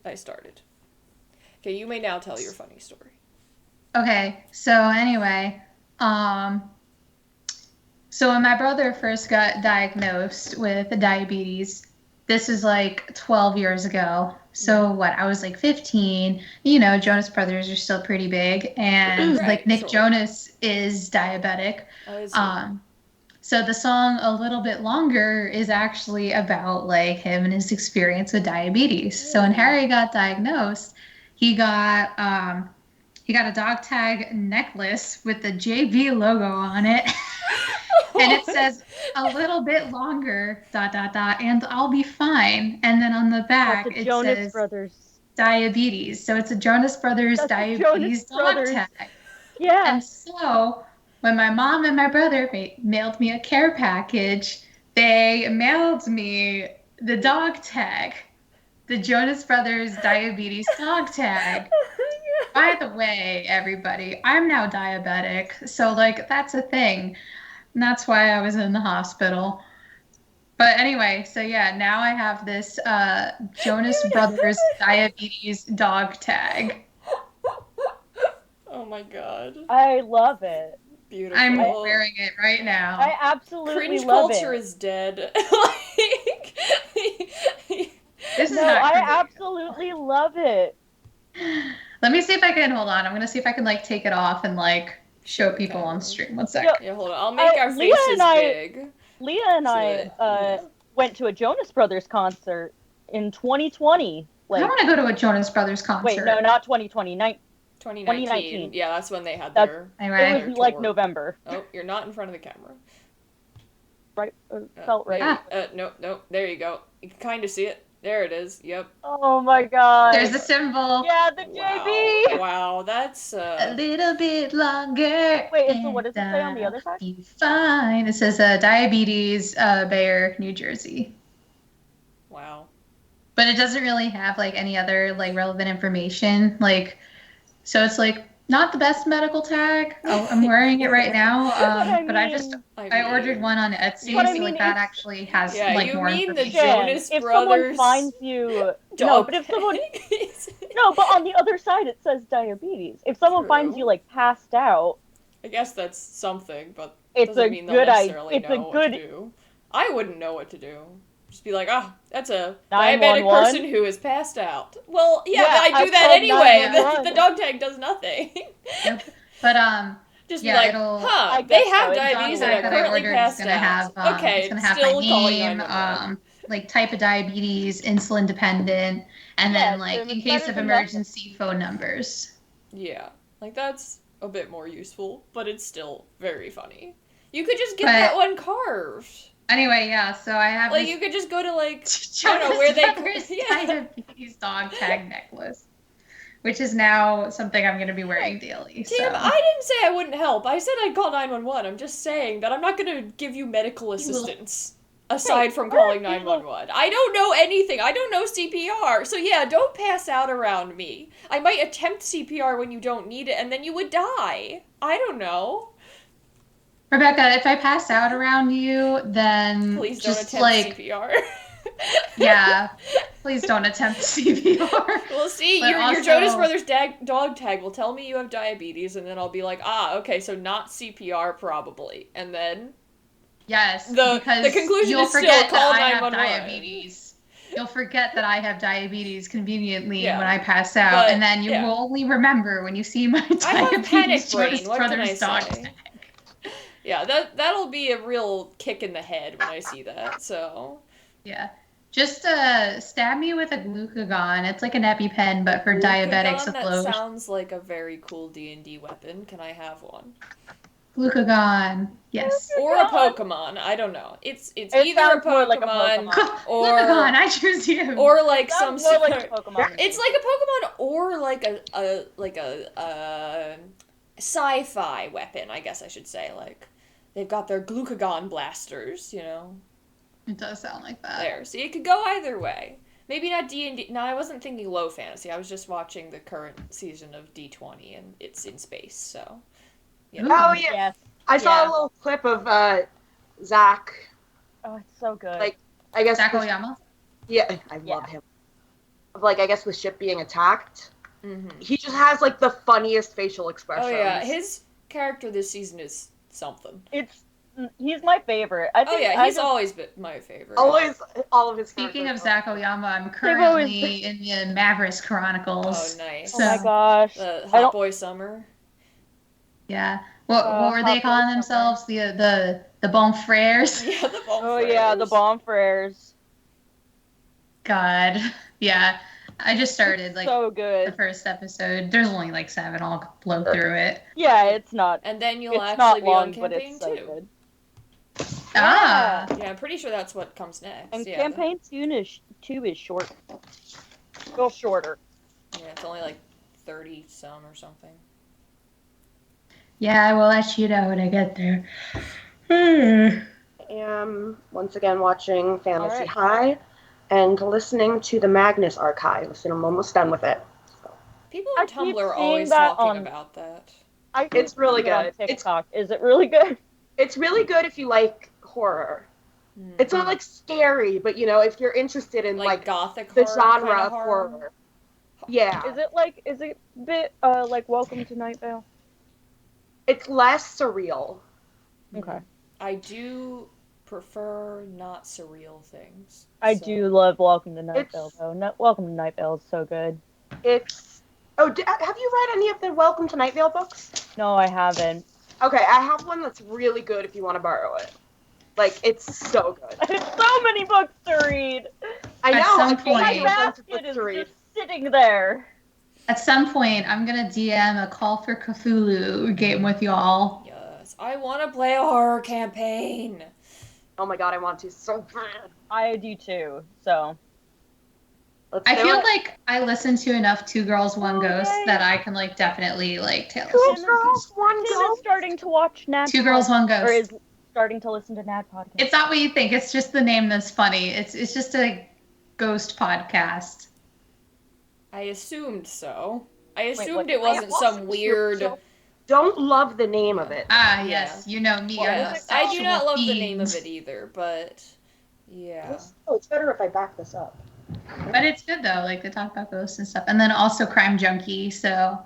I started. Okay, you may now tell your funny story. Okay, so anyway, so when my brother first got diagnosed with diabetes, this is like 12 years ago. So what, I was like 15, Jonas Brothers are still pretty big, and like Right, Nick sure. Jonas is diabetic. Oh, is he? Um, so the song A Little Bit Longer is actually about like him and his experience with diabetes. So when Really? Harry got diagnosed, he got um he got a dog tag necklace with the JB logo on it. And it says a little bit longer, dot, dot, dot, and I'll be fine. And then on the That's a back, it Jonas says Brothers. diabetes. So it's a Jonas Brothers That's a Jonas diabetes dog Brothers. tag. Yeah. And so when my mom and my brother mailed me a care package, they mailed me the dog tag, the Jonas Brothers diabetes dog tag. By the way, everybody, I'm now diabetic. So, like, that's a thing. And that's why I was in the hospital. But anyway, so yeah, now I have this Jonas Brothers diabetes dog tag. Oh my god. I love it. I'm Beautiful. wearing it right now. I absolutely Cringe love culture it. is dead. Like, This is No, not I cringe. absolutely love it. Let me see if I can hold on. I'm gonna see if I can like take it off and like show people on stream. One sec. Yo, yeah, hold on. I'll make our Leah faces and I- big. Leah and So I that- went to a Jonas Brothers concert in 2020. I want to go to a Jonas Brothers concert. Wait, no, not 2020. 2019. 2019. Yeah, that's when they had That's- their. Anyway. It was like November. Oh, you're not in front of the camera. Right? Felt right. No. There you go. You can kind of see it. There it is. Yep. Oh my god. There's the symbol. Yeah, the Wow. JB. Wow, that's A little bit longer. Wait, so what does it say on the other side? Be fine. It says diabetes, Bayer, New Jersey. Wow. But it doesn't really have like any other like relevant information. Like, so it's like not the best medical tag. Oh, I'm wearing it right now. But I ordered one on Etsy, But I so mean, like that actually has Yeah, like you more mean the information. Jonas if Brothers someone finds you, dog but if someone tags? no, but on the other side it says diabetes. If someone finds True. you like passed out, I guess that's something, but it's doesn't a mean they'll good necessarily idea. It's a know what good. to do. I wouldn't know what to do. Just be like, that's a 911? diabetic person who is passed out. Well, yeah, Yeah, but I do I that called anyway. 911. The dog tag does nothing. Yep. But Just yeah, be like, it'll. I they guess have so. It's diabetes dog and tag are that I currently ordered is passed gonna out. have Okay, it's gonna have still my calling name, 911. like type of diabetes, insulin dependent, and Yeah, then like Tim, in it's case better of than nothing. emergency phone numbers. Yeah, like that's a bit more useful, but it's still very funny. You could just get But- that one carved. Anyway, yeah, so I have Like this you could just go to like I don't Jonas know where they Brothers yeah. diabetes dog tag necklace, which is now something I'm going to be wearing daily. Tim, So. I didn't say I wouldn't help. I said I'd call 911. I'm just saying that I'm not going to give you medical assistance aside from calling 911. I don't know anything. I don't know CPR. So yeah, don't pass out around me. I might attempt CPR when you don't need it and then you would die. I don't know. Rebecca, if I pass out around you, then Please don't just attempt like CPR. yeah, please don't attempt CPR. Well, see, But your also- Jonas Brothers dog tag will tell me you have diabetes, and then I'll be like, okay, so not CPR probably, and then Yes, The because conclusion you'll is still forget call that I have 911. diabetes. You'll forget that I have diabetes conveniently Yeah. when I pass out, But, and then you yeah. will only remember when you see my I have panic diabetes brain. Jonas What can I Brothers dog say? tag. Yeah, that'll be a real kick in the head when I see that. So Yeah. Just stab me with a glucagon. It's like an EpiPen, but for diabetics Glucagon, with that low. sounds like a very cool D&D weapon. Can I have one? Glucagon. Yes. Or a Pokemon. I don't know. It's It either a sounds more like a Pokemon, Pokemon. or Glucagon, I choose you. or like some Sounds more like super. a Pokemon. It's like a Pokemon or like a sci-fi weapon, I guess I should say. Like they've got their glucagon blasters, you know. It does sound like that. There. So it could go either way. Maybe not D&D. No, I wasn't thinking low fantasy. I was just watching the current season of D20 and it's in space, so you know. Oh yeah, Yes. I saw Yeah. a little clip of Zach. Oh, it's so good. Like, I guess Zach Oyama? yeah, I Yeah. love him. of, like, I guess the ship being attacked. Mm-hmm. He just has, like, the funniest facial expressions. Oh yeah, his character this season is something. He's my favorite. I think He's always been my favorite. Always, all of his Speaking of characters. Zach Oyama, I'm currently in the Mavericks Chronicles. Oh, nice. So, oh my gosh. The Hot Boy Summer. Yeah. What were they Hot calling Boy themselves? The Bonfrères? Yeah, the Bomb Oh yeah, the Bonfrères. God. Yeah. I just started like So the good. first episode. There's only like 7. I'll blow through it. Yeah, it's not. And then you'll It's actually not be long, on but campaign it's so too. good. Ah. Yeah, I'm pretty sure that's what comes next. And yeah. campaign 2 is short. Still shorter. Yeah, it's only like 30 some or something. Yeah, I will let you know when I get there. Hmm. I am, once again, watching Fantasy Alright. High and listening to the Magnus Archives, and I'm almost done with it. So. People I on keep Tumblr are seeing always that talking on- about that. It's really See it on good. TikTok. Is it really good? It's really good if you like horror. Mm. It's not, like, scary, but, you know, if you're interested in, like gothic the horror genre kinda of horror. Yeah. Is it a bit like Welcome to Night Vale? It's less surreal. Okay. I do prefer not surreal things. I so- do love Welcome to Night It's- Vale though. Welcome to Night Vale is so good. It's... Oh, have you read any of the Welcome to Night Vale books? No, I haven't. Okay, I have one that's really good if you want to borrow it. Like, it's so good. I have so many books to read. I At know, some I point- think My I have a bunch of basket books is to read. just sitting there. At some point, I'm gonna DM a Call for Cthulhu game with y'all. Yes, I want to play a horror campaign. Oh my god, I want to so bad. I do too. So Let's I do feel it. like I listen to enough Two Girls, One Ghost Okay. that I can like definitely like tell. Two Tim- girls, one Tim is ghost. starting to watch Nat. Two Girls, One Or is Ghost. starting to listen to Nat podcast. It's not what you think. It's just the name that's funny. It's just a ghost podcast. I assumed so. I what- assumed it wasn't some weird. Don't love the name of it. Ah, yes, you know me. Yeah, I'm a I do not sexual love the name of fiend. it either, but yeah. Oh, it's better if I back this up. But it's good though. Like they talk about ghosts and stuff, and then also Crime Junkie. So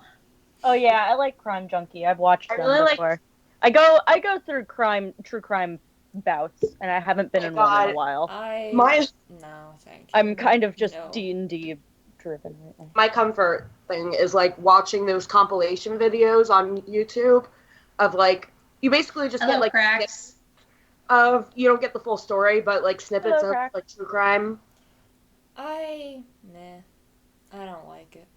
Oh yeah, I like Crime Junkie. I've watched I them really like- before. I go through true crime bouts, and I haven't been Oh in one in God. a while. My No, thank you. I'm kind of just No. D&D driven right now. my comfort thing is like watching those compilation videos on YouTube of like you basically just hello, get like cracks. of you don't get the full story, but like snippets Hello, of Crack. like true crime. I don't like it.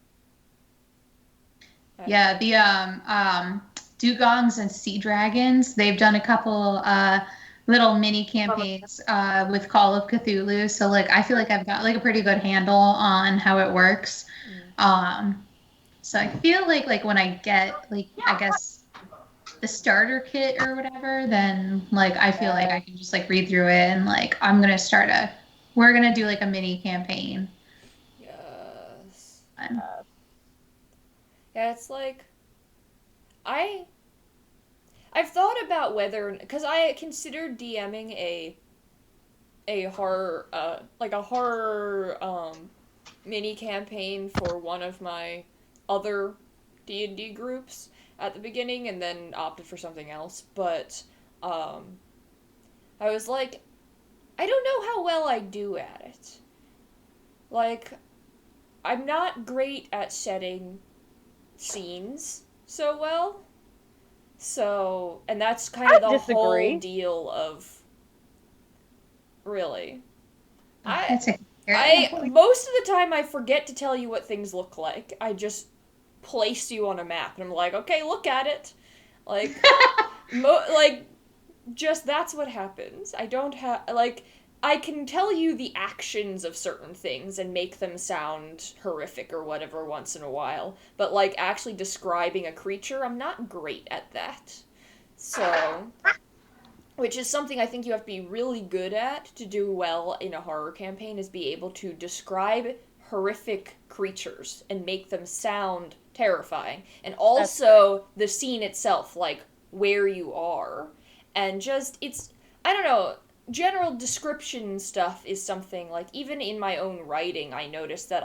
Yeah, the Dugongs and Sea Dragons. They've done a couple little mini campaigns with Call of Cthulhu. So like I feel like I've got like a pretty good handle on how it works. So I feel like when I get like I guess the starter kit or whatever, then like I feel like I can just like read through it and like we're gonna do like a mini campaign. Yes. Fun. Yeah, it's like I've thought about whether because I considered DMing a horror like a horror mini campaign for one of my other D&D groups at the beginning and then opted for something else, but I was like I don't know how well I do at it. Like I'm not great at setting scenes so well. So, and that's kind of I the disagree. whole deal of really. That's a Most of the time I forget to tell you what things look like. I just place you on a map and I'm like, "Okay, look at it." Like just that's what happens. I don't have like I can tell you the actions of certain things and make them sound horrific or whatever once in a while, but like actually describing a creature, I'm not great at that. So, which is something I think you have to be really good at to do well in a horror campaign is be able to describe horrific creatures and make them sound terrifying. And also the scene itself, like where you are. And just, I don't know, general description stuff is something, like, even in my own writing, I noticed that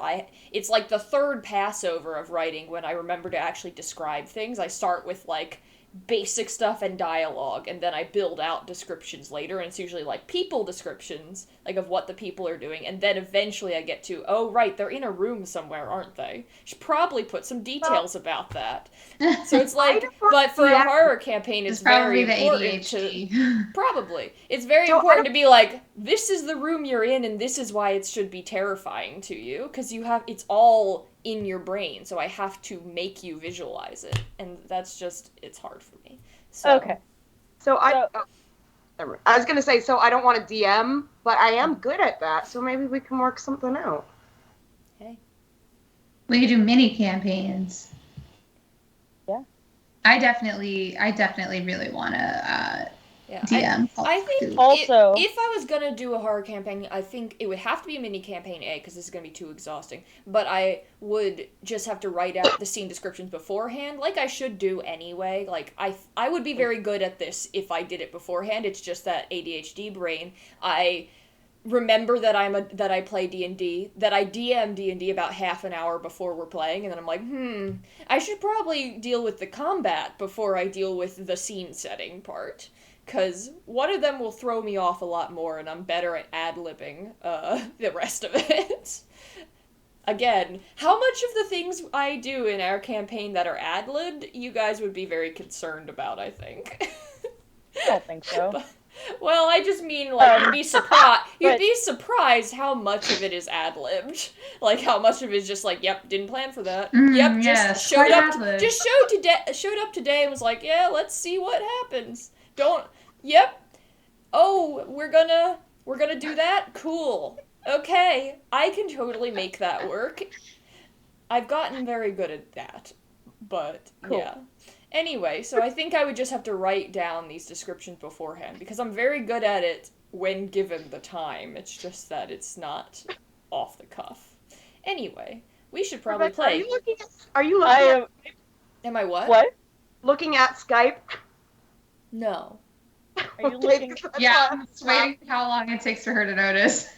it's like the third passover of writing when I remember to actually describe things. I start with, like, basic stuff and dialogue, and then I build out descriptions later, and it's usually, like, people descriptions, like, of what the people are doing, and then eventually I get to, oh, right, they're in a room somewhere, aren't they? Should probably put some details about that. So it's like, but for a horror campaign, it's very important to... Probably. It's very important to be like, this is the room you're in, and this is why it should be terrifying to you, because it's all in your brain, so I have to make you visualize it, and that's just, it's hard for me. So. Okay. So I was gonna say, so I don't want to DM, but I am good at that, so maybe we can work something out. Hey. We could do mini campaigns. Yeah. I definitely really want to DM. I think also, if I was gonna do a horror campaign, I think it would have to be a mini campaign A, because this is gonna be too exhausting. But I would just have to write out the scene descriptions beforehand, like I should do anyway. Like I would be very good at this if I did it beforehand. It's just that ADHD brain. I remember that I play D&D, that I DM D&D about half an hour before we're playing, and then I'm like, I should probably deal with the combat before I deal with the scene setting part. Because one of them will throw me off a lot more, and I'm better at ad-libbing the rest of it. Again, how much of the things I do in our campaign that are ad-libbed, you guys would be very concerned about, I think. I don't think so. Well, I just mean, like, you'd be surprised. You'd be surprised how much of it is ad-libbed. Like, how much of it is just like, yep, didn't plan for that. Just showed up. Showed up today and was like, yeah, let's see what happens. Oh, we're gonna do that? Cool. Okay, I can totally make that work. I've gotten very good at that, but cool. Yeah. Anyway, so I think I would just have to write down these descriptions beforehand, because I'm very good at it when given the time. It's just that it's not off the cuff. Anyway, we should probably play. Are you looking at... Am I what? What? Looking at Skype? No. Are you looking? Yeah, I'm just waiting for how long it takes for her to notice.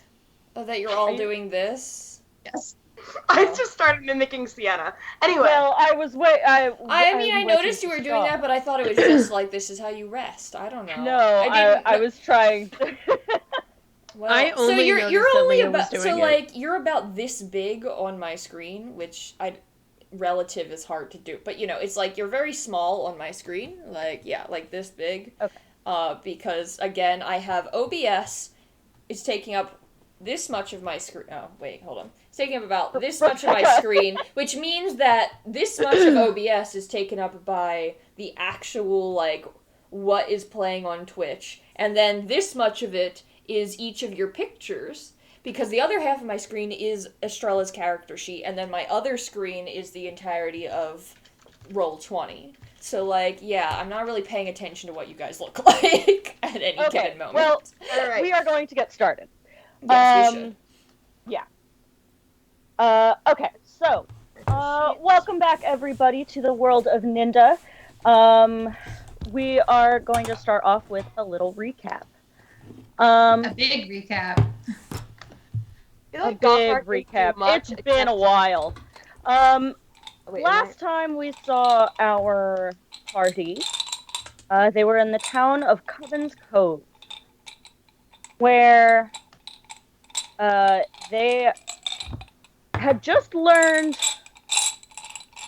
Oh, that you're all doing this? Yes. I just started mimicking Sienna. Anyway. Well, I noticed you were doing that, but I thought it was just like, this is how you rest. I don't know. No, I was trying to... Well, I only you're only about you're about this big on my screen, which relative is hard to do, but it's like you're very small on my screen, like this big. Okay. Because again, I have OBS. It's taking up this much of my screen. Oh wait, hold on. It's taking up about this much of my screen, which means that this much of OBS is taken up by the actual what is playing on Twitch, and then this much of it is each of your pictures, because the other half of my screen is Estrella's character sheet, and then my other screen is the entirety of Roll20. So, I'm not really paying attention to what you guys look like at any given moment. Well, we are going to get started. Yes, we should. Yeah. Okay, so, welcome back, everybody, to the world of Ninda. We are going to start off with a little recap. A big recap. A big recap. It's been a while. Last time we saw our party, they were in the town of Coven's Cove, where they had just learned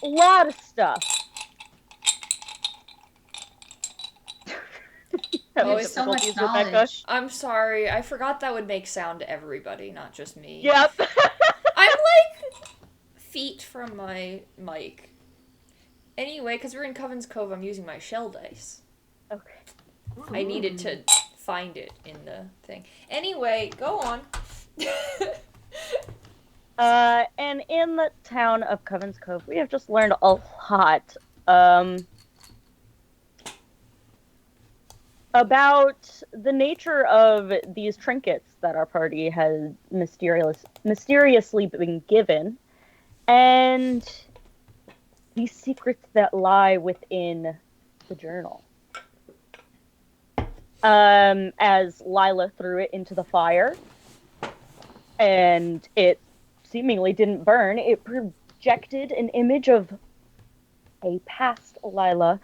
a lot of stuff. There's so much knowledge. I'm sorry, I forgot that would make sound to everybody, not just me. Yep. I'm feet from my mic. Anyway, because we're in Coven's Cove, I'm using my shell dice. Okay. I needed to find it in the thing. Anyway, go on. And in the town of Coven's Cove, we have just learned a lot, about the nature of these trinkets that our party has mysteriously been given, and these secrets that lie within the journal. as Lila threw it into the fire. And it seemingly didn't burn. It projected an image of a past Lila,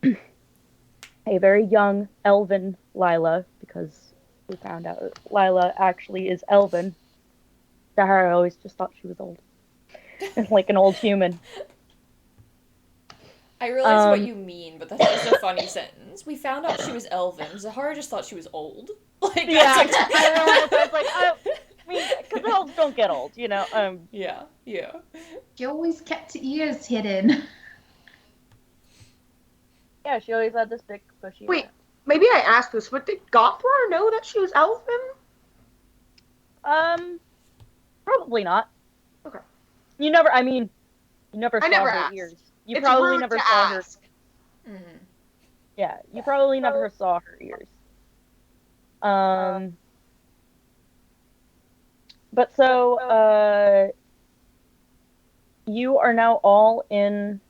a very young elven Lila, because we found out Lila actually is elven. Zahara always just thought she was old. Like an old human. I realize what you mean, but that's just a funny sentence. We found out she was elven. Zahara just thought she was old. Like, Yeah, that's like... I realized, I was like, I mean, because elves don't get old, you know? Yeah. She always kept her ears hidden. Yeah, she always had this big bushy Wait, hair. maybe I asked this, but did Gothrar know that she was elven? Probably not. Okay. You never saw never her asked. ears. You It's probably rude never to saw her. ask. Mm-hmm. Yeah, you probably never saw her ears. But so, you are now all in.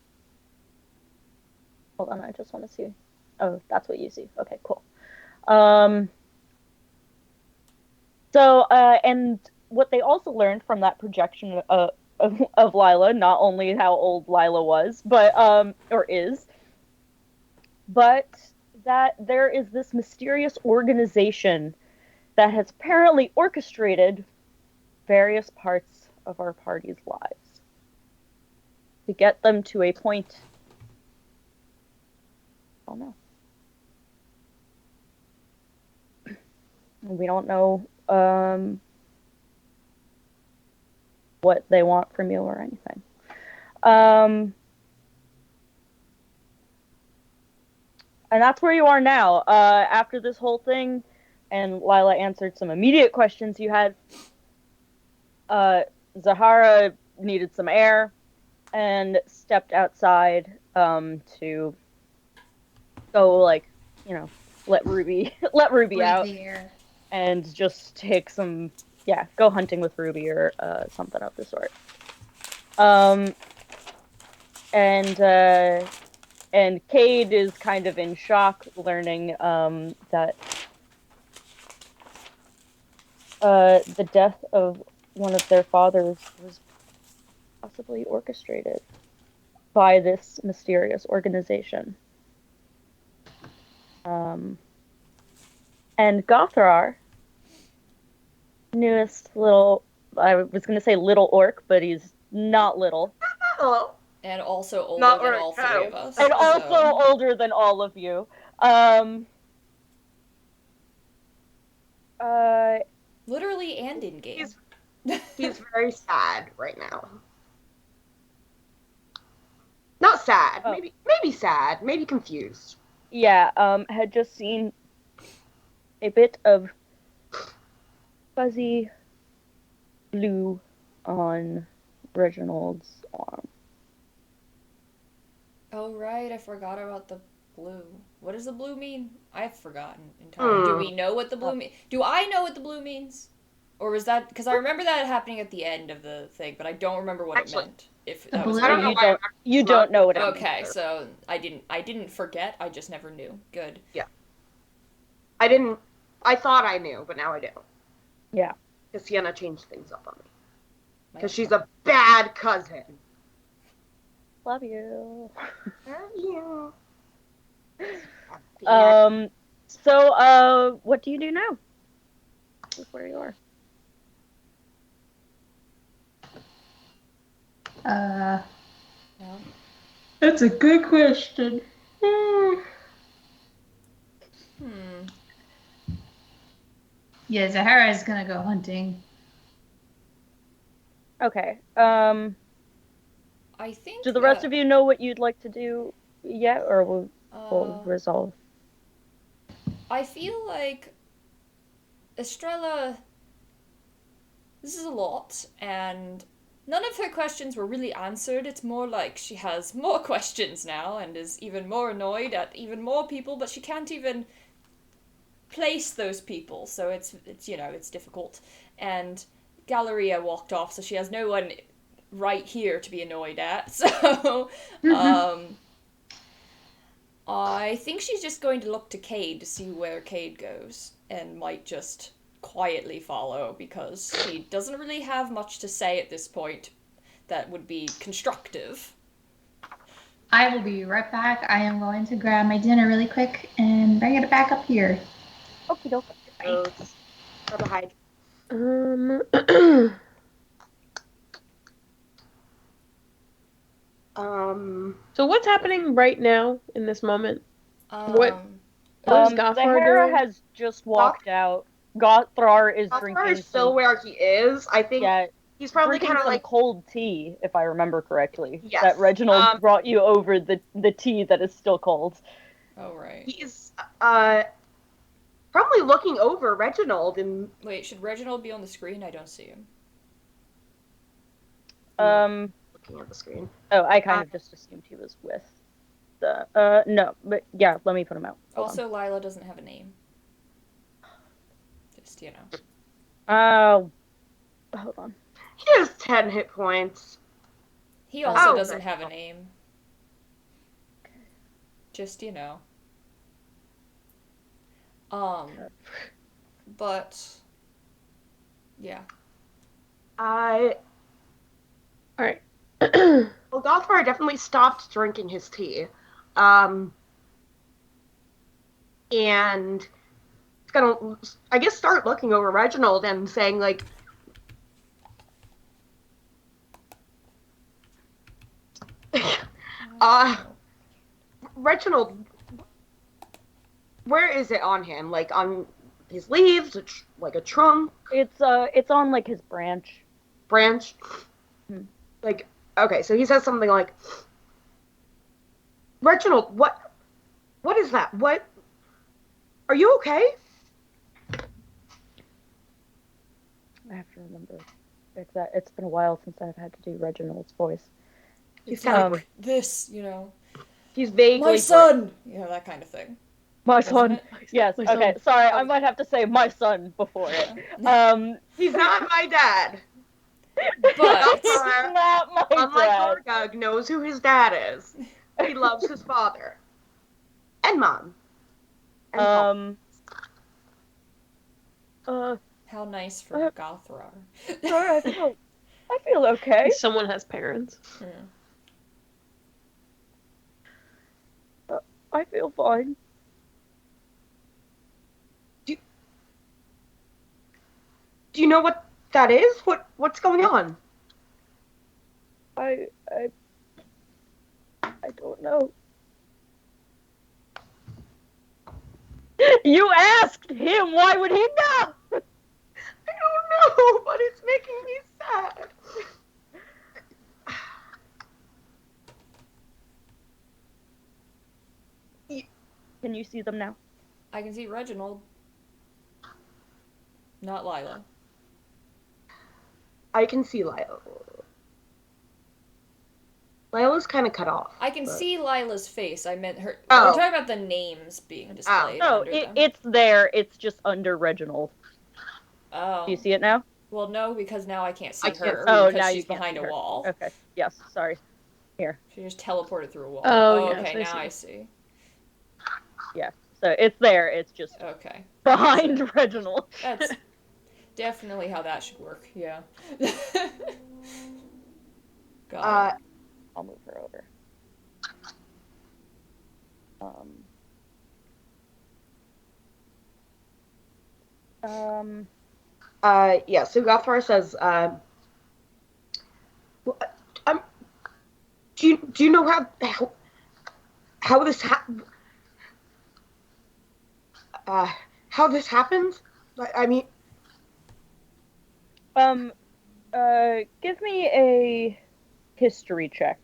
Hold on, I just want to see. Oh, that's what you see. Okay, cool. And what they also learned from that projection of Lila, not only how old Lila was, but or is, but that there is this mysterious organization that has apparently orchestrated various parts of our party's lives to get them to a point. Oh no. We don't know what they want from you or anything. And that's where you are now. After this whole thing, and Lila answered some immediate questions you had, Zahara needed some air and stepped outside to go, like, you know, let Ruby out and just take some, go hunting with Ruby or something of the sort. And Kade is kind of in shock, learning that the death of one of their fathers was possibly orchestrated by this mysterious organization. And Gothrar, newest little, I was going to say little orc, but he's not little. Hello. And also older Not than very all cow. three of us. And so. also older than all of you. Literally and in-game. He's very sad right now. Not sad. Oh. Maybe sad. Maybe confused. Yeah, had just seen a bit of fuzzy blue on Reginald's arm. Oh, right, I forgot about the blue. What does the blue mean? I've forgotten entirely. Do we know what the blue means? Do I know what the blue means? Or was that... Because I remember that happening at the end of the thing, but I don't remember what it meant. If that was... I don't know you don't know what it means. Okay, so I didn't forget, I just never knew. Good. Yeah. I thought I knew, but now I don't. Yeah. Because Sienna changed things up on me. Because she's a bad cousin. Love you. Love you. So, what do you do now? That's where you are. That's a good question. Yeah, Zahara is gonna go hunting. Okay. I think... Do the rest of you know what you'd like to do yet, or we'll resolve? I feel like Estrella... This is a lot, and none of her questions were really answered. It's more like she has more questions now and is even more annoyed at even more people, but she can't even place those people, so it's you know, it's difficult. And Galleria walked off, so she has no one right here to be annoyed at, so I think she's just going to look to Kade to see where Kade goes, and might just quietly follow, because he doesn't really have much to say at this point that would be constructive. I will be right back. I am going to grab my dinner really quick and bring it back up here. Okie doke. Those carbohydrates. So what's happening right now in this moment? What is Gothrar Sahara doing? has just walked out. Gothrar is drinking. Gothrar is still where he is. I think he's probably drinking kind of some like cold tea, if I remember correctly. Yes. That Reginald brought you over the tea that is still cold. Oh, right. He's probably looking over Reginald and... Wait, should Reginald be on the screen? I don't see him. Looking at the screen. Oh, I kind of just assumed he was with the... no, but yeah, let me put him out. Also, Lila doesn't have a name. Just, you know. Oh, hold on. He has 10 hit points. He also doesn't have a name. Just, you know. But... yeah. Alright. Well, Gothrar definitely stopped drinking his tea. And he's gonna, I guess, start looking over Reginald and saying, like, Reginald, where is it on him? Like, on his leaves? Like a trunk? It's on, like, his branch. Branch? Like, okay, so he says something like, Reginald, what is that? What? Are you okay? I have to remember. It's been a while since I've had to do Reginald's voice. He's kind of this, you know. He's vaguely... My son! You know, that kind of thing. My son. Yes, my son. Okay, sorry, I might have to say my son before it. He's not my dad. But... not my unlike dad. Gorgug knows who his dad is. He loves his father. And mom. And How nice for Gothrar. Sorry, I feel okay. Someone has parents. Yeah. I feel fine. Do you know what that is? What's going on? I don't know. You asked him. Why would he know? I don't know, but it's making me sad. Can you see them now? I can see Reginald. Not Lila. I can see Lila. Lila's kind of cut off. I can see Lila's face. I meant her. Oh. We're talking about the names being displayed. No, under them. it's there. It's just under Reginald. Oh. Do you see it now? Well, no, because now I can't see I can't her. see- Oh, because now you she's can't behind see a her. wall. Okay. Yes. Sorry. Here. She just teleported through a wall. Oh, yes, okay, I now see. I see. Yeah. So it's there. It's just Okay. behind Reginald. That's definitely how that should work, yeah. Got it. I'll move her over. Yeah, so Gothrar says, do you know how this how this happened? I mean, give me a history check.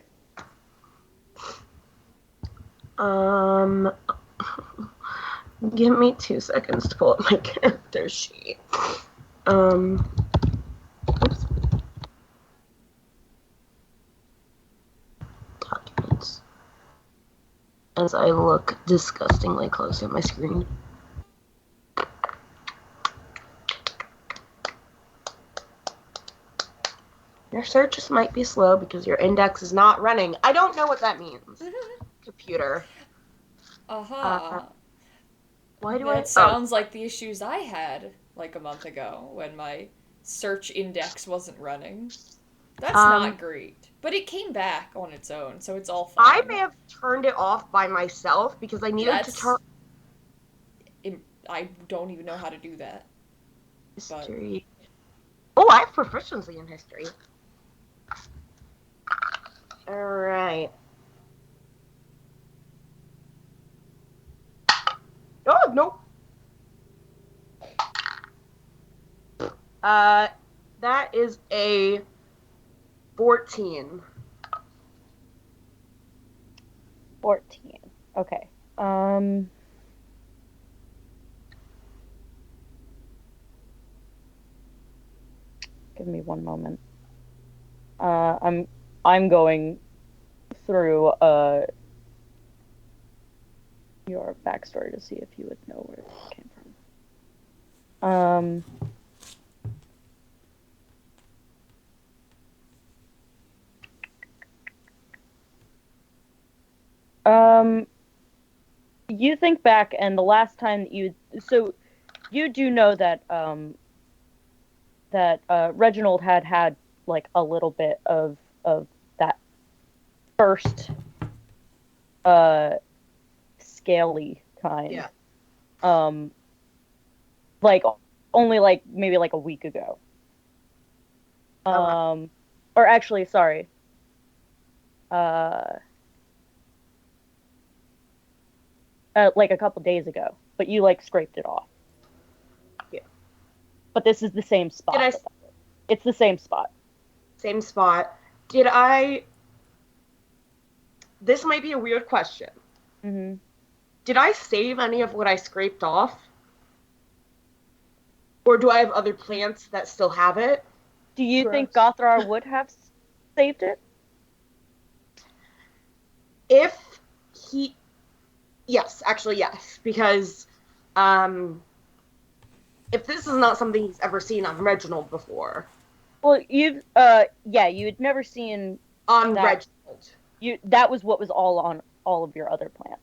Give me 2 seconds to pull up my character sheet. Oops. Documents. As I look disgustingly close at my screen. Your searches might be slow because your index is not running. I don't know what that means. Computer. Uh-huh. Why do That sounds like the issues I had, like, a month ago, when my search index wasn't running. That's not great. But it came back on its own, so it's all fine. I may have turned it off by myself because I needed to turn... I don't even know how to do that. History. But... Oh, I have proficiency in history. Alright. Oh, nope. That is a 14. 14. Okay. Give me one moment. I'm going through your backstory to see if you would know where this came from. You think back, and the last time so you do know that Reginald had like a little bit of that first scaly kind. Yeah. Like only like maybe like a week ago. Or actually, sorry. Like a couple days ago, but you like scraped it off. Yeah. But this is the same spot. It's the same spot. Same spot. This might be a weird question. Mm-hmm. Did I save any of what I scraped off? Or do I have other plants that still have it? Do you think Gothrar would have saved it? Yes, actually yes, because if this is not something he's ever seen on Reginald before. Well, you'd never seen on that. Reginald. That was what was all on all of your other plants.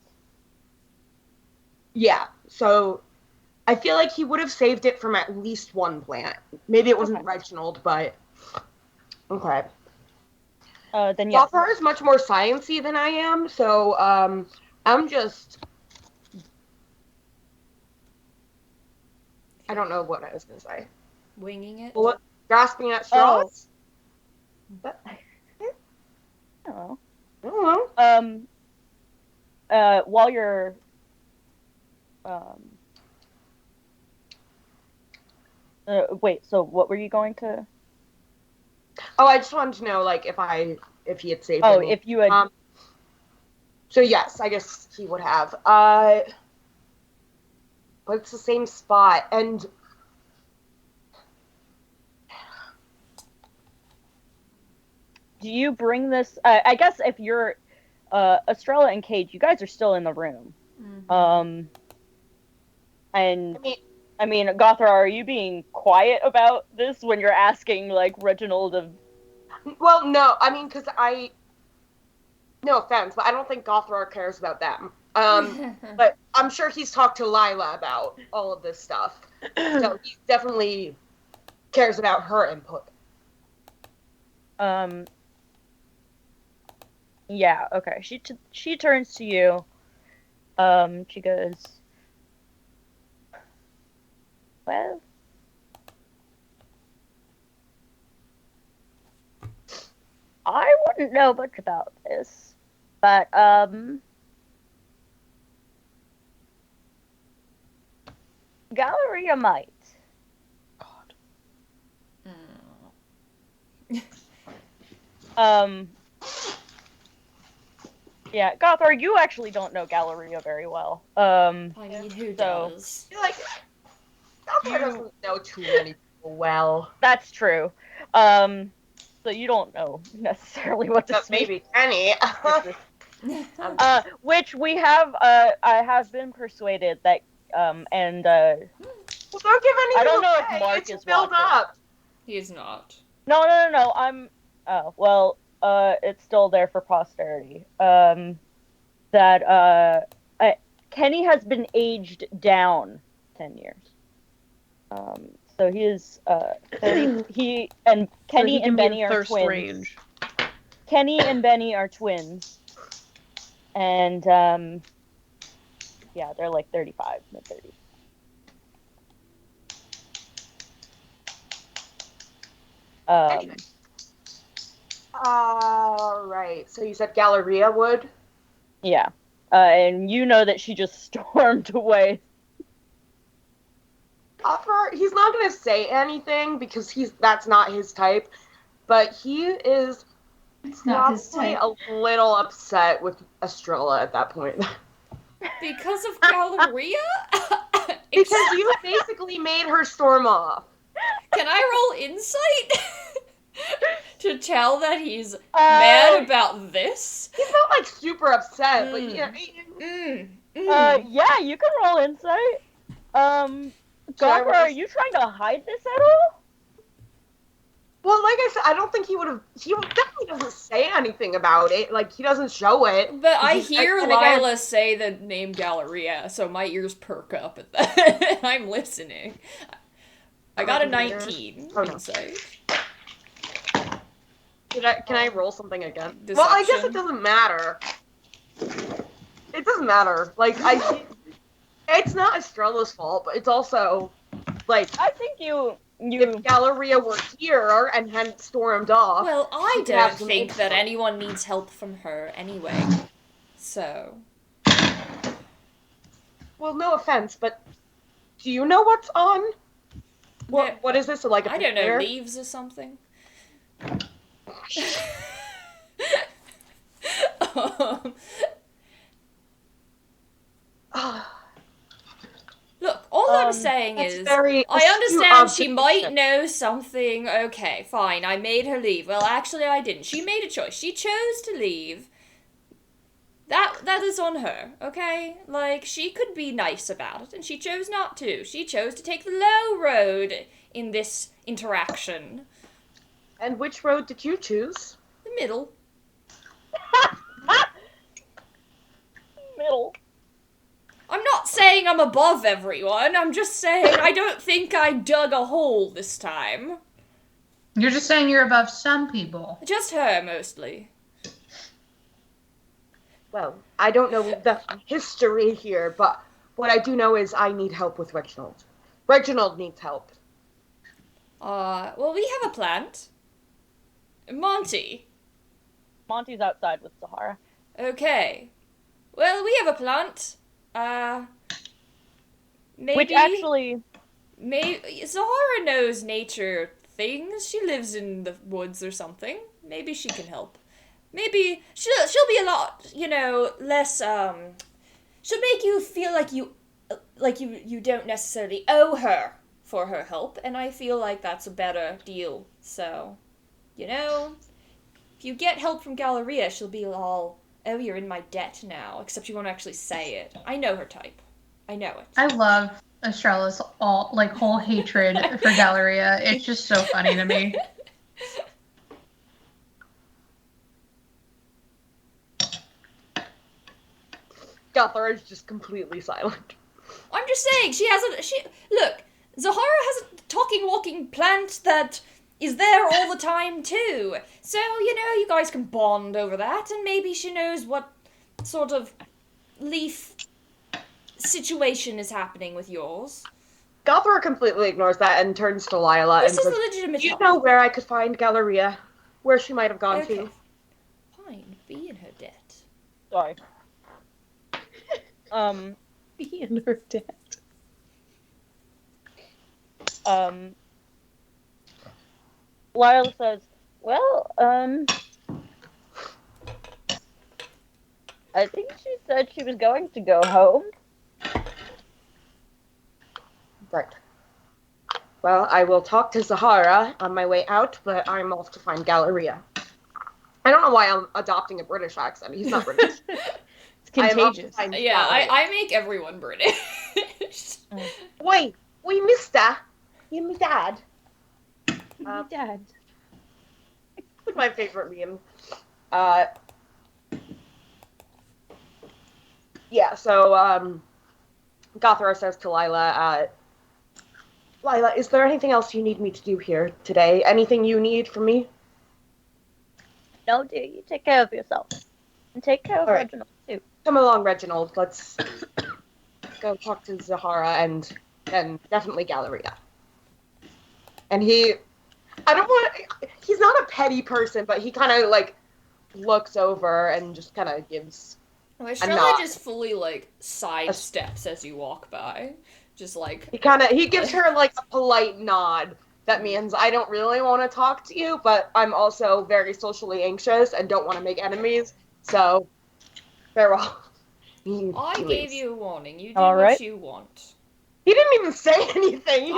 Yeah, so I feel like he would have saved it from at least one plant. Maybe it wasn't Reginald, but okay. Then yeah. Gothrar is much more sciencey than I am, so I'm just... I don't know what I was going to say. Winging it? Grasping at straws? I don't know. I don't know. While you're... wait, so what were you going to... Oh, I just wanted to know, like, if he had saved me. Oh, if you had... So yes, I guess he would have. But it's the same spot, and do you bring this? I guess if you're Estrella and Kade, you guys are still in the room. Mm-hmm. And I mean, Gothrar, are you being quiet about this when you're asking like Reginald of? Well, no, I mean, because no offense, but I don't think Gothrar cares about them. But I'm sure he's talked to Lila about all of this stuff. So he definitely cares about her input. Yeah, okay. She turns to you. She goes, well, I wouldn't know much about this, but, Galleria might. God. Yeah, Gothrar, you actually don't know Galleria very well. I mean, who does? Like, Gothrar doesn't know too many people well. That's true. So you don't know necessarily what to speak. Maybe Kenny. Which we have, I have been persuaded that, and, well, don't give anything I don't know away. if Mark it's is built up. He is not. No, it's still there for posterity. That, Kenny has been aged down 10 years. So he is 30, Kenny and Benny are twins. Range. Kenny and Benny are twins. And yeah, they're like 35, mid-30s. Anyway. Right. So you said Galleria would? Yeah. And you know that she just stormed away. He's not going to say anything because that's not his type, but he is probably a little upset with Estrella at that point. Because of Galleria? Because you basically made her storm off. Can I roll insight? To tell that he's mad about this? He's not, like, super upset, but yeah. Yeah, you can roll insight. Gogh, are you trying to hide this at all? Well, like I said, I don't think he definitely doesn't say anything about it. Like, he doesn't show it. But I hear Lila say the name Galleria, so my ears perk up at that. I'm listening. I got a 19 insight. Can I roll something again? Deception. Well, I guess it doesn't matter. It doesn't matter. Like, it's not Estrella's fault, but it's also, like... I think if Galleria were here and hadn't stormed off... Well, I don't think that anyone needs help from her anyway, so... Well, no offense, but do you know what's on? What is this, like a I don't know, leaves or something? Look, all I'm saying is, I understand she might know something. Okay, fine, I made her leave. Well, actually, I didn't. She made a choice. She chose to leave. That is on her, okay? Like, she could be nice about it, and she chose not to. She chose to take the low road in this interaction. And which road did you choose? The middle. Middle. I'm not saying I'm above everyone, I'm just saying I don't think I dug a hole this time. You're just saying you're above some people. Just her, mostly. Well, I don't know the history here, but what I do know is I need help with Reginald. Reginald needs help. Well, we have a plant. Monty's outside with Zahara. Okay. Well, we have a plant. Maybe... Which actually... Zahara knows nature things. She lives in the woods or something. Maybe she can help. Maybe she'll be a lot, less, she'll make you feel like you don't necessarily owe her for her help, and I feel like that's a better deal. So, if you get help from Galleria, she'll be all, oh, you're in my debt now, except you won't actually say it. I know her type. I know it. I love Estrella's whole hatred for Galleria. It's just so funny to me. Gothar is just completely silent. I'm just saying, look, Zahara has a talking, walking plant that is there all the time, too. So, you guys can bond over that, and maybe she knows what sort of leaf situation is happening with yours. Gothar completely ignores that and turns to Lila this and is a legitimate do you know where I could find Galleria? Where she might have gone to? Fine, be in her debt. Sorry. Be in her debt. Lila says, well, I think she said she was going to go home. Right. Well, I will talk to Zahara on my way out, but I'm off to find Galleria. I don't know why I'm adopting a British accent. He's not British. It's contagious. Yeah, I make everyone British. Wait, mister. You're my dad. Dad. It's my favorite meme. Yeah, so, Gothra says to Lila, Lila, is there anything else you need me to do here today? Anything you need from me? No, dear, you take care of yourself. And take care of Reginald, too. Come along, Reginald. Let's go talk to Zahara and definitely Galleria. And he's not a petty person, but he kind of, like, looks over and just kind of gives Estrella just fully, like, sidesteps as you walk by. Just, like... He gives her, like, a polite nod. That means I don't really want to talk to you, but I'm also very socially anxious and don't want to make enemies. So, farewell. I gave you a warning. You do what you want. He didn't even say anything.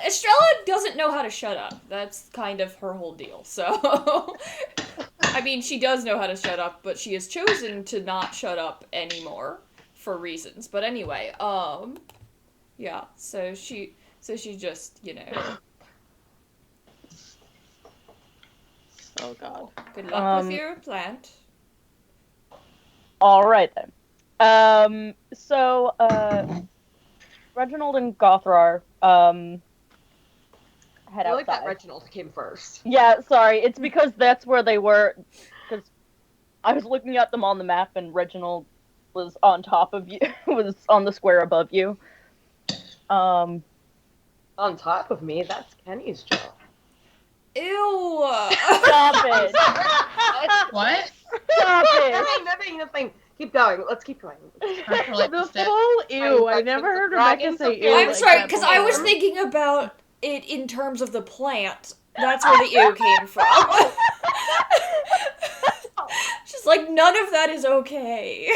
Estrella doesn't know how to shut up. That's kind of her whole deal. So, I mean, she does know how to shut up, but she has chosen to not shut up anymore for reasons. But anyway, yeah. So she just, you know. Oh God. Good luck with your plant. All right then. So Reginald and Gothrar head outside. I like that Reginald came first. Yeah, sorry. It's because that's where they were. Because I was looking at them on the map, and Reginald was on top of you. Was on the square above you. On top of me? That's Kenny's job. Ew! Stop it! What? Stop it! Nothing. Keep going. Let's keep going. The full ew. I never heard Rebecca say ew. I'm sorry, because I was thinking about it in terms of the plant. That's where the ew came from. Just like, none of that is okay.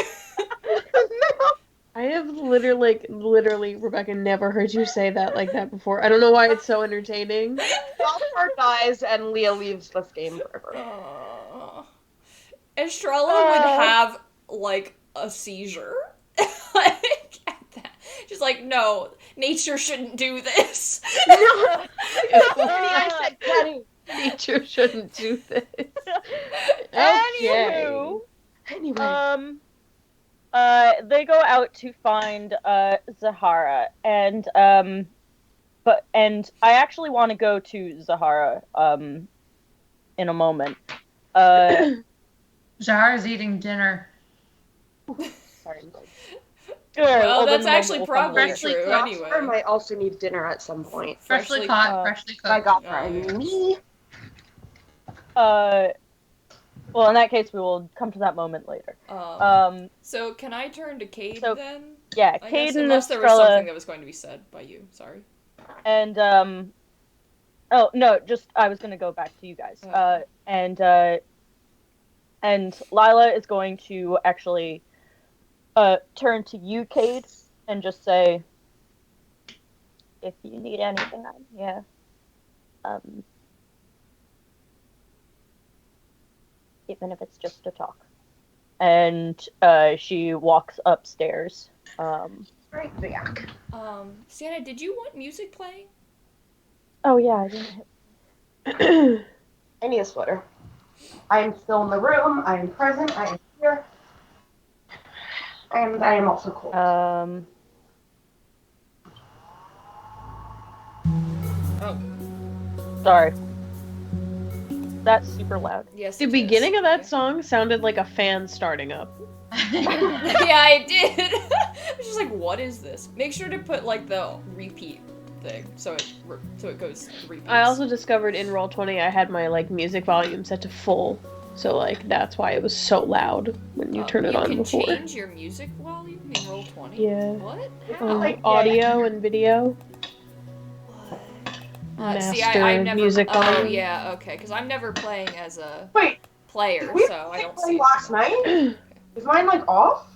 I have literally, Rebecca, never heard you say that like that before. I don't know why it's so entertaining. Gothrar dies and Leah leaves this game forever. Estrella would have, like, a seizure. Like, at that. She's like, no, nature shouldn't do this. No! I said Kenny. Nature shouldn't do this. Anywho, they go out to find Zahara, and I actually want to go to Zahara in a moment. Zahara's eating dinner. Sorry. Well, that's actually probably true anyway. I might also need dinner at some point. Freshly caught, freshly cooked. I got me. Well, in that case, we will come to that moment later. So can I turn to Kade then? Yeah, I Kade guess, and unless there was Estrella, something that was going to be said by you. Sorry. And oh no, just I was gonna go back to you guys. And Lila is going to actually turn to you, Kade, and just say, if you need anything, I'm here. Even if it's just to talk. And she walks upstairs. Right back. Sienna, did you want music playing? Oh yeah, I didn't. I need a sweater. I am still in the room. I am present. I am here. And I am also cold. Oh. Sorry. That's super loud. Yes. The beginning of that song sounded like a fan starting up. Yeah, I did. I was just like, what is this? Make sure to put like the repeat thing so it goes repeats. I also discovered in Roll20 I had my like music volume set to full, so like that's why it was so loud when you turn it on before. You can change your music volume in Roll20. Yeah. What? How? Audio and video. See, I never. Music Oh volume. yeah, okay. Because I'm never playing as a player, we so I don't play see. last night? Is mine like off?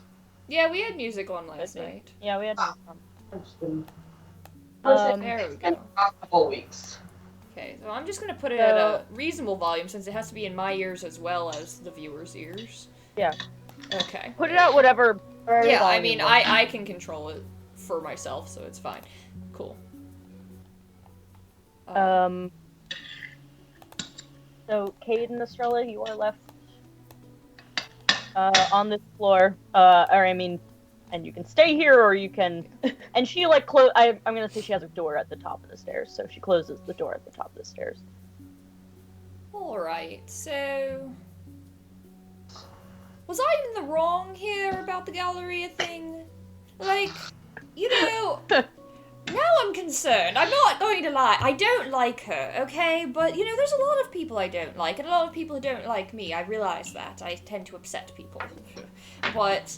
Yeah, we had music on last night. Yeah, we had music on. I've just been There we go. a couple weeks. Okay, so I'm just gonna put it at a reasonable volume since it has to be in my ears as well as the viewers' ears. Yeah. Okay. Put it out whatever. Yeah, I mean, I can control it for myself, so it's fine. Cool. So Kade and Estrella, you are left on this floor. and you can stay here, or you can. And she like I'm gonna say she has a door at the top of the stairs, so she closes the door at the top of the stairs. All right, so was I in the wrong here about the Galleria thing? Like, you know, now I'm concerned. I'm not going to lie. I don't like her, okay? But, you know, there's a lot of people I don't like, and a lot of people who don't like me. I realize that. I tend to upset people. But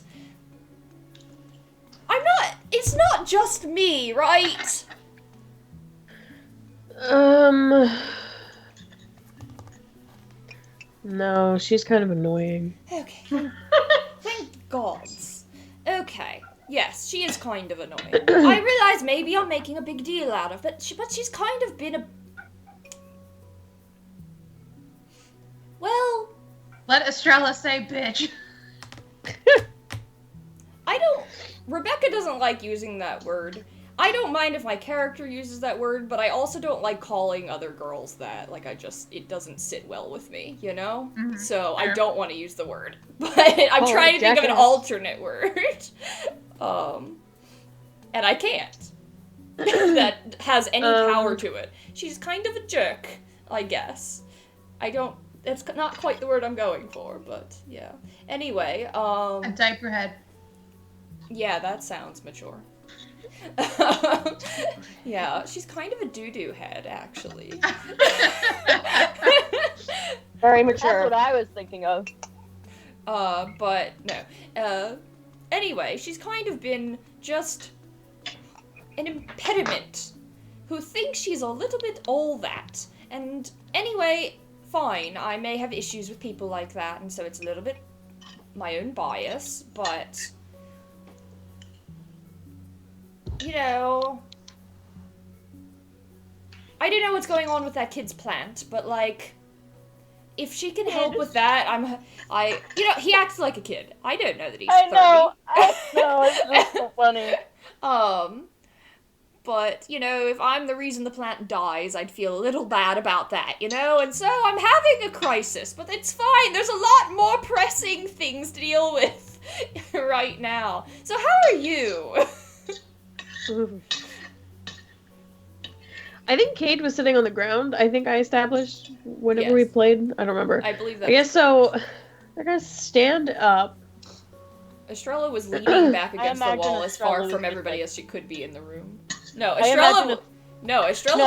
it's not just me, right? No, she's kind of annoying. Okay. Thank gods. Okay. Yes, she is kind of annoying. I realize maybe I'm making a big deal out of it, but she's kind of been a... Well... Let Estrella say bitch. Rebecca doesn't like using that word. I don't mind if my character uses that word, but I also don't like calling other girls that. Like, it doesn't sit well with me, you know? Mm-hmm. So Fair. I don't want to use the word. But I'm trying to think of an alternate word. And I can't. That has any power to it. She's kind of a jerk, I guess. That's not quite the word I'm going for, but yeah. Anyway, A diaper head. Yeah, that sounds mature. Yeah, she's kind of a doo-doo head, actually. Very mature. That's what I was thinking of. But no. Anyway, she's kind of been just an impediment who thinks she's a little bit all that. And anyway, fine, I may have issues with people like that, and so it's a little bit my own bias, but... You know, I don't know what's going on with that kid's plant, but like, if she can help with that, you know, he acts like a kid. I don't know that he's 30. I know, it's so funny. But, you know, if I'm the reason the plant dies, I'd feel a little bad about that, you know? And so I'm having a crisis, but it's fine. There's a lot more pressing things to deal with right now. So how are you? I think Kade was sitting on the ground. I think I established whenever we played. I don't remember. I believe that. I guess so. They're gonna stand up. Estrella was leaning back against the wall as far from everybody as she could be in the room. No, Estrella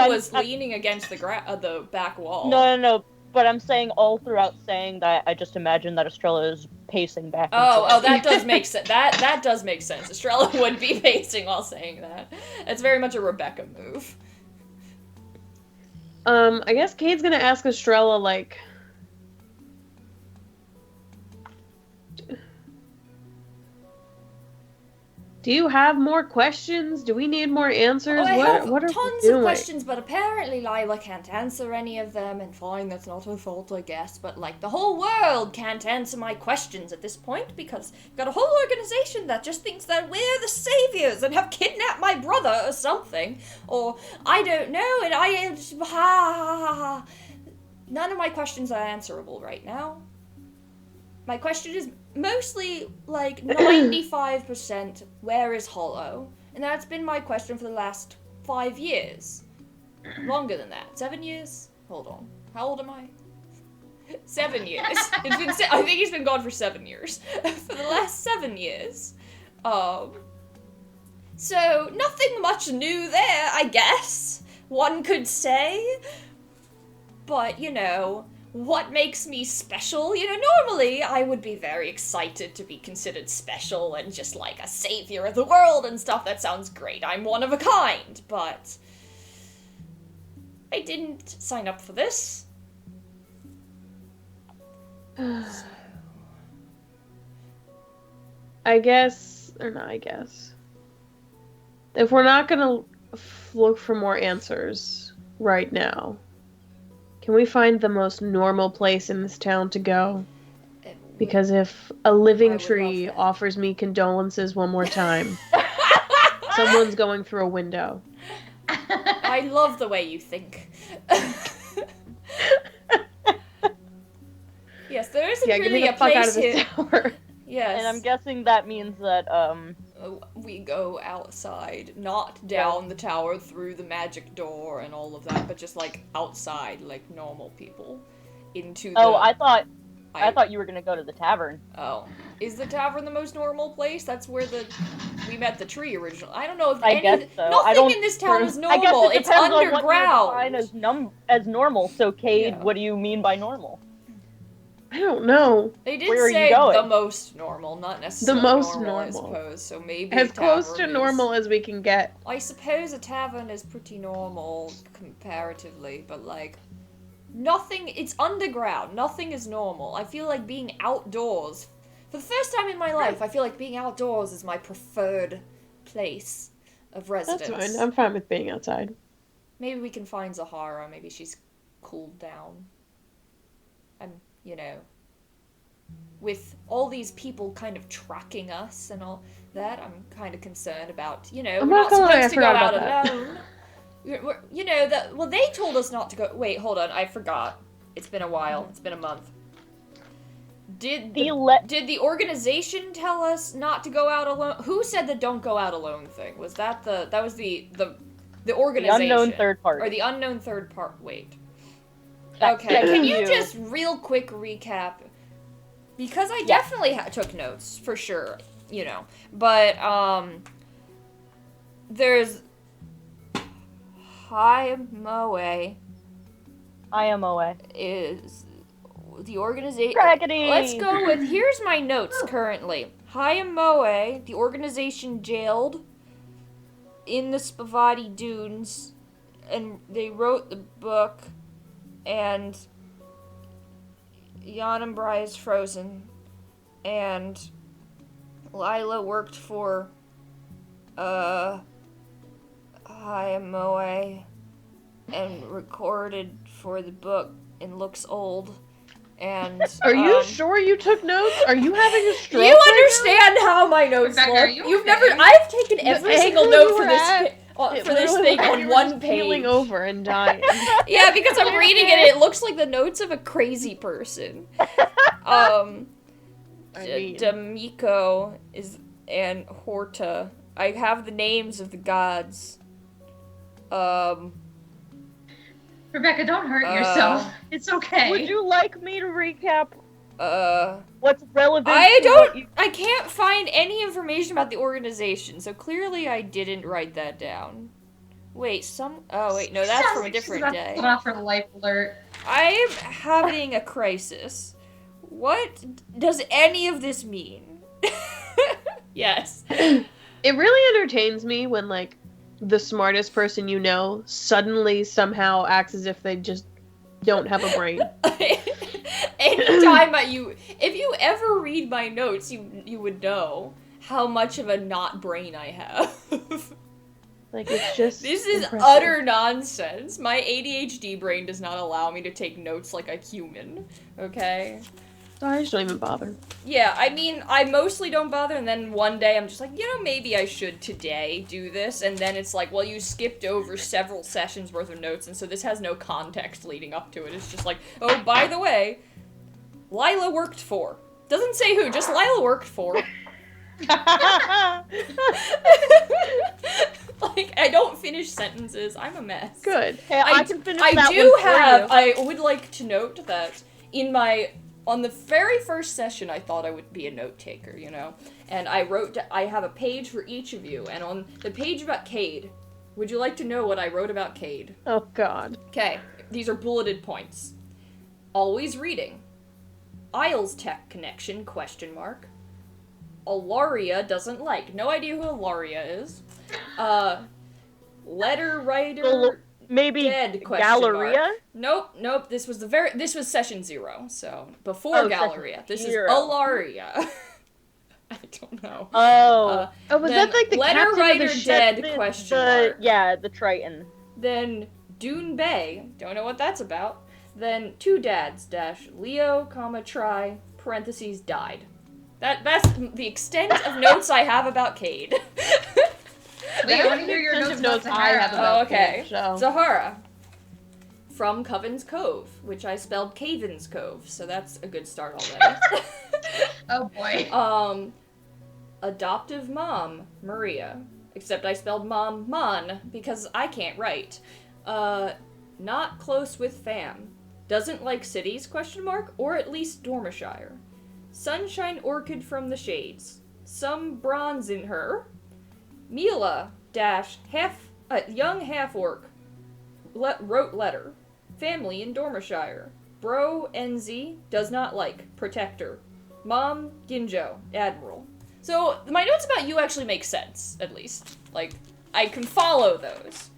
was leaning against the back wall. No. But I'm saying all throughout saying that, I just imagine that Estrella is pacing back. Oh, that does make sense. That does make sense. Estrella would be pacing while saying that. It's very much a Rebecca move. I guess Kade's gonna ask Estrella, like... Do you have more questions? Do we need more answers? I have what are tons we doing? of questions, but apparently Lila can't answer any of them, and fine, that's not her fault, I guess, but, like, the whole world can't answer my questions at this point, because we've got a whole organization that just thinks that we're the saviors and have kidnapped my brother or something, or I don't know, and none of my questions are answerable right now. My question is mostly, like, 95%, where is Hollow? And that's been my question for the last 5 years. Longer than that. 7 years? Hold on. How old am I? 7 years. I think he's been gone for 7 years. For the last 7 years. So, nothing much new there, I guess. One could say. But, you know... What makes me special? You know, normally I would be very excited to be considered special and just like a savior of the world and stuff. That sounds great. I'm one of a kind, but I didn't sign up for this. I guess, or not I guess. If we're not gonna look for more answers right now, can we find the most normal place in this town to go? Because if a living tree offers me condolences one more time, someone's going through a window. I love the way you think. Yes, there isn't really a place here. Tower. Yes. And I'm guessing that means that we go outside, not down the tower through the magic door and all of that, but just like outside, like normal people, into the. Oh, I thought you were gonna go to the tavern. Oh, is the tavern the most normal place? That's where we met the tree originally. I don't know if I guess so. Nothing in this town is normal. I guess it It's depends underground. on what you define as normal. So, Kade, Yeah. what do you mean by normal? I don't know. They did Where are you say going? the most normal, not necessarily The most normal, I normal. suppose. So maybe As a close to tavern normal as we can get. I suppose a tavern is pretty normal comparatively, but like nothing. It's underground. Nothing is normal. I feel like being outdoors. For the first time in my life, I feel like being outdoors is my preferred place of residence. That's fine. I'm fine with being outside. Maybe we can find Zahara. Maybe she's cooled down. And, with all these people kind of tracking us and all that, I'm kind of concerned about, we're not supposed to go out alone. Well, they told us not to go. Wait, hold on. I forgot. It's been a while. It's been a month. Did the organization tell us not to go out alone? Who said the don't go out alone thing? Was that the organization? The unknown third party. Or the unknown third part. Wait. That's Okay, can you you. just real quick recap? Because I definitely took notes, for sure, But, there's IMOA is the organization. Crackety! Let's go with, here's my notes currently. IMOA, the organization jailed in the Spavati Dunes, and they wrote the book, and Jan and Bry is frozen, and Lila worked for IMOA and recorded for the book and looks old. And Are you sure you took notes? Are you having a stroke? You understand how my notes Rebecca, look? are you You've okay? never. I've taken every The single angle note you for were this at, for this thing on one page. Keeling over and dying. Yeah, because I'm reading it. And it looks like the notes of a crazy person. D'Amico is and Horta. I have the names of the gods. Rebecca, don't hurt yourself. It's okay. Would you like me to recap Uh, what's relevant? I to what you- I can't find any information about the organization, so clearly I didn't write that down. Wait, oh wait, no, that's from a different day. Put off her life alert. I'm having a crisis. What does any of this mean? Yes. It really entertains me when, like, the smartest person you know suddenly somehow acts as if they just don't have a brain. Anytime if you ever read my notes, you would know how much of a not brain I have. Like, it's just This is impressive. utter nonsense. My ADHD brain does not allow me to take notes like a human, okay? I just don't even bother. Yeah, I mean, I mostly don't bother, and then one day I'm just like, maybe I should today do this, and then it's like, well, you skipped over several sessions worth of notes, and so this has no context leading up to it. It's just like, oh, by the way, Lila worked for. Doesn't say who, just Lila worked for. Like, I don't finish sentences. I'm a mess. Good. Hey, I can finish I that do one for have. you. I would like to note that on the very first session, I thought I would be a note taker, and I have a page for each of you, and on the page about Kade, would you like to know what I wrote about Kade? Oh, God. Okay, these are bulleted points. Always reading. Isles Tech connection, ? Alaria doesn't like. No idea who Alaria is. Letter writer. Maybe Dead, ? Galleria? Nope. This was session 0, so before Galleria. This is 0. Alaria. I don't know. Oh. Was then that like the letter captain writer of the ship? dead ? Yeah, the Triton. Then Dune Bay. Don't know what that's about. Then 2 dads - Leo, try, died. That's the extent of notes I have about Kade. Wait, I want to hear your Extensive notes about I have Sahara. Oh, okay. So. Zahara. From Coven's Cove, which I spelled Caven's Cove, so that's a good start already. Oh boy. Adoptive mom, Maria. Except I spelled mom, mon, because I can't write. Not close with fam. Doesn't like cities, ? Or at least Dormishire. Sunshine orchid from the shades. Some bronze in her. Mila, young half-orc. Wrote letter. Family in Dormishire. Bro, NZ, does not like. Protector. Mom, Ginjo, Admiral. So, my notes about you actually make sense, at least. Like, I can follow those.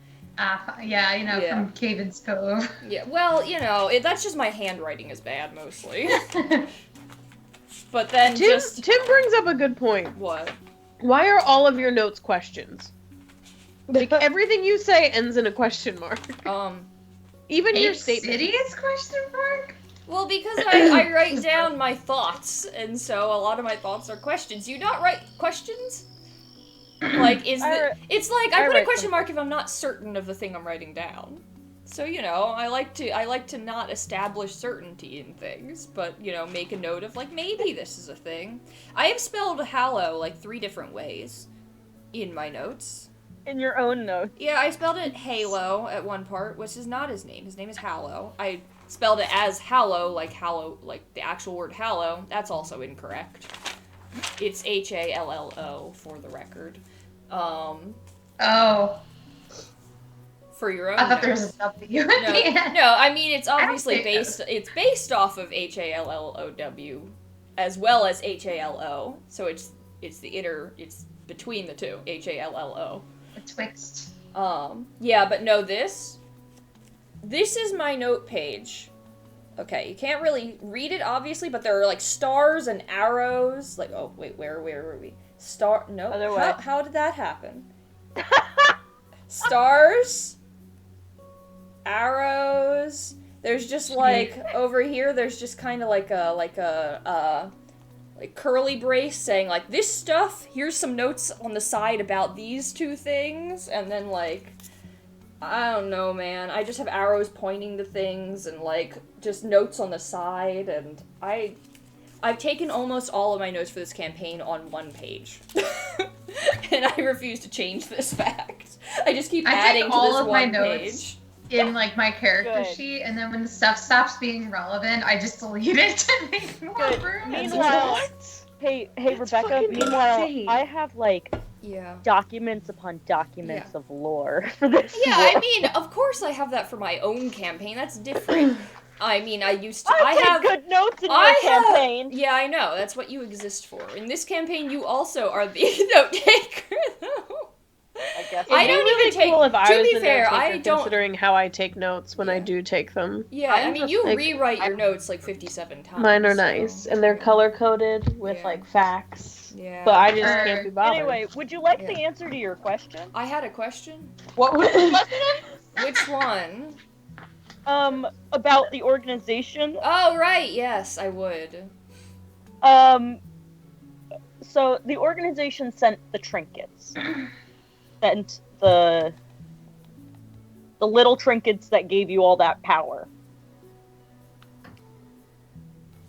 Yeah, from Caven's Cove. Yeah, well, that's just my handwriting is bad, mostly. But then Tim brings up a good point. What? Why are all of your notes questions? Like, everything you say ends in a question mark. Even your statement. Cities ? Well, because I write down my thoughts, and so a lot of my thoughts are questions. You not write questions? Like, it's like I put a question mark if I'm not certain of the thing I'm writing down. So, I like to not establish certainty in things, but, make a note of, like, maybe this is a thing. I have spelled hallow, like, 3 different ways in my notes. In your own notes. Yeah, I spelled it Halo at one part, which is not his name. His name is Hallow. I spelled it as hallow, like the actual word hallow. That's also incorrect. It's Hallo for the record. Oh. For your own I thought there notes. was a W at the end. No, I mean it's obviously it's based off of HALLOW as well as HALO. So it's between the two, HALLO. Twixt. Yeah, but no, this is my note page. Okay, you can't really read it, obviously, but there are, like, stars and arrows. Like, oh, wait, where were we? No, how did that happen? Stars, arrows, there's just, like, over here, there's just kind of like a curly brace saying, like, this stuff, here's some notes on the side about these 2 things, and then, like, I don't know, man. I just have arrows pointing to things and, like, just notes on the side, and I've taken almost all of my notes for this campaign on 1 page. And I refuse to change this fact. I just keep adding to this 1 page. In, like, my character sheet, and then when the stuff stops being relevant, I just delete it to make more room. Meanwhile, hey, Rebecca, I have, like, documents upon documents of lore for this. Yeah, I mean, of course I have that for my own campaign. That's different. I mean, I have good notes in your campaign. Yeah, I know. That's what you exist for. In this campaign, you also are the note taker, though. I guess. I don't even take. Cool if I was to be the fair, note taker, I don't. Considering how I take notes when I do take them. Yeah, I mean, you rewrite your notes like 57 times. Mine are nice, and they're color coded with like facts. Yeah. But I just can't be bothered. Anyway, would you like the answer to your question? I had a question. What was the question? Which one? About the organization. Oh, right. Yes, I would. So the organization sent the trinkets. Sent the little trinkets that gave you all that power.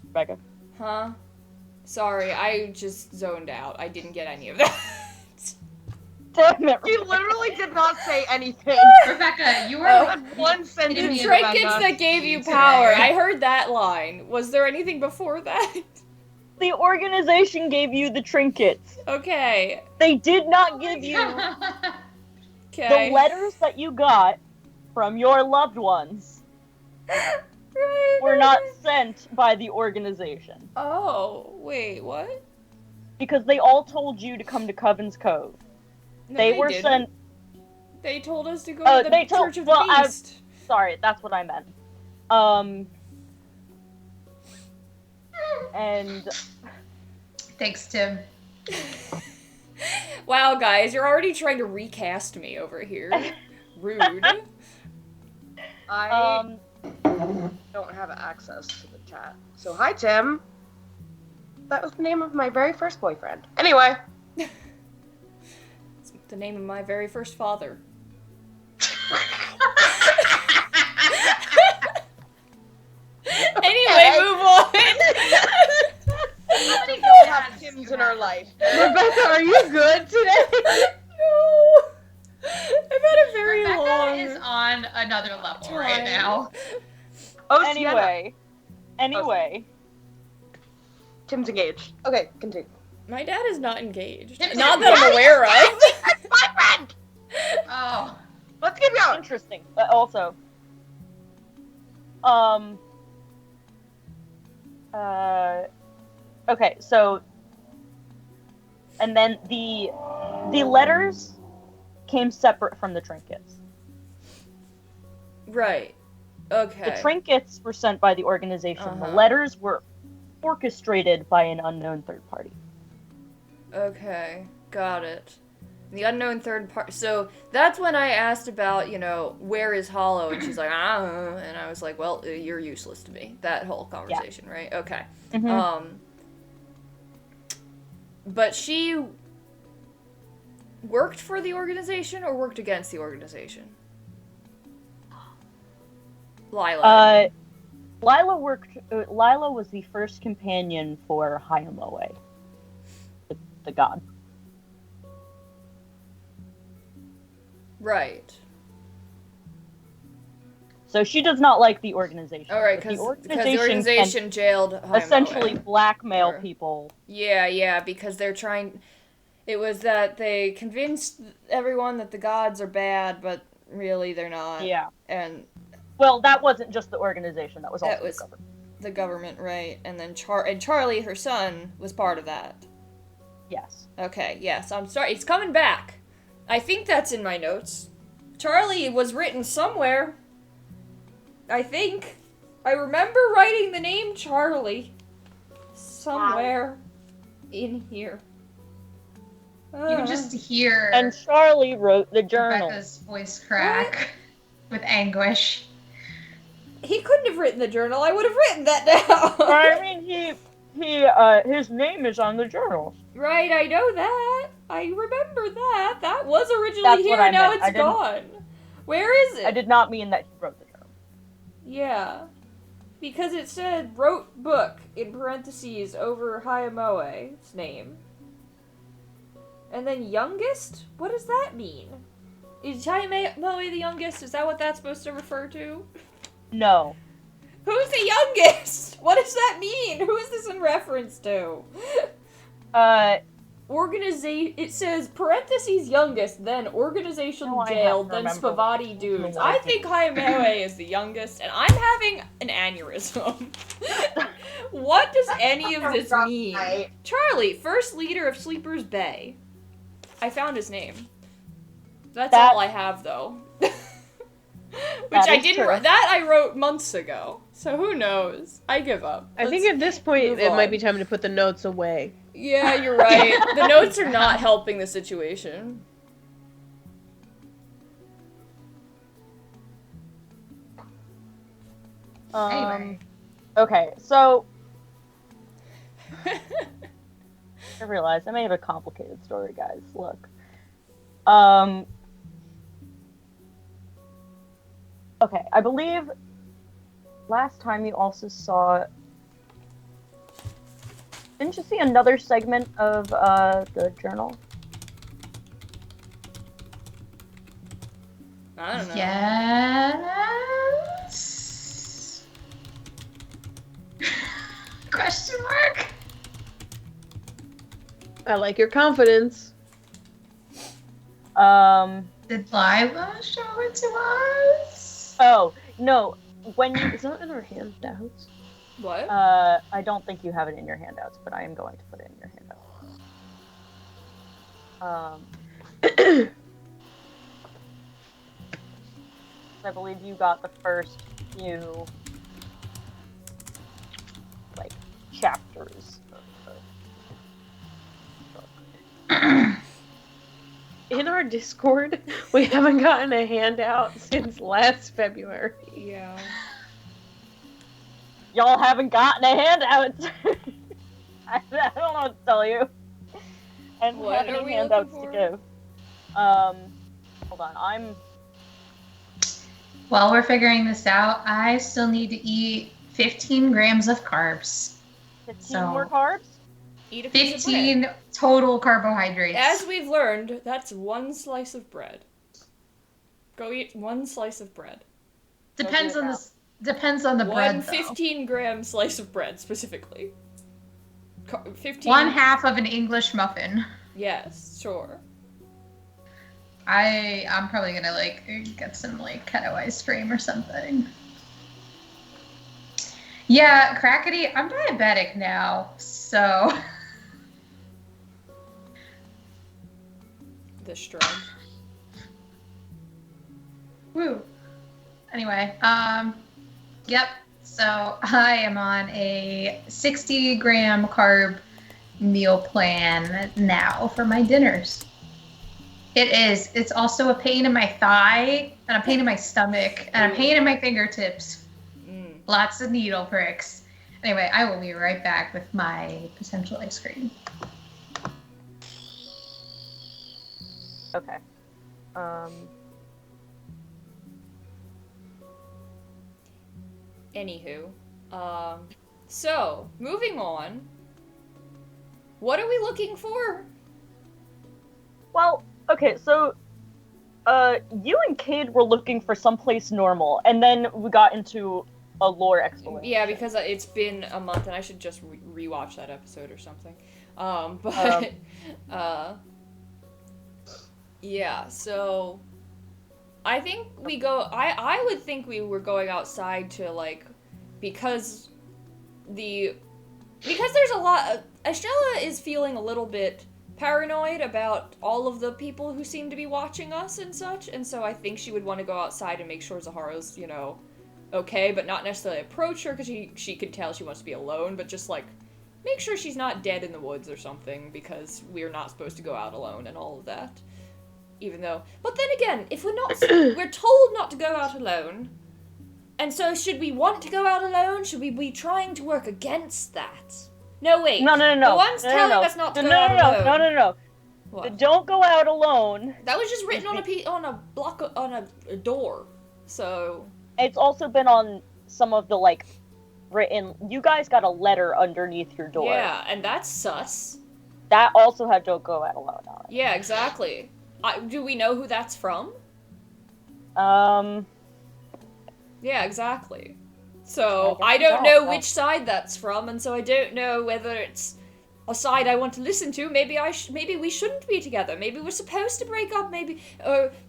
Rebecca? Huh? Sorry, I just zoned out. I didn't get any of that. Damn it. You literally did not say anything. Rebecca, you were one sentence. The trinkets that gave you power. I heard that line. Was there anything before that? The organization gave you the trinkets. Okay. They did not give you the letters that you got from your loved ones. Were not sent by the organization. Oh, wait, what? Because they all told you to come to Coven's Cove. No, they were didn't. sent. They told us to go to the Church of the Beast. Sorry, that's what I meant. And thanks, Tim. Wow, guys, you're already trying to recast me over here. Rude. I don't have access to the chat. So hi, Tim. That was the name of my very first boyfriend. Anyway. It's the name of my very first father. Anyway, move on. I don't have Tim lessons in our life. Rebecca, are you good today? No. I've had a very Rebecca long is on another level right now. Oh, Anyway. Tim's engaged. Okay, continue. My dad is not engaged. Tim's Not that I'm aware of. That's my friend! Oh. Let's keep going. Interesting. But also, okay, so, and then the letters came separate from the trinkets. Right. Okay. The trinkets were sent by the organization. The Uh-huh. letters were orchestrated by an unknown third party. Okay. Got it. The unknown third party. So that's when I asked about, where is Hollow? And she's like, and I was like, well, you're useless to me. That whole conversation, right? Okay. Mhm. But she worked for the organization or worked against the organization? Lila. Lila was the first companion for Hayamoe, the god. Right. So she does not like the organization. All right, But because the organization jailed Hayamoe. essentially blackmail Sure. people. Yeah, because they're trying... It was that they convinced everyone that the gods are bad, but really they're not. Yeah. And Well, that wasn't just the organization. That was also That was- the government. the government, right? And then Charlie, her son, was part of that. Yes. Okay, yes, I'm sorry. It's coming back. I think that's in my notes. Charlie was written somewhere. I think. I remember writing the name Charlie somewhere in here. You can just hear And Charlie wrote the journal. Rebecca's voice crack with anguish. He couldn't have written the journal. I would have written that down. I mean, his name is on the journal. Right, I know that. I remember that. That was originally That's here, what I and now meant. I it's didn't- gone. Where is it? I did not mean that he wrote the journal. Yeah. Because it said wrote book in parentheses over Hayamoe's name. And then youngest? What does that mean? Is Hayamoe the youngest? Is that what that's supposed to refer to? No. Who's the youngest? What does that mean? Who is this in reference to? It says parentheses youngest, then organization No, I jail, have to then remember Spavati what dudes. it I is. think Hayamoe is the youngest, and I'm having an aneurysm. What does any of this mean? Right. Charlie, first leader of Sleeper's Bay. I found his name. That's That- all I have, though. Which That I is didn't. true. That I wrote months ago. So who knows? I give up. I think Let's at this point move it might on. be time to put the notes away. Yeah, you're right. The notes are not helping the situation. Anyway. Okay, so I realized I may have a complicated story, guys. Look. Okay, I believe last time you also saw. Didn't you see another segment of the journal? I don't know. Yes. Question mark. I like your confidence. Did Lila show it to us? Oh no, when you Is that in our handouts? What? I don't think you have it in your handouts, but I am going to put it in your handouts. I believe you got the first few, like, chapters of the book. In our Discord, we haven't gotten a handout since last February. Yeah. Y'all haven't gotten a handout! I don't know what to tell you. I don't What have are any we handouts looking to give. Hold on, While we're figuring this out, I still need to eat 15 grams of carbs. 15 So- more carbs? Eat a piece of bread. 15 total carbohydrates. As we've learned, that's 1 slice of bread. Go eat 1 slice of bread. Depends on the bread, One though. 15-gram slice of bread, specifically. 15... 1/2 of an English muffin. Yes, sure. I'm probably gonna, like, get some, like, keto ice cream or something. Yeah, Crackety, I'm diabetic now, so... The strong. Woo. Anyway, yep. So I am on a 60-gram carb meal plan now for my dinners. It is. It's also a pain in my thigh, and a pain in my stomach, and a pain in my fingertips. Lots of needle pricks. Anyway, I will be right back with my potential ice cream. Okay. Anywho, so moving on. What are we looking for? Well, okay, so you and Kade were looking for someplace normal, and then we got into a lore explanation. Yeah, because it's been a month, and I should just rewatch that episode or something. Yeah, so I think we go. I would think we were going outside to, like, because there's a lot. Estrella is feeling a little bit paranoid about all of the people who seem to be watching us and such, and so I think she would want to go outside and make sure Zaharo's, you know, okay, but not necessarily approach her, because she could tell she wants to be alone, but just, like, make sure she's not dead in the woods or something, because we're not supposed to go out alone and all of that. Even though, but then again, if we're told not to go out alone, and so should we want to go out alone? Should we be trying to work against that? No, wait. No. The one's telling us not to go out alone. No. What? Don't go out alone. That was just written on a block on a door. So it's also been on some of the, like, written. You guys got a letter underneath your door. Yeah, and that's sus. That also had "Don't go out alone" on it. Yeah, exactly. Do we know who that's from? Yeah, exactly. So, I don't know which side that's from, and so I don't know whether it's a side I want to listen to. Maybe we shouldn't be together. Maybe we're supposed to break up. Maybe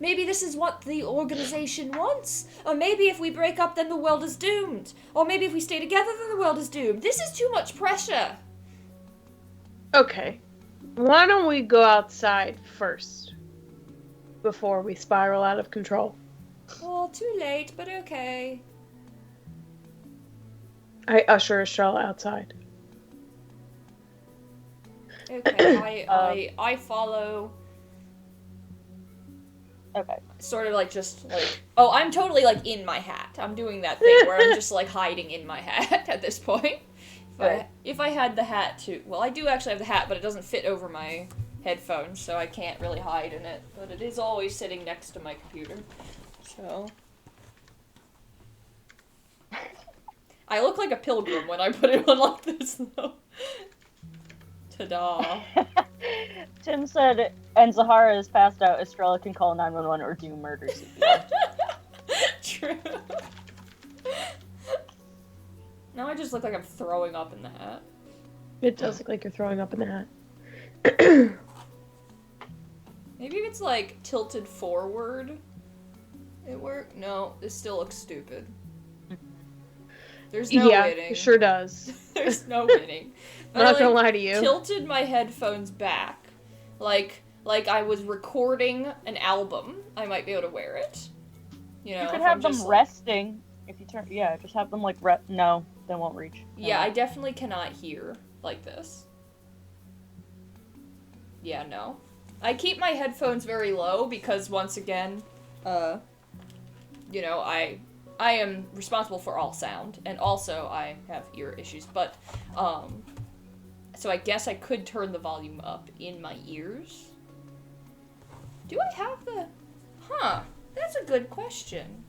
this is what the organization wants. Or maybe if we break up, then the world is doomed. Or maybe if we stay together, then the world is doomed. This is too much pressure. Okay. Why don't we go outside first? Before we spiral out of control. Oh, too late, but okay. I usher Estrella outside. Okay, I follow. Okay. Sort of like just like, oh, I'm totally like in my hat. I'm doing that thing where I'm just like hiding in my hat at this point. If I had the hat too, well, I do actually have the hat, but it doesn't fit over my headphones, so I can't really hide in it. But it is always sitting next to my computer, so. I look like a pilgrim when I put it on like this, though. Ta-da. Tim said, and Zahara is passed out, Estrella can call 911 or do murder CPR. True. Now I just look like I'm throwing up in the hat. It does look like you're throwing up in the hat. Maybe if it's like tilted forward, it work. No, it still looks stupid. There's no winning. Yeah, it sure does. There's no winning. I'm not gonna lie to you. Tilted my headphones back, like I was recording an album. I might be able to wear it. You know, you could have them resting. If you turn, just have them like no, they won't reach. Yeah, I definitely cannot hear like this. Yeah, no. I keep my headphones very low because once again, you know, I am responsible for all sound, and also I have ear issues, but, so I guess I could turn the volume up in my ears. Do I have the... That's a good question.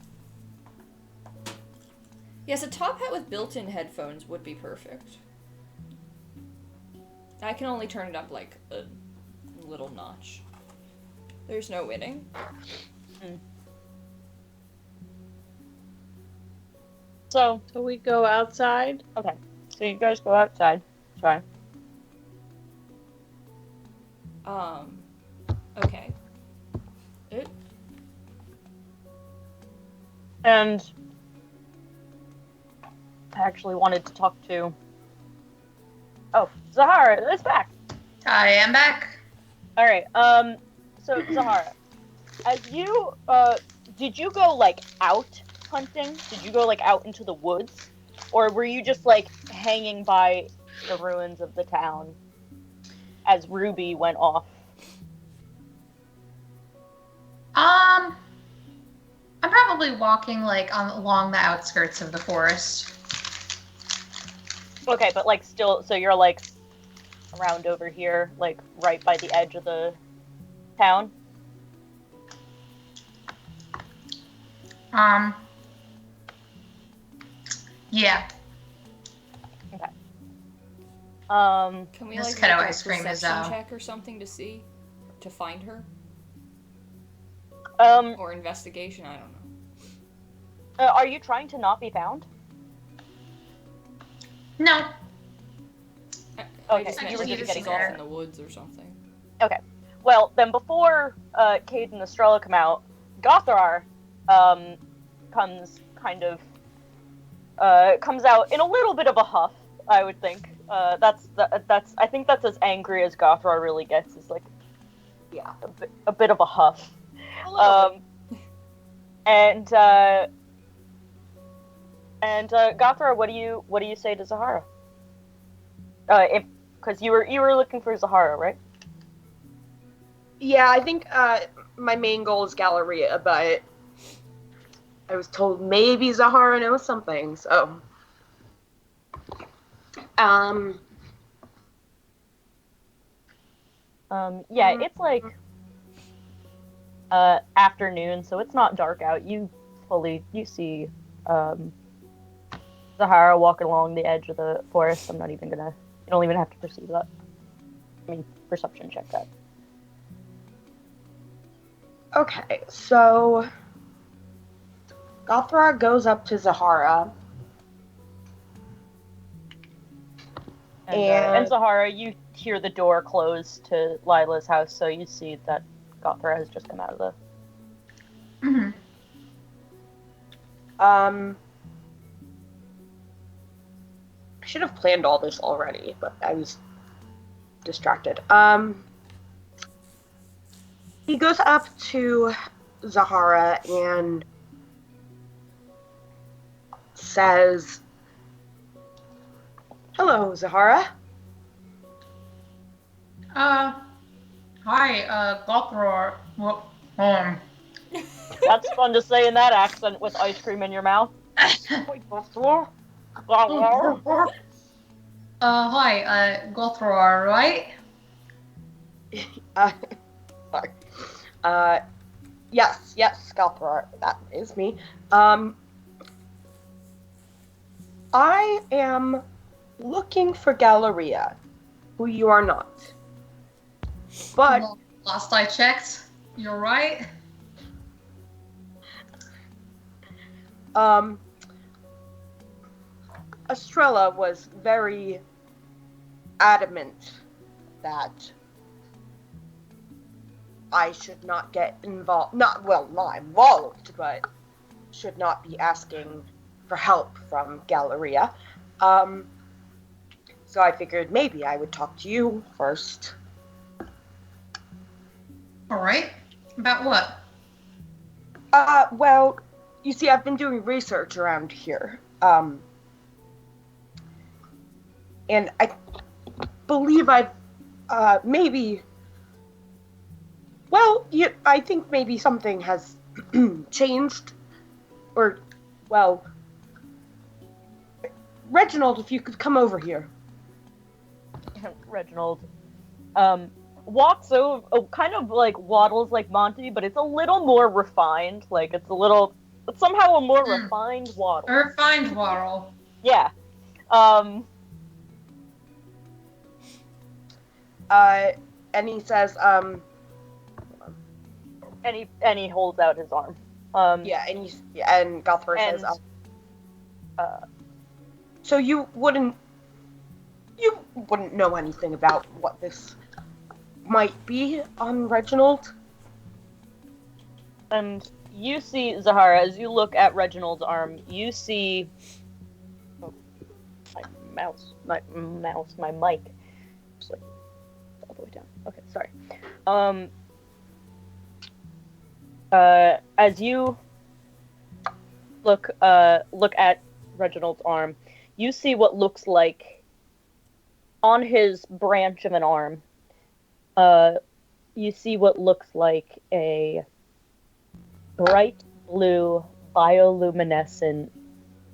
Yes, a top hat with built-in headphones would be perfect. I can only turn it up like a little notch. There's no winning. So we go outside? okay. So you guys go outside. Sorry. Okay. And I actually wanted to talk to... Oh, Zahara is back. I am back. Alright, so Zahara, as you, did you go, like, out hunting? Did you go, like, out into the woods? Or were you just, like, hanging by the ruins of the town as Ruby went off? I'm probably walking, like, along the outskirts of the forest. Okay, but, like, still, so you're, like, around over here, like, right by the edge of the town? Yeah. Okay. Can we, This like, kind of make a ice cream is, perception check or something to see? To find her? Or investigation, I don't know. Are you trying to not be found? No. I Okay, just meant you were like just if getting she's off there. in the woods or something. Okay. Well, then before Kade and Estrella come out, Gothrar comes out in a little bit of a huff, I would think. I think that's as angry as Gothrar really gets. Is like, yeah, a bit of a huff. And Gothrar, what do you say to Zahara? Because you were looking for Zahara, right? Yeah, I think my main goal is Galleria, but I was told maybe Zahara knows something, so. Yeah, it's like afternoon, so it's not dark out. You see Zahara walking along the edge of the forest. You don't even have to perceive that. I mean, perception check that. Okay, so Gothrar goes up to Zahara. And Zahara, you hear the door close to Lila's house, so you see that Gothrar has just come out of the... Mm-hmm. I should have planned all this already, but I was distracted. He goes up to Zahara and says, "Hello, Zahara." Hi, Gothrar. That's fun to say in that accent with ice cream in your mouth. Hi, Gothrar, right? Sorry. Yes, Gothrar, that is me. I am looking for Galleria, who you are not. But Well, last I checked, you're right. Estrella was very adamant that I should not get involved. Not involved, but should not be asking for help from Galleria. So I figured maybe I would talk to you first. All right. About what? Well, you see, I've been doing research around here. And I believe I've, maybe... Well, I think maybe something has changed. Or, well... Reginald, if you could come over here. Reginald walks over, kind of like waddles like Monty, but it's a little more refined. Like it's somehow a more refined waddle. A refined waddle. Yeah. and he says, and he holds out his arm. Yeah, and Gothra says, so you wouldn't know anything about what this might be on Reginald? And you see, Zahara, as you look at Reginald's arm, you see... Oh, my mic. Just like, all the way down. Okay, sorry. As you look at Reginald's arm, you see what looks like, on his branch of an arm, you see what looks like a bright blue bioluminescent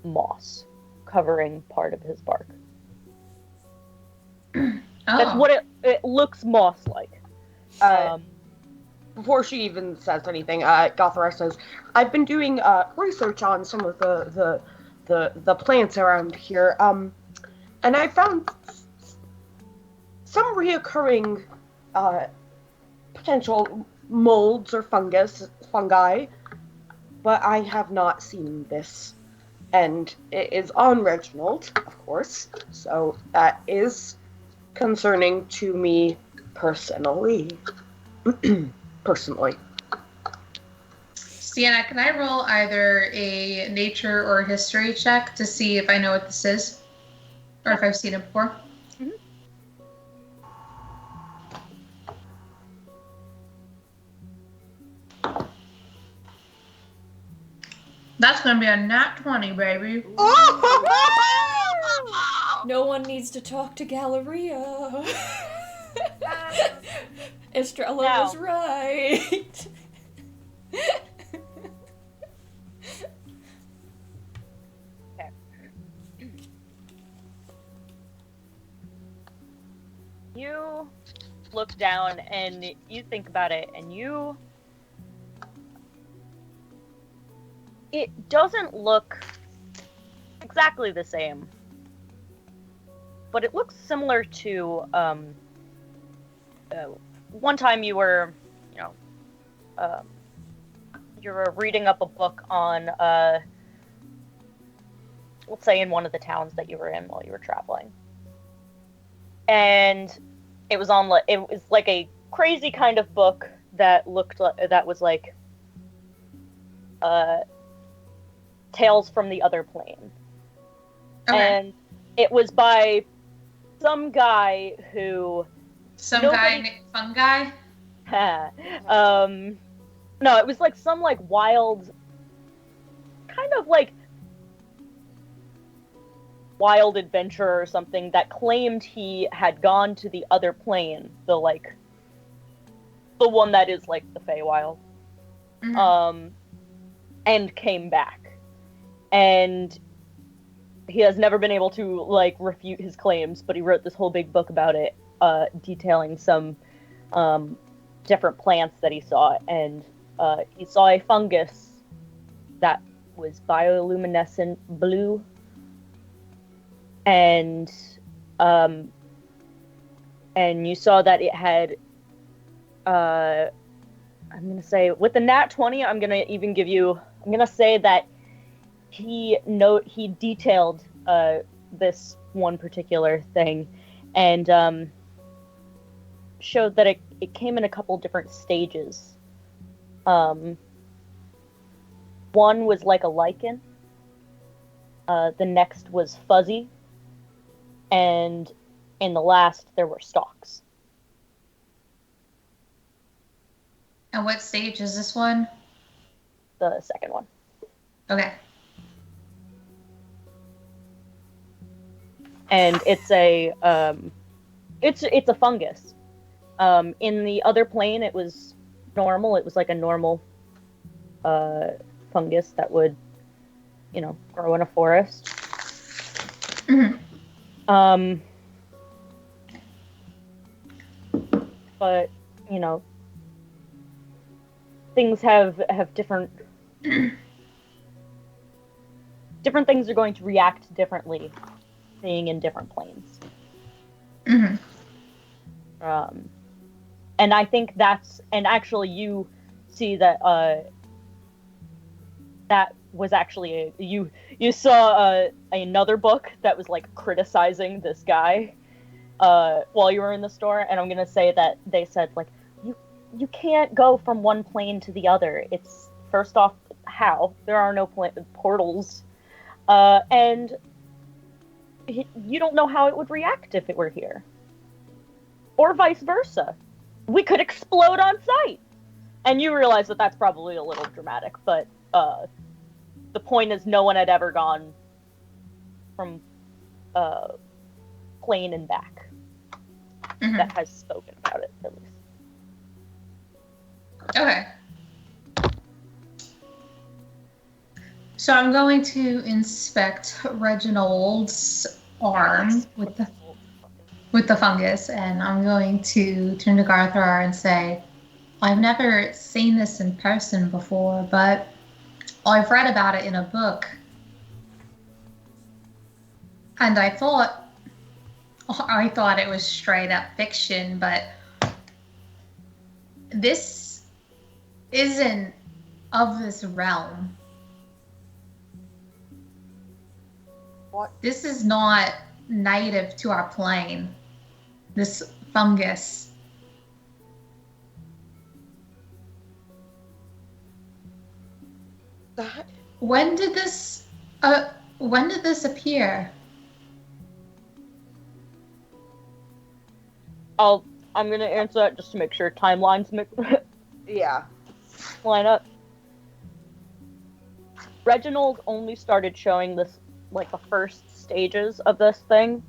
moss covering part of his bark. Oh. That's what it looks moss-like. Before she even says anything, Gothra says, I've been doing research on some of the plants around here, and I found some reoccurring potential molds or fungi, but I have not seen this. And it is on Reginald, of course, so that is concerning to me personally. Sienna, can I roll either a nature or history check to see if I know what this is? Or if I've seen it before? Mm-hmm. That's gonna be a nat 20, baby. No one needs to talk to Galleria. Estrella was right. Okay. You look down and you think about it, and it doesn't look exactly the same, but it looks similar to one time you were reading up a book on let's say in one of the towns that you were in while you were traveling, and it was like a crazy kind of book that was like Tales from the Other Plane. Okay. And it was by some guy who... guy named Fungi? No, it was like some like wild... kind of like wild adventurer or something that claimed he had gone to the other plane. The one that is like the Feywild. Mm-hmm. And came back. And he has never been able to like refute his claims, but he wrote this whole big book about it, detailing some different plants that he saw, and he saw a fungus that was bioluminescent blue, and you saw that it had I'm gonna say with the nat 20, I'm gonna say that he detailed this one particular thing, and showed that it came in a couple different stages. One was like a lichen, the next was fuzzy, and in the last there were stalks. And what stage is this one? The second one. Okay. And it's a fungus. In the other plane, it was normal. It was like a normal fungus that would, grow in a forest. Mm-hmm. But things have different things are going to react differently being in different planes. Mm-hmm. And I think actually you see that, that was actually, you saw, another book that was, like, criticizing this guy, while you were in the store, and I'm gonna say that they said, like, you can't go from one plane to the other. It's, first off, how? There are no portals, and you don't know how it would react if it were here. Or vice versa. We could explode on sight! And you realize that that's probably a little dramatic, but the point is no one had ever gone from plane and back that has spoken about it, at least. Okay. So I'm going to inspect Reginald's arm with the fungus, and I'm going to turn to Garthar and say, I've never seen this in person before, but I've read about it in a book. And I thought it was straight up fiction, but this isn't of this realm. What? This is not native to our plane. This fungus. When did this appear? I'm gonna answer that just to make sure timelines Yeah. line up. Reginald only started showing this, like, the first stages of this thing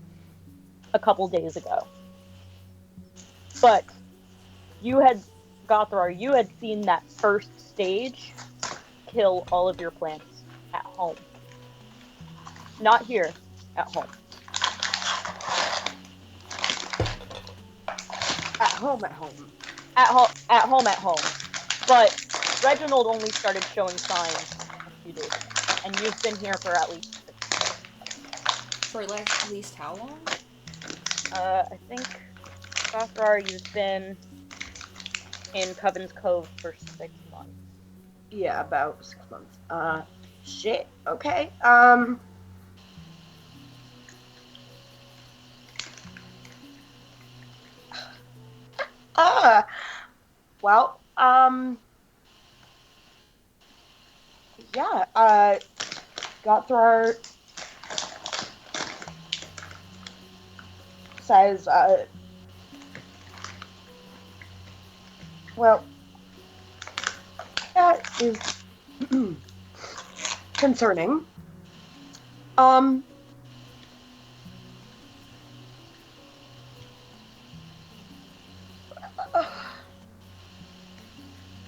a couple days ago. But Gothrar, you had seen that first stage kill all of your plants at home. Not here, at home. At home. At home. But Reginald only started showing signs a few days ago. And you've been here for at least 6 months. For at least how long? I think, Gothrar, you've been in Coven's Cove for 6 months. Yeah, about 6 months. Shit. Okay. Well, yeah, Gothrar says, well, that is concerning.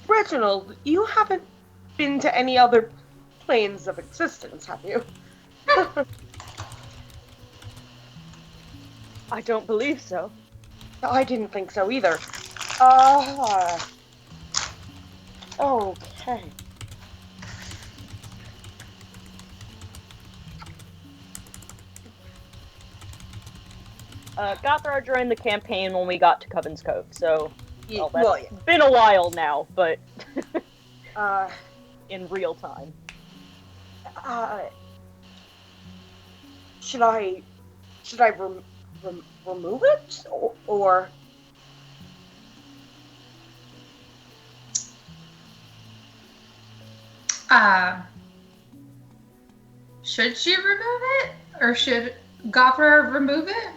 Reginald, you haven't been to any other planes of existence, have you? I don't believe so. I didn't think so either. Okay. Gothrar joined the campaign when we got to Coven's Cove, so Yeah. been a while now, but Uh, in real time. Should I remove it or? Should she remove it? Or should Gothrar remove it?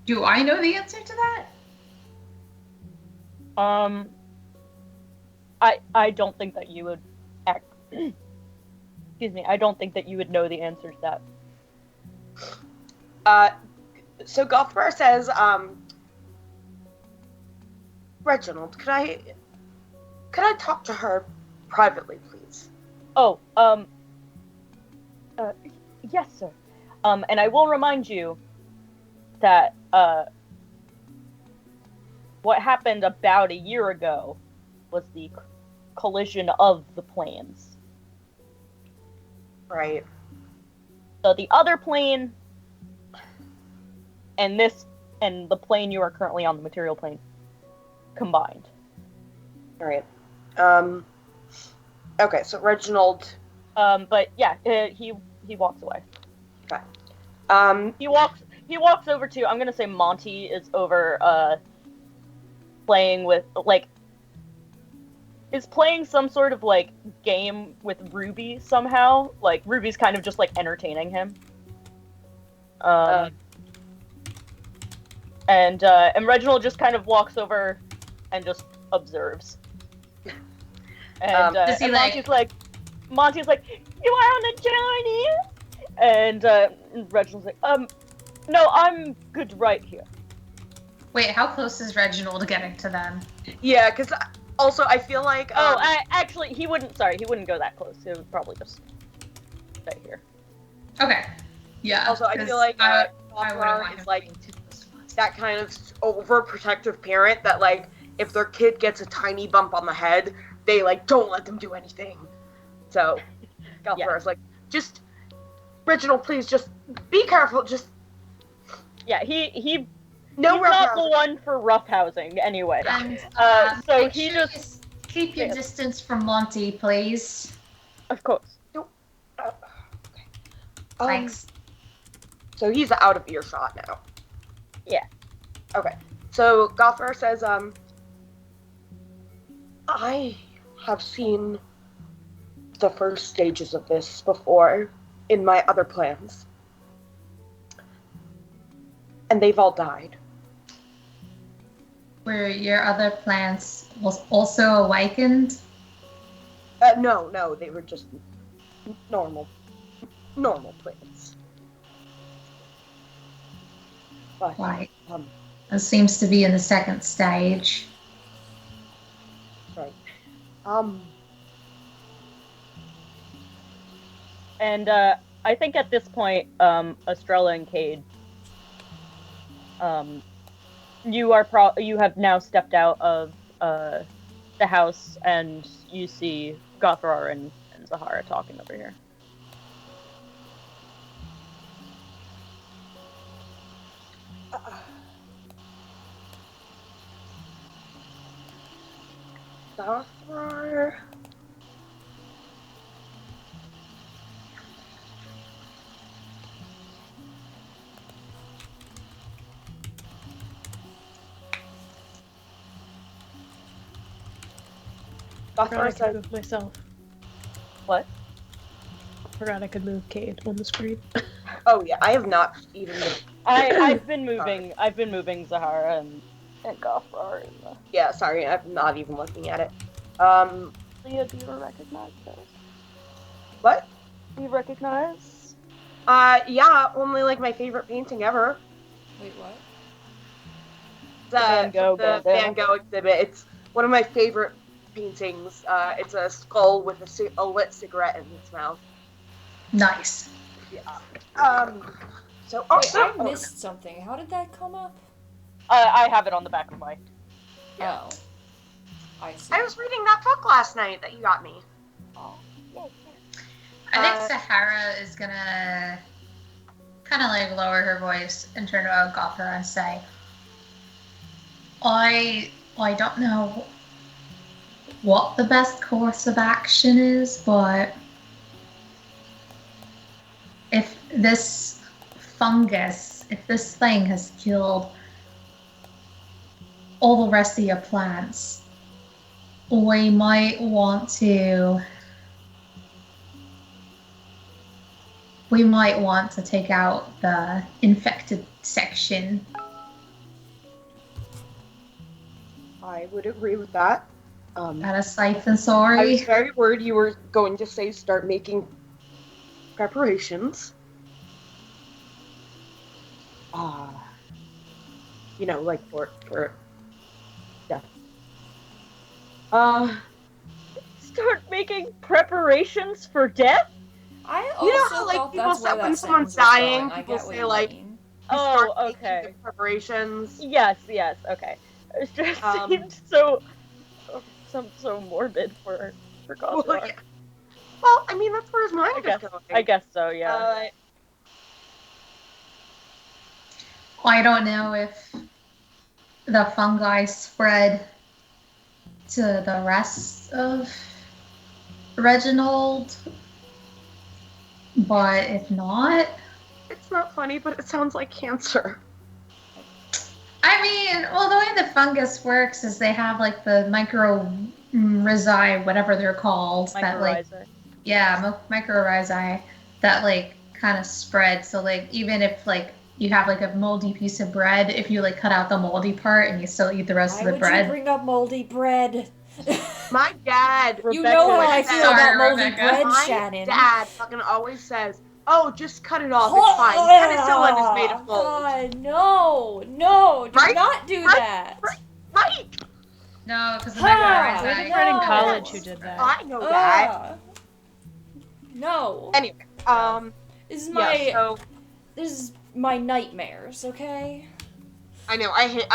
Do I know the answer to that? I don't think that you would excuse me, I don't think that you would know the answer to that. So Gothrar says, Reginald, could I talk to her privately, please? Oh, yes, sir. And I will remind you that, what happened about a year ago was the collision of the planes. Right. So the other plane and and the plane you are currently on, the material plane, combined. All right. Okay, so Reginald. But yeah, he walks away. Okay. He walks over to. I'm gonna say Monty is over. Playing with is playing some sort of like game with Ruby somehow. Like Ruby's kind of just like entertaining him. And Reginald just kind of walks over and just observes. And, Does he and Monty's like, you are on a journey? And Reginald's like, no, I'm good right here. Wait, how close is Reginald getting to them? Yeah, because also I feel like. Actually, he wouldn't go that close. He would probably just stay here. Okay. Yeah. Also, I feel like Gothrar is like that kind of overprotective parent that like if their kid gets a tiny bump on the head, they like don't let them do anything. So Gothrar is like, just Reginald, please, just be careful. Just he's no not the one for roughhousing anyway. And so he just keep your distance from Monty, please. Of course. Okay. Thanks. So he's out of earshot now. Yeah. Okay. So Gothrar says, I have seen the first stages of this before in my other plans. And they've all died. Were your other plants also awakened? No, they were just normal plants. But, Right. It seems to be in the second stage. Right. And I think at this point, Estrella and Kade, you have now stepped out of the house, and you see Gothrar and Zahara talking over here. Gothrar. Forgot I Gothrar could move myself. What? Forgot I could move Kade on the screen. Oh yeah, I have not even. I've been moving Zahara and Gothrar. Yeah, sorry, I'm not even looking at it. Leah, do you recognize this? What? Do you recognize? Yeah, only like my favorite painting ever. Wait, what? Van Gogh the Van Gogh exhibit. It's one of my favorite paintings. It's a skull with a lit cigarette in its mouth. Nice. Yeah. So Wait, I missed something. How did that come up? I have it on the back of my. Yeah. Oh. I see. I was reading that book last night that you got me. Oh, yeah. I think Zahara is gonna kind of like lower her voice and turn to Gothrar and say, I don't know what the best course of action is, but if this fungus, if this thing has killed all the rest of your plants, we might want to take out the infected section. I would agree with that. That is safe and I sorry. was very worried you were going to say start making preparations. You know, like for death. Start making preparations for death? I also You know how, like, thought people that's say where when that someone's sentence was dying, going. I people get what say, you like, mean. Oh, Start making okay. the preparations. Yes, okay. It just seemed so morbid for Gothrar. Well, yeah. Well, I mean, that's where his mind is going. I guess so, yeah. I don't know if the fungi spread to the rest of Reginald, but if not... It's not funny, but it sounds like cancer. I mean, well, the way the fungus works is they have, like, the mycorrhizae, whatever they're called. That, like, yeah, mycorrhizae that, like, kind of spread. So, like, even if, like, you have, like, a moldy piece of bread, if you, like, cut out the moldy part and you still eat the rest of the bread. Why would you bring up moldy bread? My dad... You know how I feel about moldy bread, Shannon. My dad fucking always says, oh, just cut it off, it's fine. Penicillin is made of mold. No, do not do that. Right. No, because the I had a friend in college who did that. I know that. No. Anyway, This so is my nightmares, okay? I know, I hate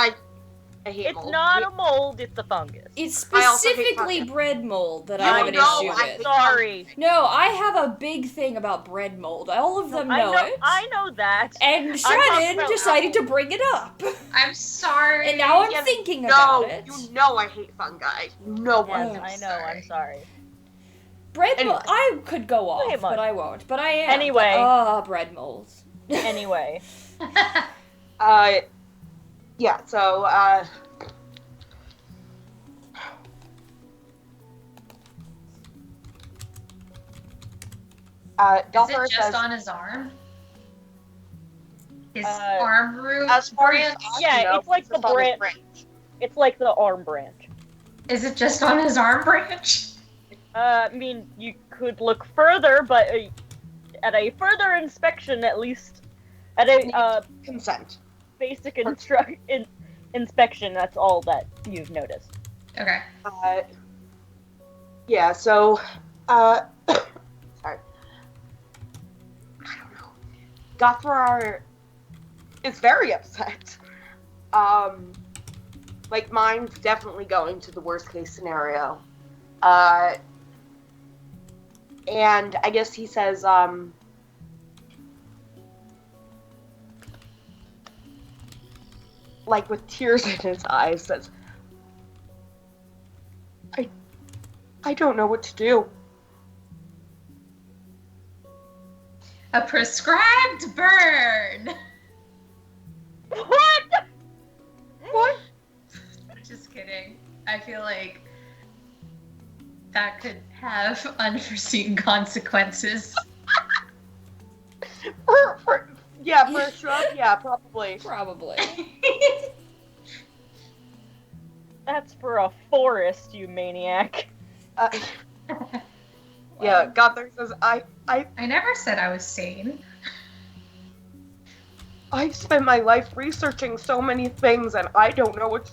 It's mold. not a mold, it's a fungus. It's I also hate specifically fungus. bread mold that I I have an know, issue I with. Sorry. No, I have a big thing about bread mold. All of them know it. I know that. And talking Shannon about decided to bring it up. I'm sorry. And now I'm thinking about it. You know I hate fungi. No one. Yes, I know, I'm sorry. Bread Anyway. mold, I could go off, Okay, but I won't. But I am. Anyway. Bread mold. Anyway. Yeah, so, Is Gopher it just says, on his arm? His Uh, arm root as far as branch? Yeah, know, it's like it's the on his branch. It's like the arm branch. Is it just on his arm branch? I mean, you could look further, but at a further inspection, at least, at a Consent. basic inspection, that's all that you've noticed. Okay. Yeah, so, sorry. I don't know. Gothrar is very upset. Like, mine's definitely going to the worst case scenario. And I guess he says, like with tears in his eyes, says, I don't know what to do. A prescribed burn! What? What? Just kidding. I feel like that could have unforeseen consequences. For a shrub, yeah, probably. Probably. That's for a forest, you maniac. Yeah, Gothar says, I never said I was sane. I've spent my life researching so many things and I don't know what to...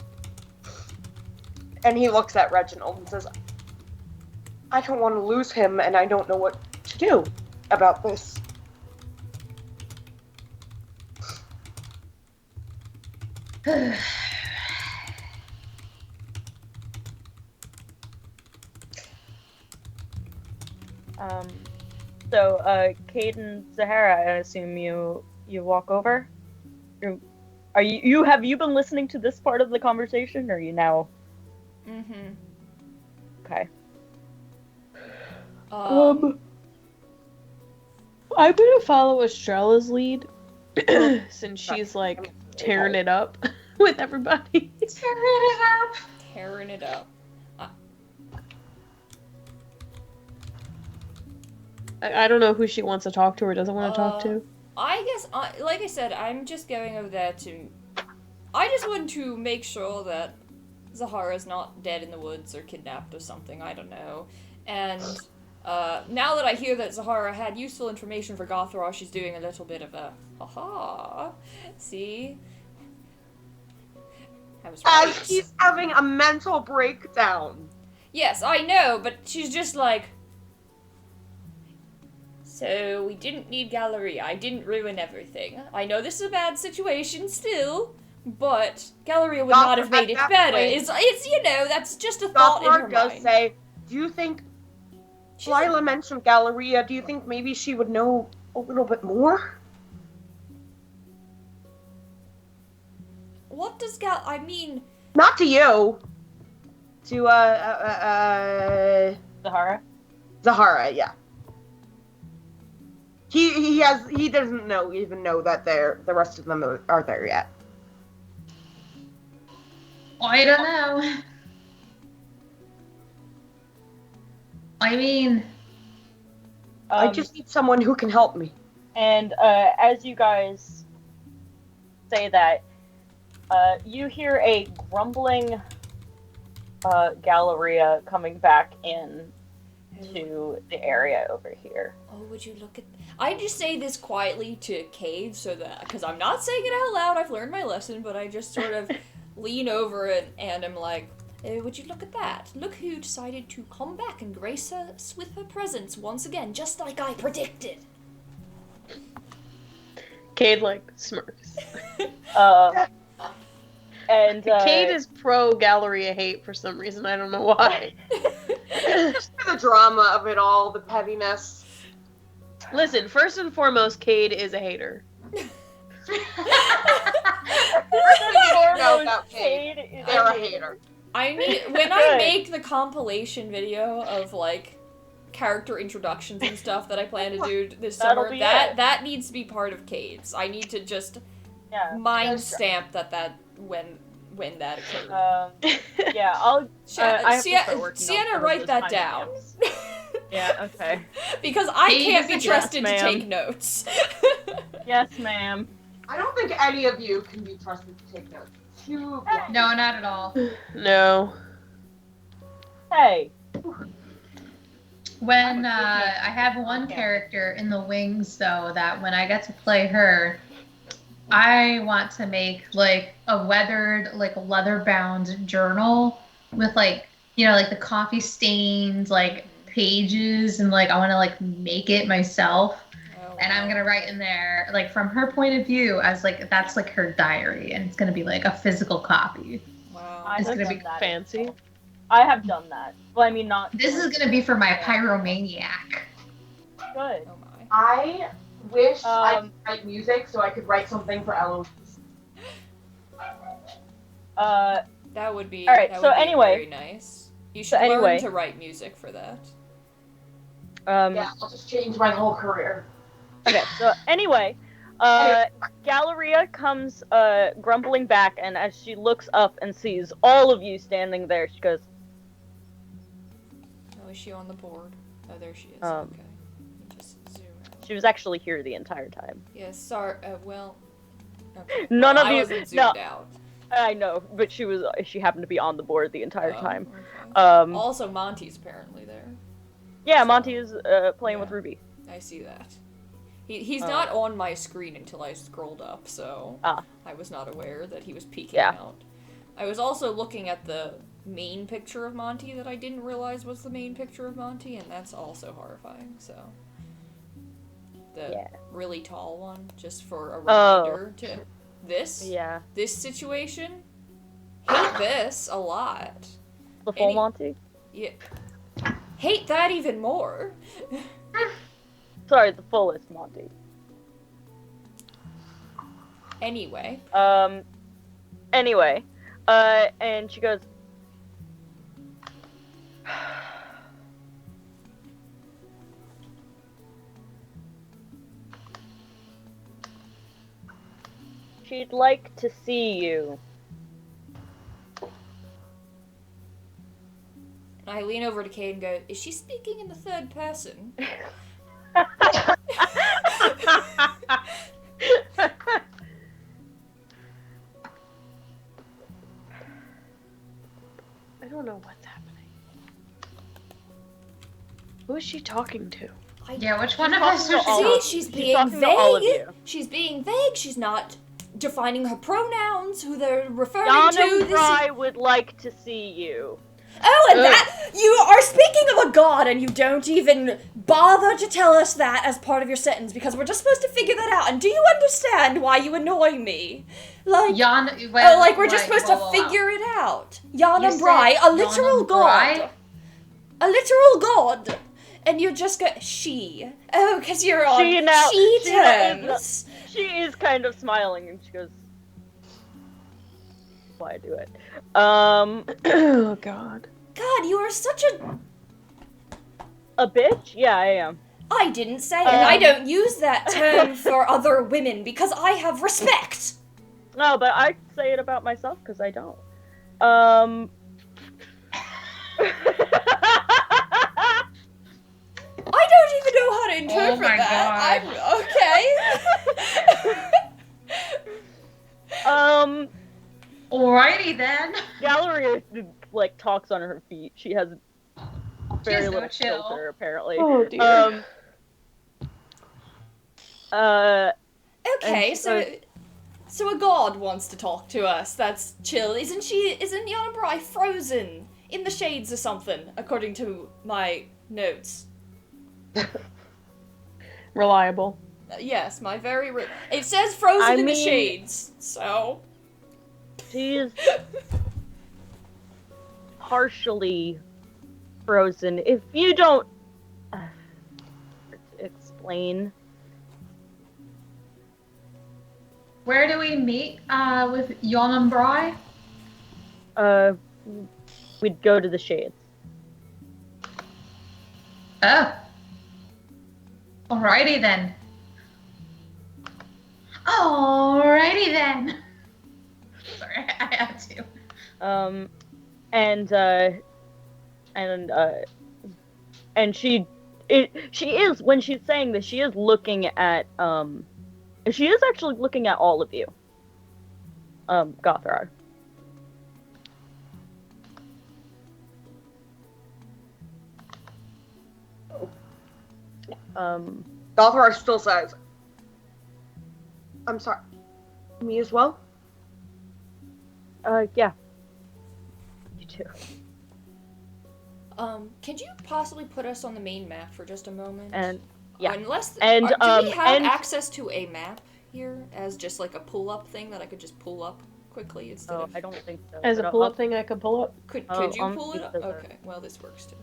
And he looks at Reginald and says, I don't want to lose him and I don't know what to do about this. So, Kade and Zahara, I assume you walk over? Have you been listening to this part of the conversation, or are you now? Mm-hmm. Okay. I'm gonna follow Estrella's lead, since she's, like, tearing it up with everybody. Tearing it up. I don't know who she wants to talk to or doesn't want to talk to. I guess, like I said, I'm just going over there to... I just want to make sure that Zahara's not dead in the woods or kidnapped or something, I don't know. And now that I hear that Zahara had useful information for Gothrar, she's doing a little bit of a, ha-ha, see? I was right. As he's having a mental breakdown. Yes, I know, but she's just like... So, we didn't need Galleria. I didn't ruin everything. I know this is a bad situation still, but Galleria would not have made it better. It's you know, that's just a thought in her does mind. say, do you think... Lila mentioned Galleria. Do you think maybe she would know a little bit more? What does I mean... Not to you. To, Zahara? Zahara, yeah. He doesn't even know that the rest of them are there yet. I don't know. I mean... I just need someone who can help me. And as you guys say that, you hear a grumbling Galleria coming back in to the area over here. Oh, would you look at... I just say this quietly to Kade so that... Because I'm not saying it out loud, I've learned my lesson, but I just sort of lean over it and I'm like, would you look at that? Look who decided to come back and grace us with her presence once again, just like I predicted. Kade, like, smirks. And Kade is pro Galleria hate for some reason. I don't know why. Just for the drama of it all, the pettiness. Listen, first and foremost, Kade is a hater. Kade They're a hater. I need... When I make the compilation video of, like, character introductions and stuff that I plan to do this summer, that needs to be part of Kade's. I need to just mind stamp that when that occurred. Yeah, I'll... Sienna, write that down. Yeah, okay. Because I can't be trusted to take notes. Yes, ma'am. I don't think any of you can be trusted to take notes. No, not at all. No. Hey. When I have one character in the wings, though, that when I get to play her, I want to make like a weathered, like leather-bound journal with like, you know, like the coffee stains, like pages, and like I want to like make it myself. And I'm gonna write in there, like from her point of view, as like that's like her diary, and it's gonna be like a physical copy. Wow, it's gonna be fancy. I have done that. Well, I mean, not. This is gonna be for my pyromaniac. Good. Oh my. I wish I could write music so I could write something for Eloise. That would be. All right. That So would be anyway, very nice. You should learn to write music for that. Yeah, I'll just change my whole career. Okay, so anyway, Galleria comes grumbling back, and as she looks up and sees all of you standing there, she goes, Oh, is she on the board? Oh, there she is. Okay. Let me just zoom out. She was actually here the entire time. Yes, sorry. Well, okay. None of I you. wasn't zoomed out. I know, but she happened to be on the board the entire time. Okay. Also, Monty's apparently there. Yeah, Monty is playing with Ruby. I see that. He's not on my screen until I scrolled up, so I was not aware that he was peeking out. I was also looking at the main picture of Monty that I didn't realize was the main picture of Monty, and that's also horrifying, so... The really tall one, just for a reminder to... This situation, hate this a lot. The full Monty? Yeah. Hate that even more. Sorry, the fullest Monty. Anyway. And she goes, she'd like to see you. I lean over to Kade and go, is she speaking in the third person? I don't know what's happening. Who is she talking to? Yeah, which one of us See, she's being vague. All of you. She's being vague. She's not defining her pronouns, who they're referring to. I would like to see you. Oh, and that you are speaking of a god, and you don't even bother to tell us that as part of your sentence because we're just supposed to figure that out. And do you understand why you annoy me? Like, we're just supposed to figure it out. Yana Bry, a literal god, a literal god, and you just go she. Oh, because you're on she terms. She is kind of smiling, and she goes, why I do it. Oh God. God, you are such a bitch? Yeah, I am. I didn't say it. I don't use that term for other women because I have respect. No, but I say it about myself because I don't. I don't even know how to interpret that. God. Okay. Alrighty then. Gallery like talks on her feet. She has very little chill. filter, apparently. Oh dear. Okay, so a god wants to talk to us. That's chill. Isn't Yonabrai frozen in the shades or something, according to my notes? Reliable. Yes, my very it says frozen in the shades, so she's partially frozen. If you don't explain. Where do we meet with Yonabrai? We'd go to the shades. Oh. Alrighty then. Alrighty then. Sorry, I had to. And she is, when she's saying this, she is looking at she is actually looking at all of you. Gothard. Gothard still says, I'm sorry. Me as well? Yeah. You too. Could you possibly put us on the main map for just a moment? And yeah. Unless do we have access to a map here as just like a pull-up thing that I could just pull up quickly instead of... I don't think so. As a pull-up thing I could pull up? Could you pull it up? Okay, well this works too.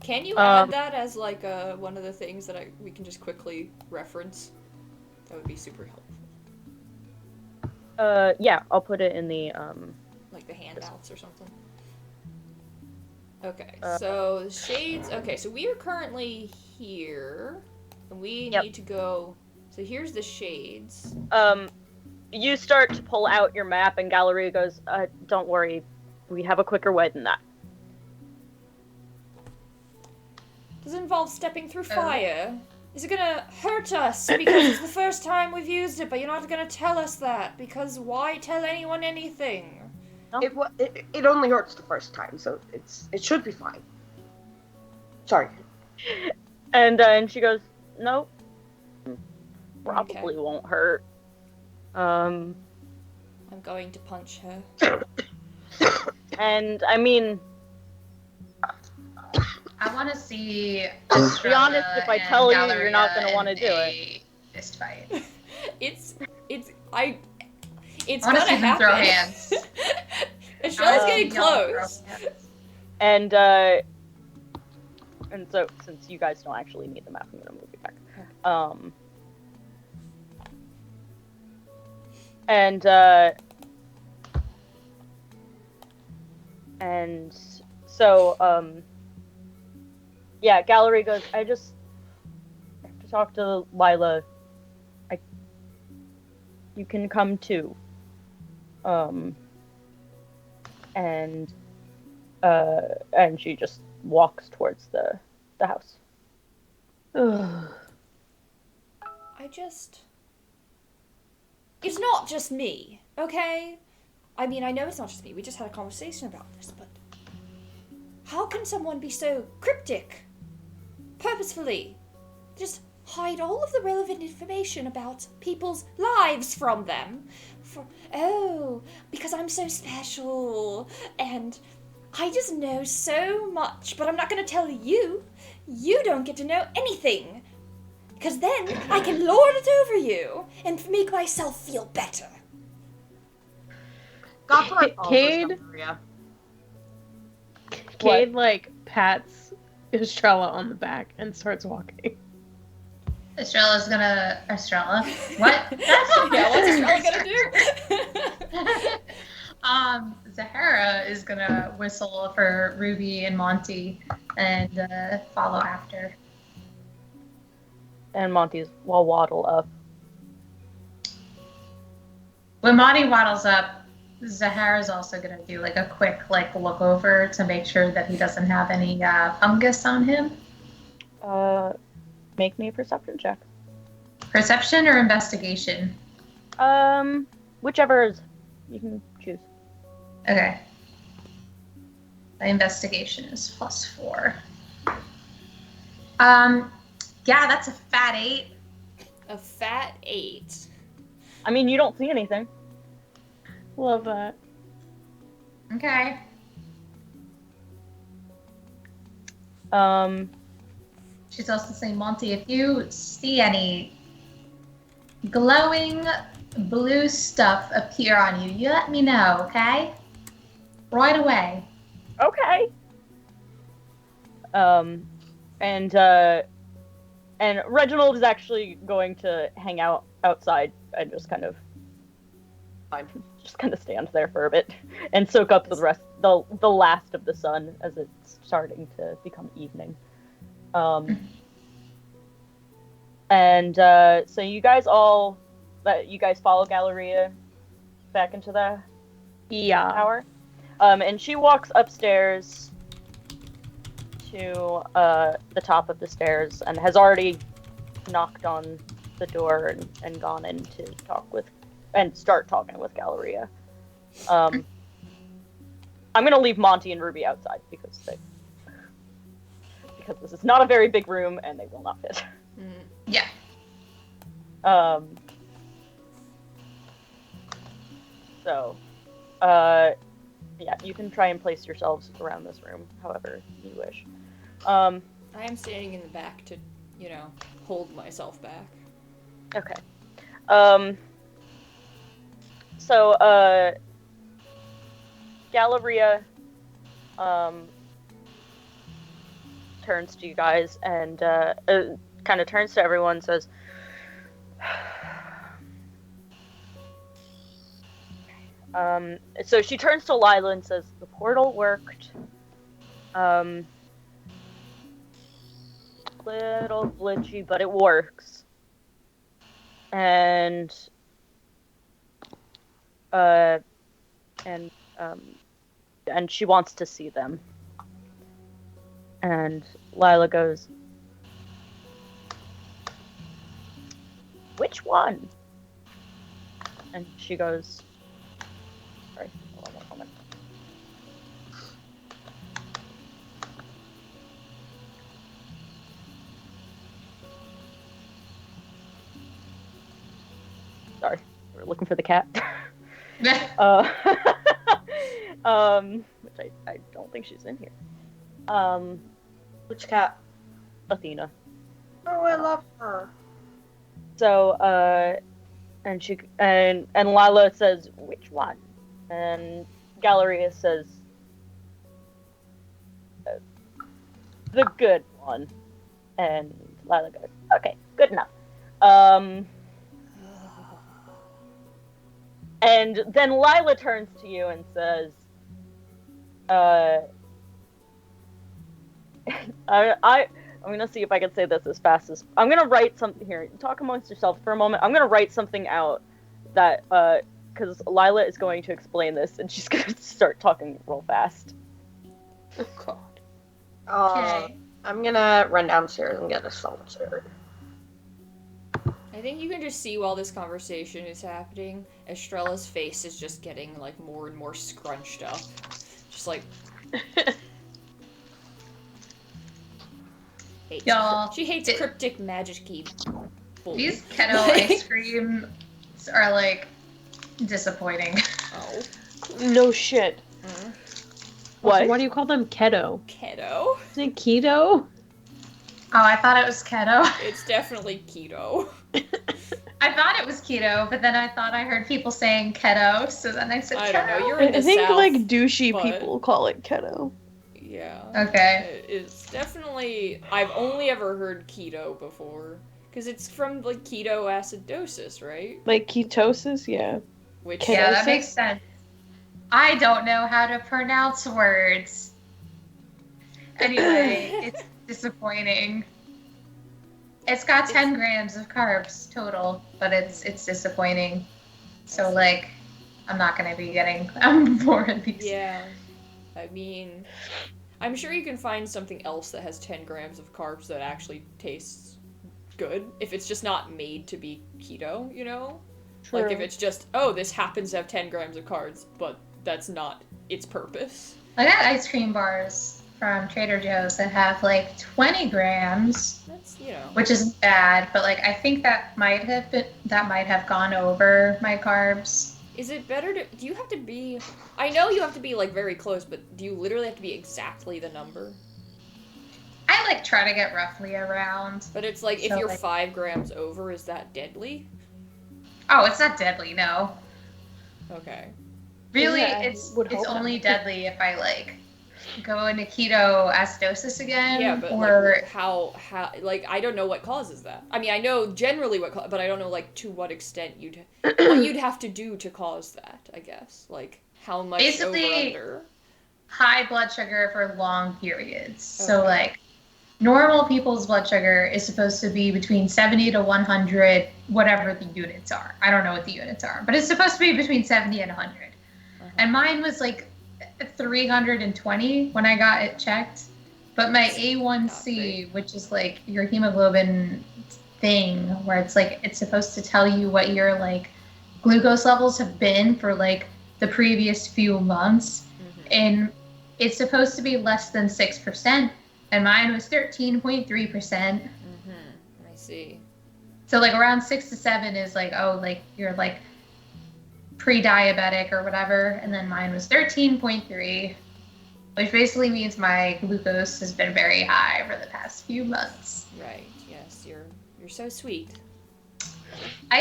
Can you Um, add that as like one of the things that we can just quickly reference? That would be super helpful. Yeah, I'll put it in the, like the handouts or something. Okay, so the shades. Okay, so we are currently here, and we need to go. So here's the shades. You start to pull out your map, and Galleria goes, "Don't worry, we have a quicker way than that." Does it involve stepping through fire? Is it gonna hurt us because it's the first time we've used it, but you're not gonna tell us that because why tell anyone anything? It only hurts the first time, so it should be fine. Sorry. And she goes, "No, probably won't hurt." I'm going to punch her. And I mean, I want to see. to be honest, if I tell you, you're not going to want to do it. Fist fight. It's I gonna want to see them happen. throw hands. Estrella's getting close. And so since you guys don't actually need the map, I'm gonna move you back. And so yeah, Gallery goes, I just have to talk to Lila. You can come too. And she just walks towards the house. It's not just me, okay? I mean, I know it's not just me. We just had a conversation about this, but how can someone be so cryptic? Purposefully. Just hide all of the relevant information about people's lives from them. Because I'm so special, and I just know so much, but I'm not going to tell you. You don't get to know anything. Because then I can lord it over you and make myself feel better. Kade, like, pats Estrella on the back and starts walking. Estrella? What? Yeah, what's Estrella gonna do? Zahara is gonna whistle for Ruby and Monty and follow after. And Monty's will waddle up. When Monty waddles up, Zahara's also gonna do like a quick look over to make sure that he doesn't have any fungus on him. Make me a perception check. Perception or investigation? Whichever is you can choose. Okay. My investigation is +4. Yeah, that's a fat 8. A fat 8. I mean, you don't see anything. Love that. Okay. She's also saying, Monty, if you see any glowing blue stuff appear on you, you let me know, okay? Right away. Okay. And Reginald is actually going to hang out outside and just kind of stand there for a bit and soak up the last of the sun as it's starting to become evening. So you guys follow Galleria back into the tower. And she walks upstairs to the top of the stairs and has already knocked on the door and gone in to start talking with Galleria. I'm gonna leave Monty and Ruby outside because this is not a very big room and they will not fit. Yeah. Yeah, you can try and place yourselves around this room however you wish. I am standing in the back to, hold myself back. Okay. Galleria turns to you guys and kind of turns to everyone and says, so she turns to Lila and says, the portal worked. Little glitchy, but it works. And she wants to see them. And Lila goes, which one? And she goes, sorry, hold on one moment. Sorry, we're looking for the cat. Which I don't think she's in here. Which cat? Athena. Oh, I love her. So, and Lila says, which one? And Galleria says, the good one. And Lila goes, okay, good enough. And then Lila turns to you and says, I'm gonna see if I can say this as fast as I'm gonna write something here. Talk amongst yourselves for a moment. I'm gonna write something out that because Lila is going to explain this and she's gonna start talking real fast. Oh God. Okay. I'm gonna run downstairs and get a seltzer. I think you can just see while this conversation is happening, Estrella's face is just getting like more and more scrunched up. Just like Y'all, she hates cryptic magic-y bull. These keto ice creams are like disappointing. Oh. No shit. What? Why do you call them keto? Keto? Is it keto? Oh, I thought it was keto. It's definitely keto. I thought it was keto, but then I thought I heard people saying keto, so then I said keto. I don't know, you're in the I think South, like douchey but people call it keto. Yeah. Okay. It's definitely, I've only ever heard keto before. Because it's from like ketoacidosis, right? Like ketosis, yeah. Which Yeah, that makes sense. I don't know how to pronounce words. Anyway, it's disappointing. It's got 10 grams of carbs total, but it's disappointing. So, like, I'm not going to be getting more of these. Yeah. I mean, I'm sure you can find something else that has 10 grams of carbs that actually tastes good. If it's just not made to be keto, you know? True. Like, if it's just, oh, this happens to have 10 grams of carbs, but that's not its purpose. I got ice cream bars from Trader Joe's that have, like, 20 grams. That's, you know. Which isn't bad, but, like, I think that might have gone over my carbs. Is it better to, do you have to be, I know you have to be, like, very close, but do you literally have to be exactly the number? I, like, try to get roughly around. But it's like, if So, you're like- 5 grams over, is that deadly? Oh, it's not deadly, no. Okay. Really, Yeah, I it's would hope only not. deadly if I, like, go into ketoacidosis again. Yeah, but or like, how, like, I don't know what causes that. I mean, I know generally but I don't know, like, to what extent what you'd have to do to cause that, I guess. Like, how much Basically- over under. high blood sugar for long periods. So, Okay. like, normal people's blood sugar is supposed to be between 70 to 100, whatever the units are. I don't know what the units are, but it's supposed to be between 70 and 100. And mine was, like, 320 when I got it checked. But my A1C, which is, like, your hemoglobin thing, where it's, like, it's supposed to tell you what your, like, glucose levels have been for, like, the previous few months. And it's supposed to be less than 6%, and mine was 13.3%. I see. So, like, around 6 to 7 is, like, oh, like, you're, like, pre-diabetic or whatever, and then mine was 13.3, which basically means my glucose has been very high for the past few months. Right, yes, you're so sweet. I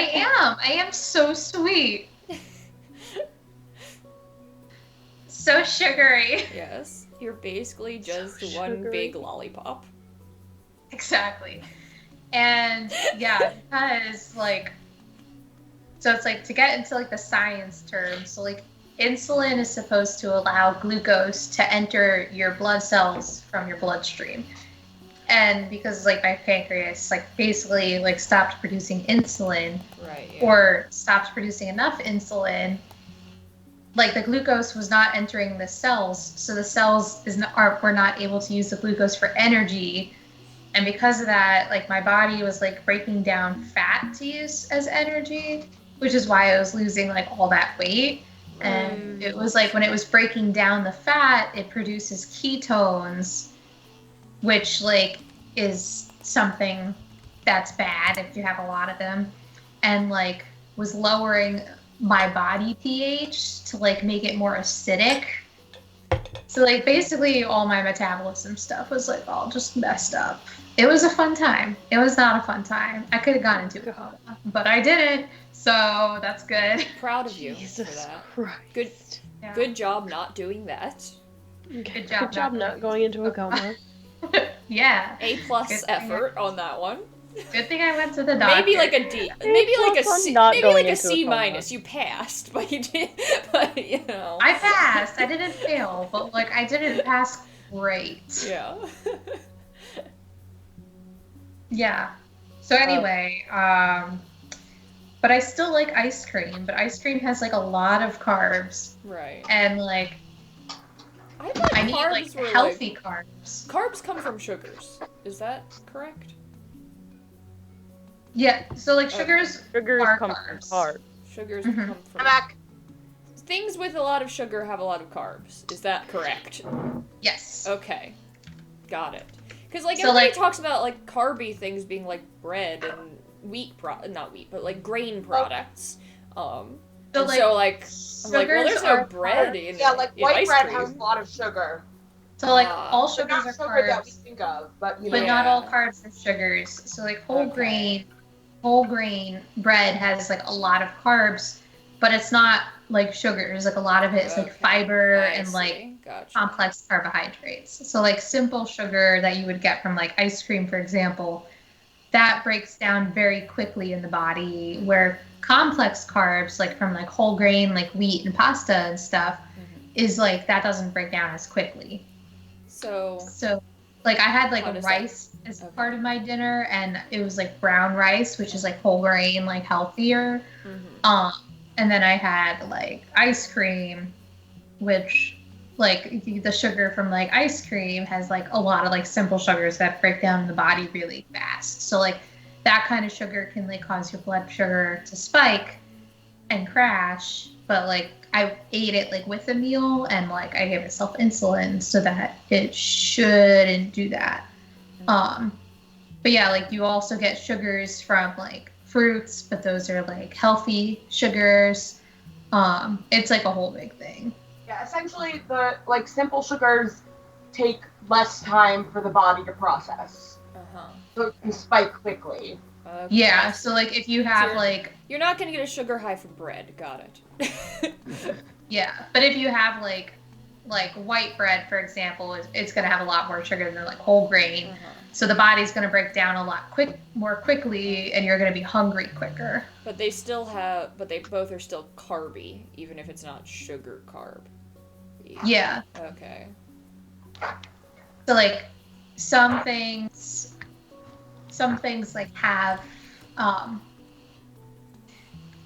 am so sweet. So sugary. Yes, you're basically just So one sugary. big lollipop. Exactly. And yeah, because like, so it's like to get into like the science terms, so like insulin is supposed to allow glucose to enter your blood cells from your bloodstream. And because like my pancreas like basically like stopped producing insulin Right, yeah. or stopped producing enough insulin, like the glucose was not entering the cells, so the cells were not able to use the glucose for energy. And because of that, like my body was like breaking down fat to use as energy, which is why I was losing like all that weight. And it was like when it was breaking down the fat, it produces ketones, which like is something that's bad if you have a lot of them, and like was lowering my body pH to like make it more acidic. So like basically all my metabolism stuff was like all just messed up. It was a fun time. It was not a fun time. I could have gone into a coma, but I didn't. So that's good. Proud of you Jesus for that. Christ. Yeah. Good job not doing that. Good job job not going into a coma. Yeah. A+ Good effort on that one. Good thing I went to the doctor. Maybe like a D. Maybe like a plus C. not Maybe going like a into a C coma. minus. You passed, but you did. But you know. I passed. I didn't fail, but like I didn't pass great. Yeah. Yeah. So anyway, but I still like ice cream, but ice cream has like a lot of carbs, Right. and like I thought I need carbs like were healthy carbs. Carbs come from sugars. Is that correct? Yeah. So like Okay. sugars Sugars are come carbs. from carbs. Sugars Mhm. come I'm from back. things with a lot of sugar have a lot of carbs. Is that correct? Yes. Okay. Got it. Because like So, everybody like- talks about like carby things being like bread and not wheat, but like grain products. So and like so like I'm like, well, sugars there's no are bread carbs. in Yeah, like in white ice bread cream. has a lot of sugar. So like Ah. all But sugars not are sugar that we carbs, think of, but you but know. not Yeah. all carbs are sugars. So like Okay. whole grain bread has like a lot of carbs, but it's not like sugars. Like a lot of it is like Okay. fiber I and like see. Gotcha. complex carbohydrates. So like simple sugar that you would get from like ice cream, for example, that breaks down very quickly in the body, where complex carbs, like from like whole grain, like wheat and pasta and stuff, is like that doesn't break down as quickly. So like I had like a rice as part of my dinner, and it was like brown rice, which is like whole grain, like healthier. And then I had like ice cream, which like the sugar from like ice cream has like a lot of like simple sugars that break down in the body really fast. So like that kind of sugar can like cause your blood sugar to spike and crash. But like I ate it like with a meal, and like I gave myself insulin so that it shouldn't do that. But yeah, like you also get sugars from like fruits, but those are like healthy sugars. It's like a whole big thing. Yeah, essentially the like simple sugars take less time for the body to process. So it can spike quickly. Okay. Yeah, so like if you have like you're not gonna get a sugar high from bread, got it. Yeah, but if you have like white bread, for example, it's gonna have a lot more sugar than like whole grain. So the body's gonna break down a lot more quickly, and you're gonna be hungry quicker. But they both are still carby, even if it's not sugar carb. Yeah. Okay. So like some things like have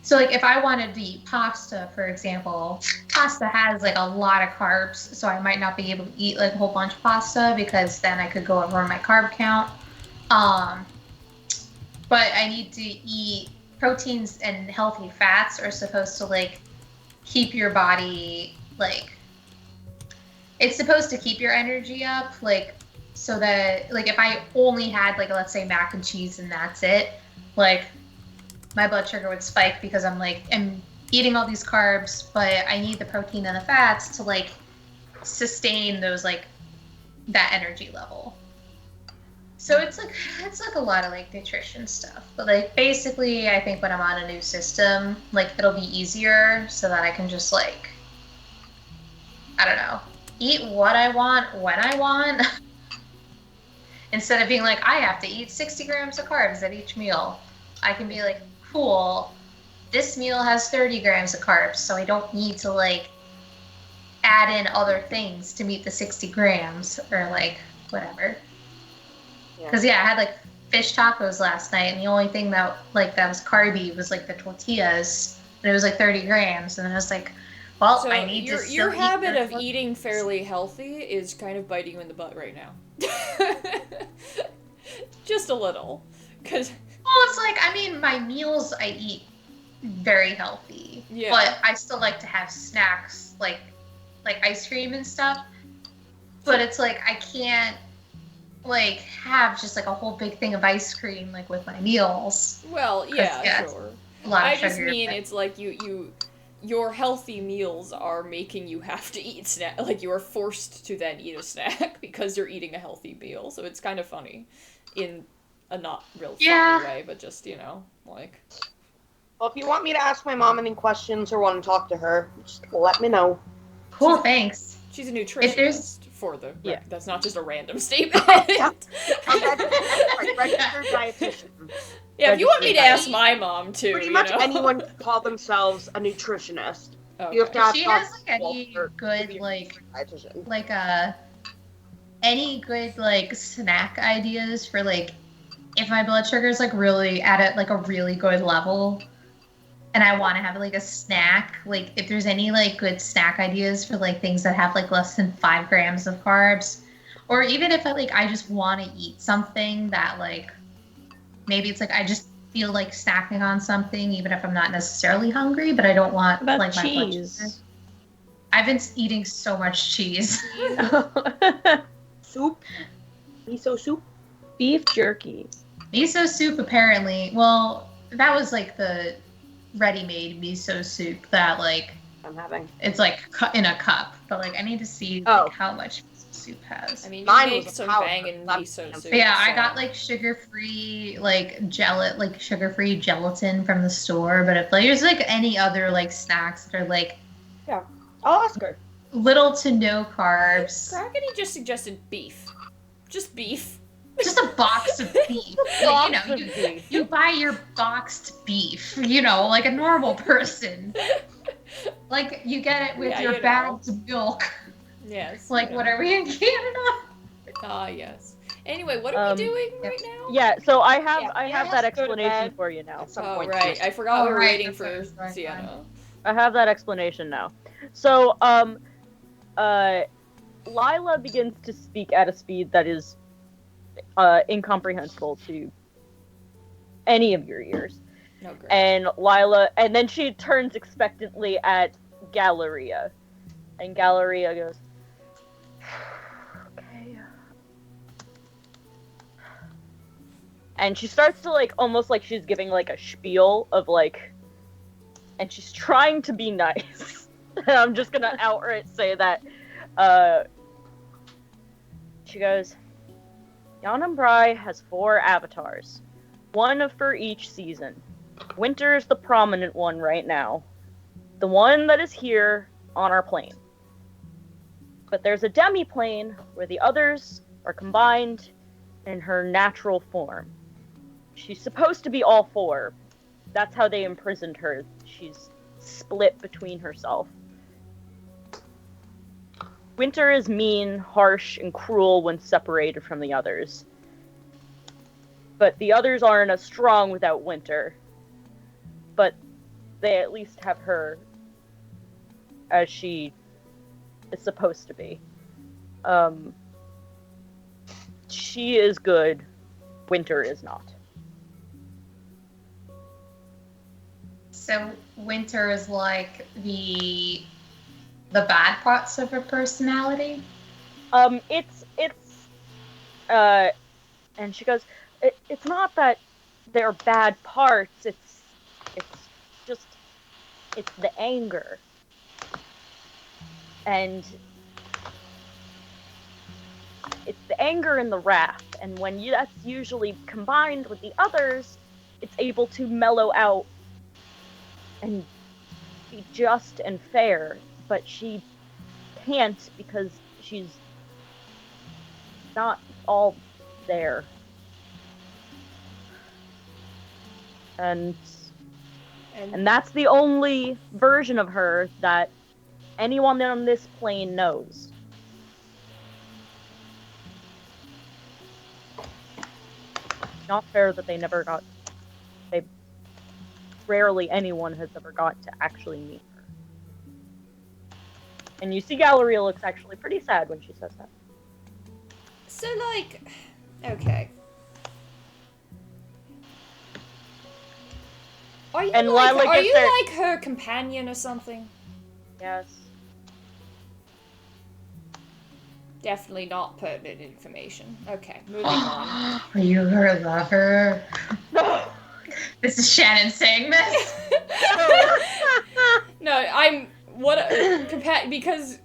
so like if I wanted to eat pasta, for example, pasta has like a lot of carbs, so I might not be able to eat like a whole bunch of pasta because then I could go over my carb count. But I need to eat proteins, and healthy fats are supposed to like keep your body like, it's supposed to keep your energy up, like so that like if I only had like let's say mac and cheese and that's it, like my blood sugar would spike because I'm eating all these carbs, but I need the protein and the fats to like sustain those like that energy level. So it's like a lot of like nutrition stuff. But like basically I think when I'm on a new system, like it'll be easier so that I can just like, I don't know, eat what I want when I want. Instead of being like, I have to eat 60 grams of carbs at each meal. I can be like, cool, this meal has 30 grams of carbs, so I don't need to like add in other things to meet the 60 grams or like whatever. Because I had like fish tacos last night, and the only thing that was carby was like the tortillas, and it was like 30 grams, and I was like, well, so I need to your habit of eating fairly healthy is kind of biting you in the butt right now. Just a little, because it's like, I mean, my meals I eat very healthy, but I still like to have snacks like ice cream and stuff. But it's like I can't like have just like a whole big thing of ice cream like with my meals. Well, yeah, sure. A lot of I sugar, just mean it's like your healthy meals are making you have to eat snack, like you are forced to then eat a snack because you're eating a healthy meal. So it's kind of funny in a not real funny way, but just, like. Well, if you want me to ask my mom any questions or want to talk to her, just let me know. Cool, thanks. She's a nutritionist for the that's not just a random statement. Registered dietitian. Yeah, if you want me to ask my mom too. Pretty much anyone can call themselves a nutritionist. Okay. You have to have she has like any good any good like snack ideas for like if my blood sugar is like really at like a really good level and I want to have like a snack, like if there's any like good snack ideas for like things that have like less than 5 grams of carbs, or even if I just want to eat something that like maybe it's like I just feel like snacking on something even if I'm not necessarily hungry, but I don't want like cheese. My blood sugar. I've been eating so much cheese. Soup, miso soup, beef jerky. Miso soup, apparently. Well, that was like the ready-made miso soup that like I'm having. It's like in a cup, but like I need to see like, how much miso soup has. I mean, you make some banging miso soup. But yeah, I got like sugar-free sugar-free gelatin from the store. But if there's like any other like snacks that are like I'll ask her. Little to no carbs. Crackety just suggested beef. Just beef. Just a box of beef. You buy your boxed beef, like a normal person. Like, you get it with your bagged milk. Yes. Like, what are we in Canada? Ah, yes. Anyway, what are we doing right now? Yeah, so I have that explanation for you now. Oh, right. I forgot we were waiting for Sienna. I have that explanation now. So, Lila begins to speak at a speed that is incomprehensible to any of your ears. No, great. And then she turns expectantly at Galleria. And Galleria goes, okay. And she starts to, like, almost like she's giving, like, a spiel of, like, and she's trying to be nice. I'm just gonna outright say that. She goes, Yanambrai has 4 avatars. 1 for each season. Winter is the prominent one right now. The one that is here on our plane. But there's a demi-plane where the others are combined in her natural form. She's supposed to be all 4. That's how they imprisoned her. She's split between herself. Winter is mean, harsh, and cruel when separated from the others. But the others aren't as strong without Winter. But they at least have her as she is supposed to be. She is good. Winter is not. So Winter is like the bad parts of her personality? And she goes, it's not that they're bad parts, it's the anger. And it's the anger and the wrath, and when that's usually combined with the others, it's able to mellow out and be just and fair, but she can't because she's not all there. And that's the only version of her that anyone on this plane knows. Not fair that rarely anyone has ever got to actually meet her. And you see Galleria looks actually pretty sad when she says that. So, like, okay. Are you like her companion or something? Yes. Definitely not pertinent information. Okay, moving on. Are you her lover? This is Shannon saying this. No, because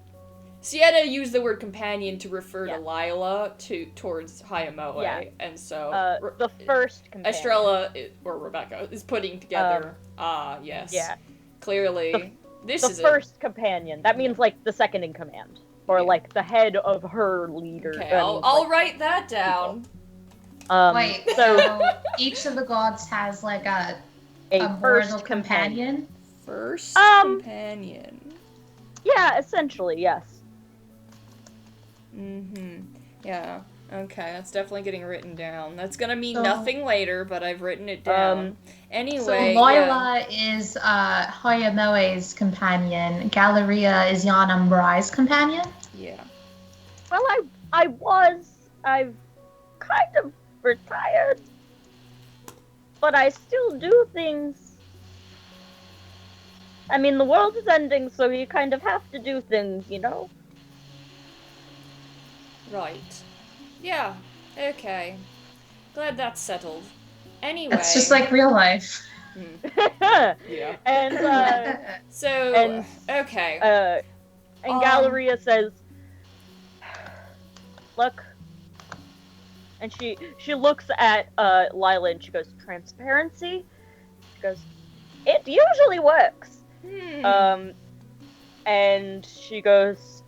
Sienna used the word companion to refer to Lila towards Hayamoe, and so the first companion. Estrella or Rebecca is putting together. Yes. Yeah. Clearly, this is the first companion. That means like the second in command, or like the head of her leader. Okay, I'll write that down. Wait, so each of the gods has like a mortal companion? First companion. Yeah, essentially, yes. Mm-hmm. Yeah. Okay, that's definitely getting written down. That's gonna mean nothing later, but I've written it down. Anyway, so Lila is Hayamoe's companion. Galleria is Yanambrai's companion? Yeah. Well, I've kind of retired, but I still do things. I mean, the world is ending, so you kind of have to do things, you know? Right. Yeah. Okay. Glad that's settled. Anyway. It's just like real life. Yeah. And, okay. And Galleria says, look, and she looks at Lila and she goes, transparency? She goes, it usually works. And she goes,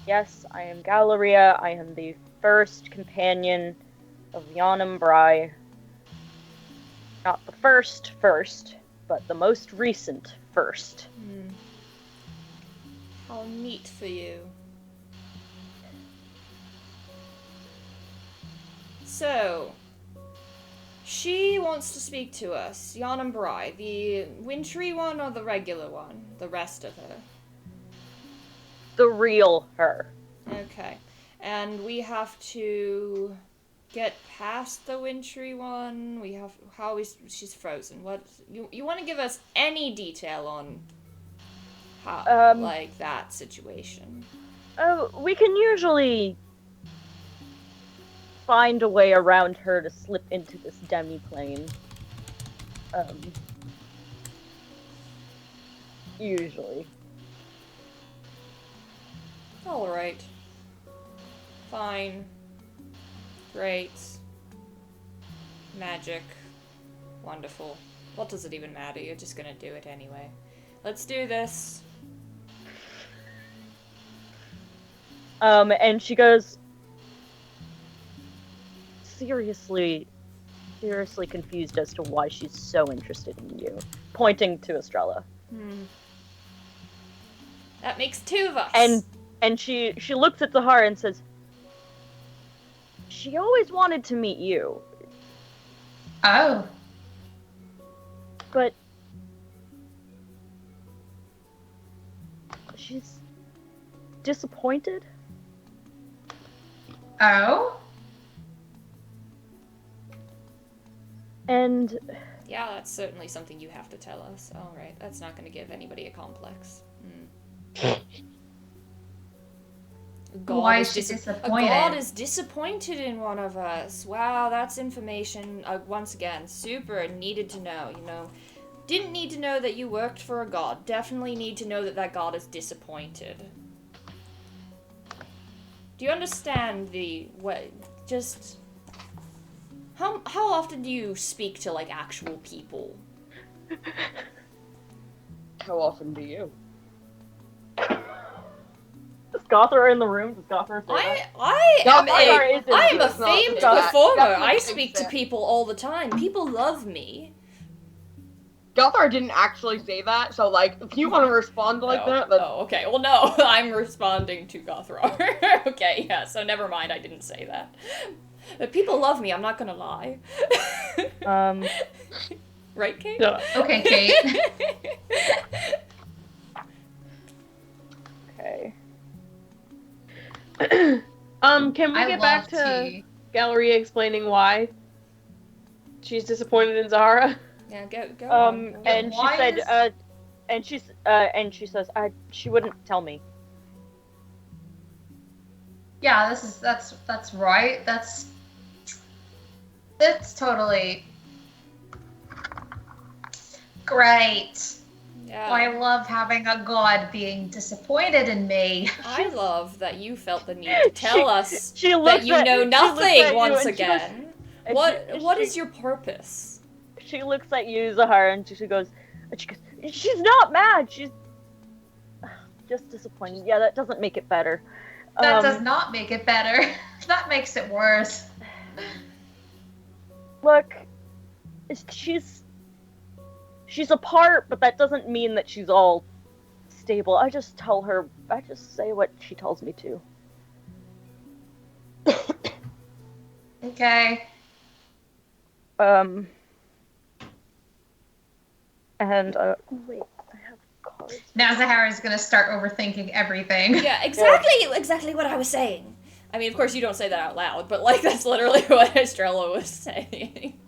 Yes, I am Galleria. I am the first companion of Yonam Bry. Not the first, but the most recent first. How neat for you. So, she wants to speak to us. Yonam Bry, the wintry one or the regular one? The rest of her. The real her. Okay. And we have to get past the wintry one. She's frozen. What you want to give us any detail on how like that situation? Oh, we can usually find a way around her to slip into this demi-plane. Usually. Alright. Fine. Great. Magic. Wonderful. What does it even matter? You're just gonna do it anyway. Let's do this. And she goes, seriously confused as to why she's so interested in you. Pointing to Estrella. That makes two of us. And she looks at Zahara and says, she always wanted to meet you. Oh. But she's disappointed. Oh? And yeah, that's certainly something you have to tell us. Alright, that's not gonna give anybody a complex. Why is she disappointed? A god is disappointed in one of us. Wow, that's information, once again, super needed to know, you know. Didn't need to know that you worked for a god. Definitely need to know that that god is disappointed. Do you understand just... How often do you speak to, like, actual people? How often do you? Is Gothra in the room? Does Gothra say that? I am a famed performer. I speak to that. people all the time. People love me. Gothar didn't actually say that, so, like, if you want to respond like that, then... Oh, okay. Well, no, I'm responding to Gothra. Okay, yeah, so never mind, I didn't say that. But people love me, I'm not gonna lie. Right, Kate? No. Okay, Kate. Okay. Can we I get love back to tea. Galleria explaining why she's disappointed in Zahara? Yeah, go on. And she Why said, and she says, she wouldn't tell me. Yeah, that's right. That's totally great. Yeah. I love having a god being disappointed in me. I love that you felt the need to tell us she that looks you at- know she looks at nothing you once and she goes- again. and What she- is your purpose? She looks at you, Zahara, and she goes, she's not mad, she's just disappointed. Yeah, that doesn't make it better. That does not make it better. That makes it worse. Look, she's apart, but that doesn't mean that she's all stable. I just say what she tells me to. Okay. And, wait, I have cards. Now Zahara's gonna start overthinking everything. Yeah, exactly what I was saying. I mean, of course you don't say that out loud, but like that's literally what Estrella was saying.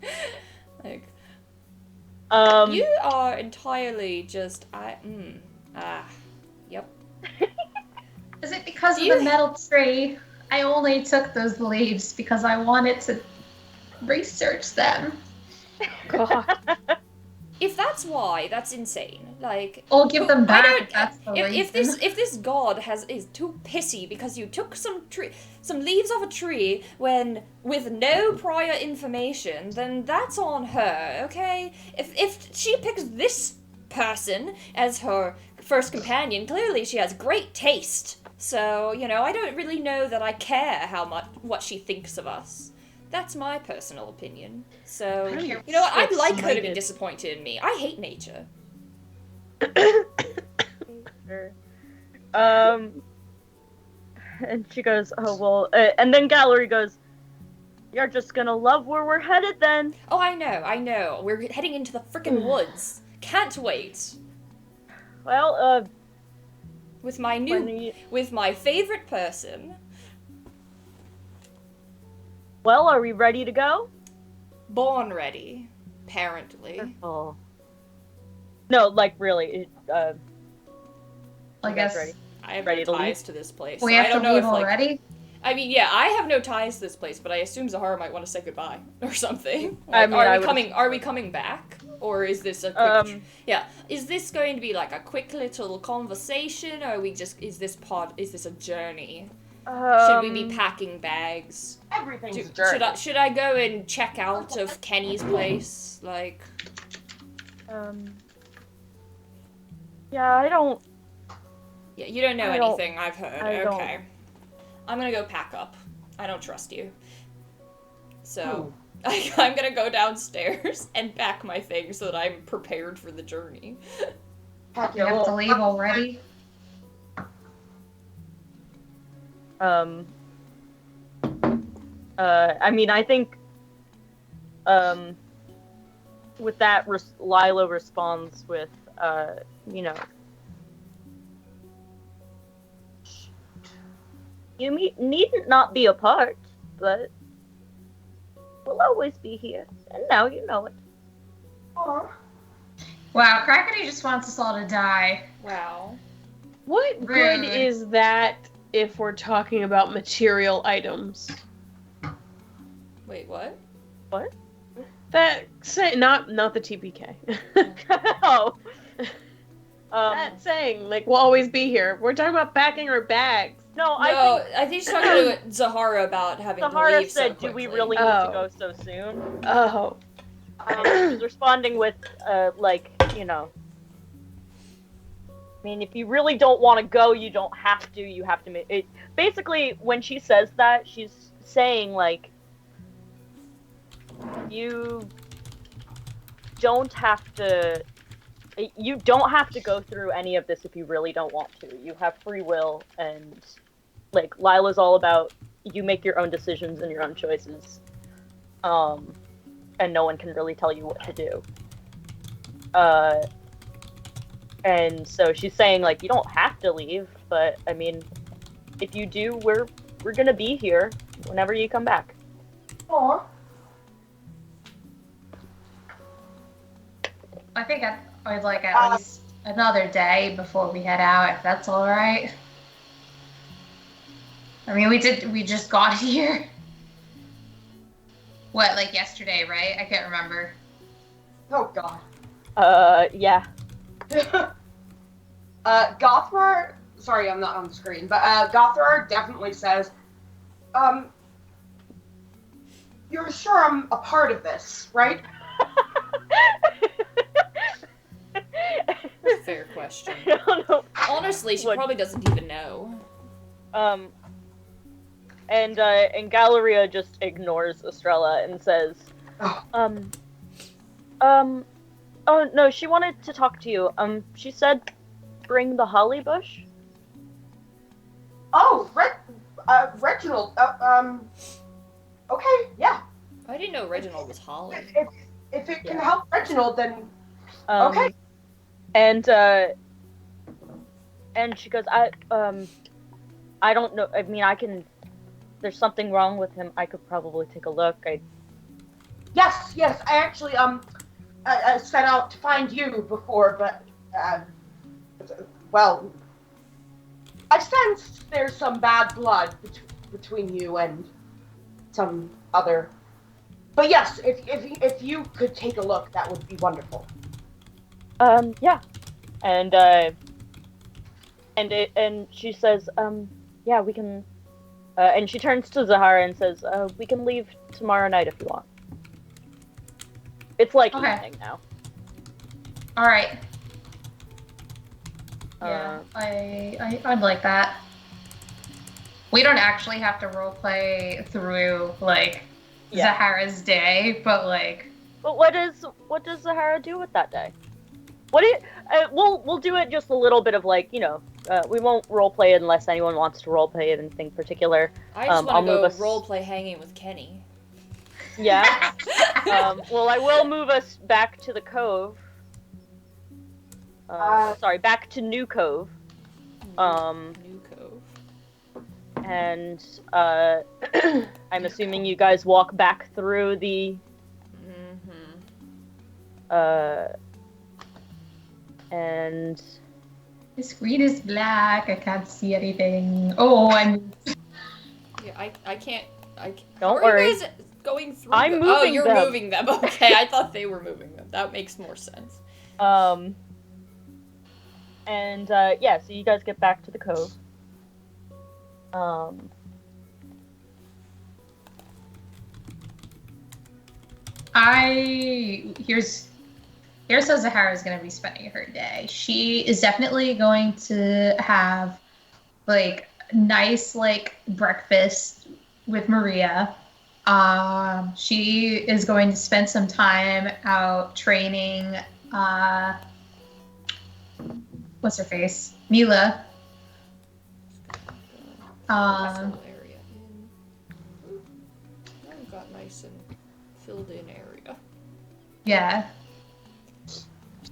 Like, you are entirely just yep. Is it because of the metal tree? I only took those leaves because I wanted to research them. God. If that's why, that's insane. Like, I'll give them back. That's the if reason. this god is too pissy because you took some leaves off a tree when with no prior information, then that's on her, okay? If she picks this person as her first companion, clearly she has great taste. So, I don't really know that I care what she thinks of us. That's my personal opinion. So, you know what? I'd like her to be disappointed in me. I hate nature. And she goes, oh, well, and then Gallery goes, you're just gonna love where we're headed then. Oh, I know. We're heading into the frickin' woods. Can't wait. Well, with my favorite person. Well, are we ready to go? Born ready, apparently. Oh. No, like really. I guess. Ready. I have ready no ties to this place. We so have I don't to know leave if, already? I mean, yeah, I have no ties to this place, but I assume Zahara might want to say goodbye or something. I Like, mean, are we coming back? Or is this a quick is this going to be like a quick little conversation, or is this a journey? Should we be packing bags? Everything's a journey. Should I go and check out of Kenny's place? Like Yeah, I don't. Yeah, you don't know anything, I've heard. Okay. I'm gonna go pack up. I don't trust you. So, I'm gonna go downstairs and pack my things so that I'm prepared for the journey. You have to leave already? I mean, I think, with that, Lila responds with, you needn't not be apart, but we'll always be here, and now you know it. Aww. Wow, Crackety just wants us all to die. Wow. What good is that if we're talking about material items? Wait, what? What? That not the TPK. Oh. That saying, like, we'll always be here. We're talking about packing our bags. I think she's talking to Zahara about having Zahara to leave said, so do we really need to go so soon? Oh. And she's responding with, I mean, if you really don't want to go, you don't have to. You have to make it. Basically, when she says that, she's saying, like, you don't have to go through any of this if you really don't want to. You have free will, and, like, Lila's all about you make your own decisions and your own choices. And no one can really tell you what to do. And so she's saying, like, you don't have to leave, but, I mean, if you do, we're gonna be here whenever you come back. Aww. I think I'd like at least another day before we head out, if that's alright. I mean, we just got here. What, like yesterday, right? I can't remember. Oh, God. Yeah. Gothrar, sorry, I'm not on the screen, but Gothrar definitely says, you're sure I'm a part of this, right? Fair question. I don't know. Honestly, she probably doesn't even know. And Galleria just ignores Estrella and says, oh no, she wanted to talk to you. She said, bring the holly bush. Oh, Reginald. Okay, yeah. I didn't know Reginald was Holly. If it can help Reginald, then okay. And she goes, I don't know. I mean, there's something wrong with him. I could probably take a look. Yes. I actually I set out to find you before, but well, I sense there's some bad blood between you and some other. But yes, if you could take a look, that would be wonderful. Yeah, and she says, yeah, we can. And she turns to Zahara and says, we can leave tomorrow night if you want. It's like evening now. Alright. Yeah, I'd like that. We don't actually have to roleplay through like Zahara's day, but like. But what does Zahara do with that day? We'll do it just a little bit of like, we won't roleplay it unless anyone wants to roleplay anything particular. I just want to go roleplay hanging with Kenny. Yeah. Well, I will move us back to the cove. Back to New Cove. New Cove. And I'm assuming you guys walk back through the. And the screen is black. I can't see anything. Oh, Yeah, I can't. Don't worry. You guys going through? I'm moving Oh, you're them. moving them. Okay, I thought they were moving them. That makes more sense. And so you guys get back to the cove. Here's how Zahara is going to be spending her day. She is definitely going to have like nice like breakfast with Maria. She is going to spend some time out training what's her face? Mila. Area I've got nice and filled in area. Yeah.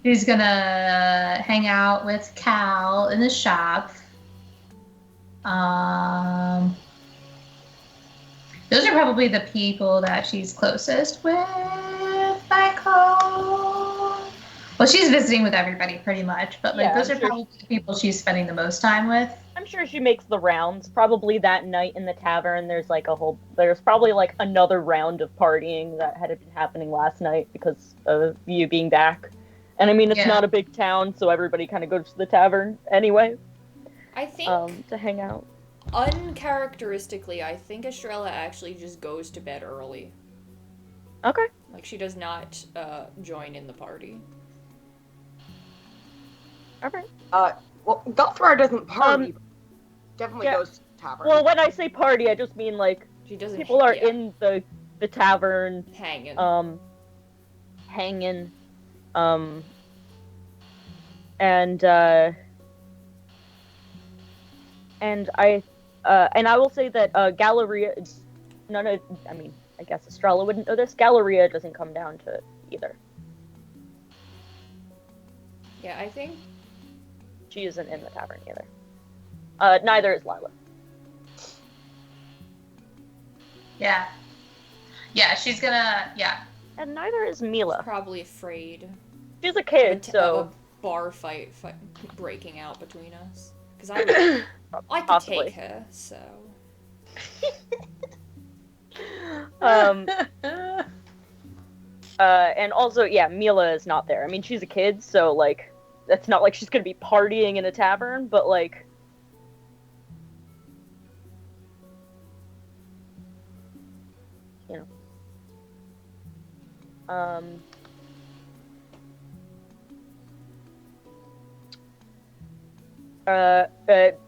She's gonna hang out with Cal in the shop. Those are probably the people that she's closest with back home. Well, she's visiting with everybody pretty much, but like those are probably the people she's spending the most time with. I'm sure she makes the rounds. Probably that night in the tavern, there's probably like another round of partying that had been happening last night because of you being back. And I mean, it's not a big town, so everybody kind of goes to the tavern anyway. I think to hang out. Uncharacteristically, I think Estrella actually just goes to bed early. Okay. Like she does not join in the party. Okay. Well, Gothrar doesn't party. Definitely goes to the tavern. Well, when I say party, I just mean like she doesn't. People are in the tavern hanging. Hanging. And I will say that Galleria, I guess Estrella wouldn't know this. Galleria doesn't come down to it either. Yeah, I think she isn't in the tavern either. Neither is Lila. Yeah. Yeah, she's gonna. Yeah. And neither is Mila. She's probably afraid. She's a kid, so of a bar fight breaking out between us. Because I could take her, so. And also, Mila is not there. I mean, she's a kid, so like, it's not like she's gonna be partying in a tavern, but like.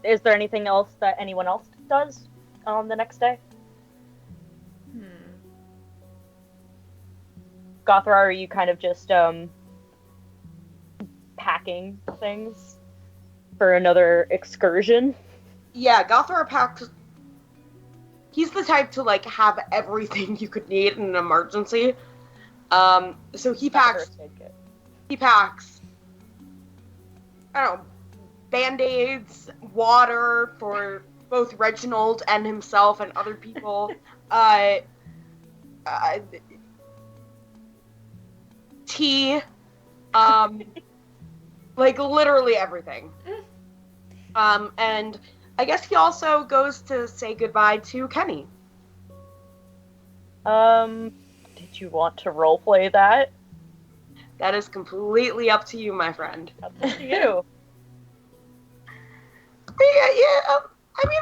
Is there anything else that anyone else does on the next day? Gothrar, are you kind of just packing things for another excursion? Yeah, Gothrar packs. He's the type to like have everything you could need in an emergency. So he packs. He packs. I don't know. Band-Aids, water for both Reginald and himself and other people. Tea. Like literally everything. And I guess he also goes to say goodbye to Kenny. Did you want to roleplay that? That is completely up to you, my friend. Up to you. Yeah. I mean,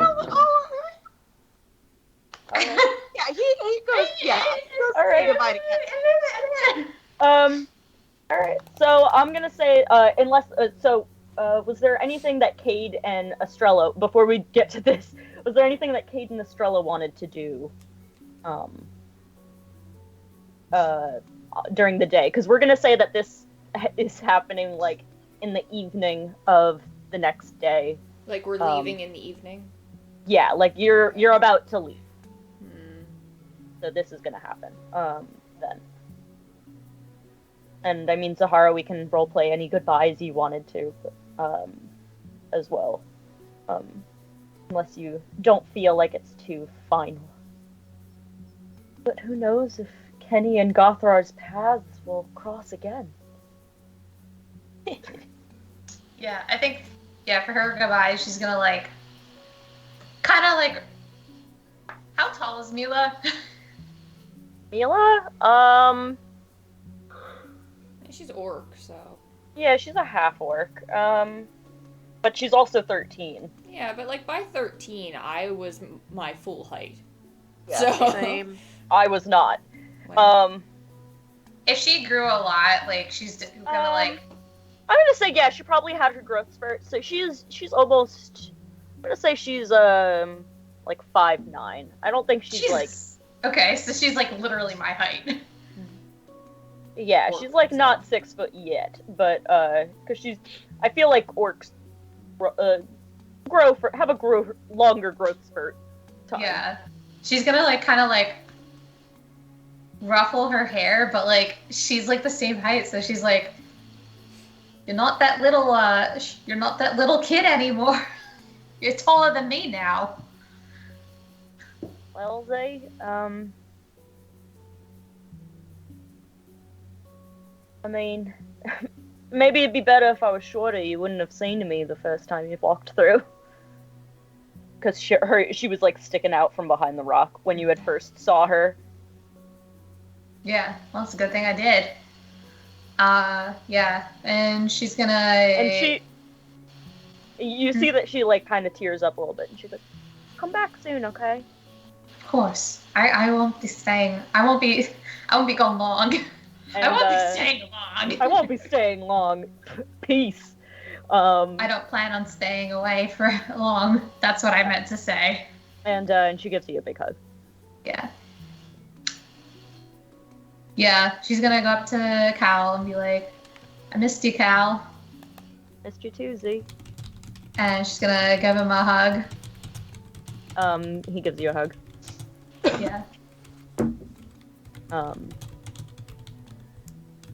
yeah, he goes. Yeah, he goes all right. Say goodbye to Kenny. All right. So I'm gonna say, unless was there anything that Kade and Estrella, before we get to this, was there anything that Kade and Estrella wanted to do during the day? Because we're going to say that this is happening, like, in the evening of the next day. Like, we're leaving in the evening? Yeah, like, you're about to leave. So this is going to happen, then. And, I mean, Zahara, we can roleplay any goodbyes you wanted to, as well. Unless you don't feel like it's too final. But who knows if Kenny and Gothrar's paths will cross again. Yeah, I think, for her goodbye, she's gonna, like, kind of, like, how tall is Mila? Mila? She's orc, so... Yeah, she's a half-orc. But she's also 13. Yeah, but, like, by 13, I was my full height. Yeah, so... Same. I was not. If she grew a lot, like, she's gonna, like... I'm gonna say, yeah, she probably had her growth spurt, so she's almost... I'm gonna say she's, like, 5'9". I don't think she's like... Okay, so she's, like, literally my height. Yeah, she's, like, not 6 foot yet, but, because she's... I feel like orcs have a longer growth spurt time. Yeah. She's gonna, like, kind of, like, ruffle her hair, but, like, she's, like, the same height, so she's, like, you're not that little kid anymore. You're taller than me now. Well, Zay, I mean, maybe it'd be better if I was shorter. You wouldn't have seen me the first time you walked through. Because she was, like, sticking out from behind the rock when you had first saw her. Yeah, well, it's a good thing I did. Yeah, and she's gonna... And you see that she, like, kind of tears up a little bit, and she's like, come back soon, okay? Of course. I won't be staying. I won't be gone long. And, I won't be staying long. I won't be staying long. Peace. I don't plan on staying away for long. That's what I meant to say. And she gives you a big hug. Yeah. Yeah, she's gonna go up to Cal and be like, I missed you, Cal. Missed you too, Z. And she's gonna give him a hug. He gives you a hug. Yeah.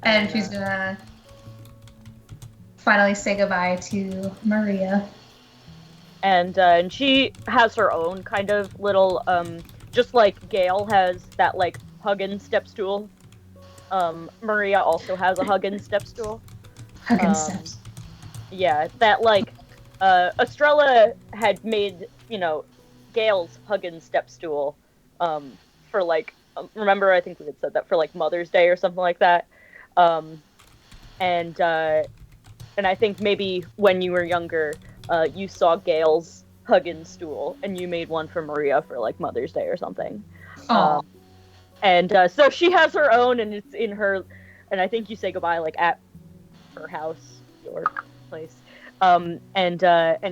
And she's gonna finally say goodbye to Maria. And she has her own kind of little, just like Gale has that, like, hug-in step stool. Maria also has a hug-in step stool. Hug-in steps. Yeah, that, like, Estrella had made, you know, Gale's hug-in step stool, for, like, remember, I think we had said that for, like, Mother's Day or something like that. And I think maybe when you were younger, you saw Gale's hug-in stool, and you made one for Maria for, like, Mother's Day or something. Oh. And so she has her own, and it's in her, and I think you say goodbye, like, at her house, your place. And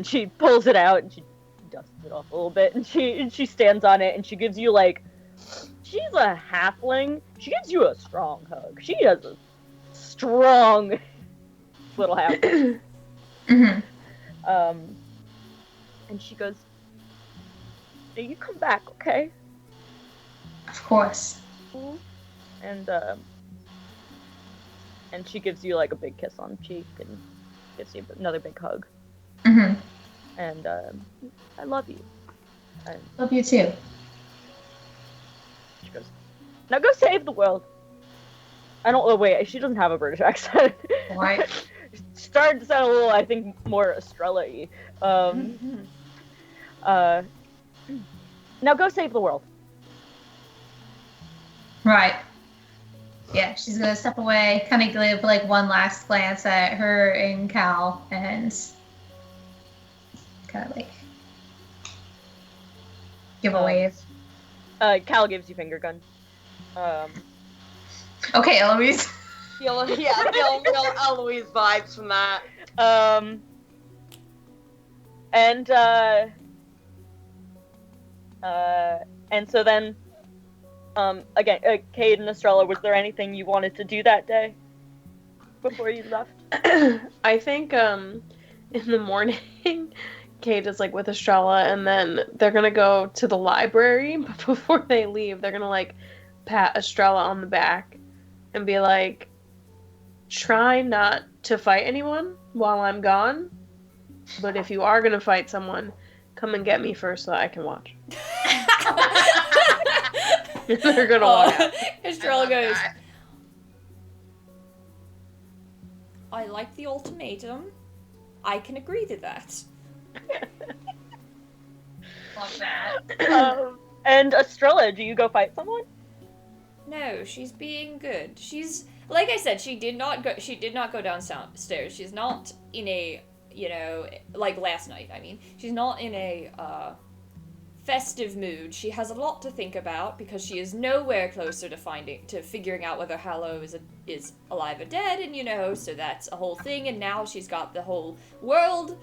she pulls it out, and she dusts it off a little bit, and she stands on it, and she gives you, like, she's a halfling. She gives you a strong hug. She has a strong little halfling. Mm-hmm. And she goes, "Do you come back, okay?" Of course. And she gives you, like, a big kiss on the cheek and gives you another big hug. Mm-hmm. And I love you. Love you too. She goes, "Now go save the world." I don't know, wait, she doesn't have a British accent. Right. She started to sound a little, I think, more Estrella-y. Now go save the world. Right. Yeah, she's gonna step away, kind of give, like, one last glance at her and Cal, and kind of, like, give a wave. Cal gives you finger gun. Okay, Eloise. Real Eloise vibes from that. And so then, again, Kade and Estrella, was there anything you wanted to do that day before you left? I think, in the morning, Kade is, like, with Estrella, and then they're gonna go to the library, but before they leave, they're gonna, like, pat Estrella on the back and be like, try not to fight anyone while I'm gone, but if you are gonna fight someone, come and get me first so that I can watch. They're gonna walk out. Estrella goes, that. I like the ultimatum. I can agree to that. Love that. And Estrella, do you go fight someone? No, she's being good. She's, like I said, she did not go downstairs. She's not in a, like last night, I mean. She's not in a, festive mood. She has a lot to think about because she is nowhere closer to figuring out whether Hallow is alive or dead, and so that's a whole thing, and now she's got the whole world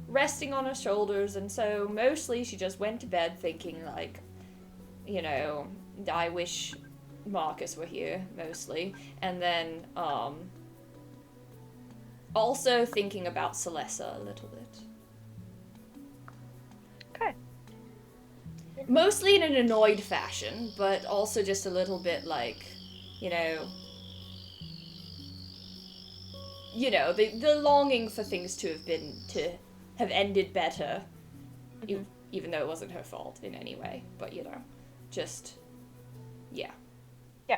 resting on her shoulders, and so mostly she just went to bed thinking, like, I wish Marcus were here, mostly, and then, also thinking about Celessa a little bit. Okay. Mostly in an annoyed fashion, but also just a little bit like, the longing for things to have ended better, even though it wasn't her fault in any way, but just, yeah. Yeah,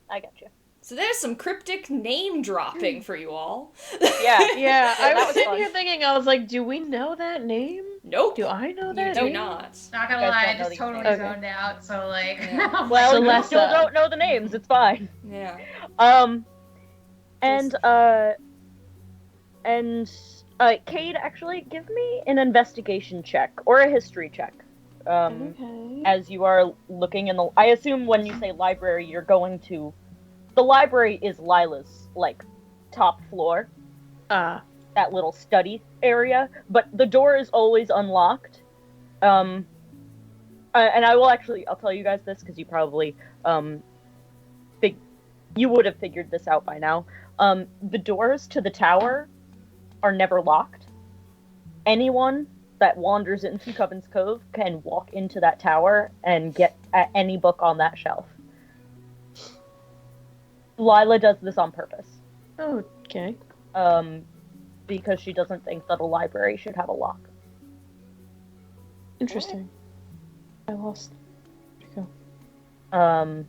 I got you. So there's some cryptic name dropping for you all. Yeah, I was was sitting fun. here thinking, I was like, do we know that name? Nope. Do I know You that do name? not. Not gonna You guys lie, I don't know just these totally names. zoned out, so like... Yeah. Well, you Celessa. still don't know the names, it's fine. Yeah. Kade, actually, give me an investigation check, or a history check. Okay. As you are looking in the... I assume when you say library, you're going to... The library is Lila's, like, top floor. That little study area, but the door is always unlocked. And I'll tell you guys this because you probably, you would have figured this out by now. The doors to the tower are never locked. Anyone that wanders into Coven's Cove can walk into that tower and get at any book on that shelf. Lila does this on purpose. Oh, okay. Because she doesn't think that a library should have a lock. Interesting. I lost. Where'd it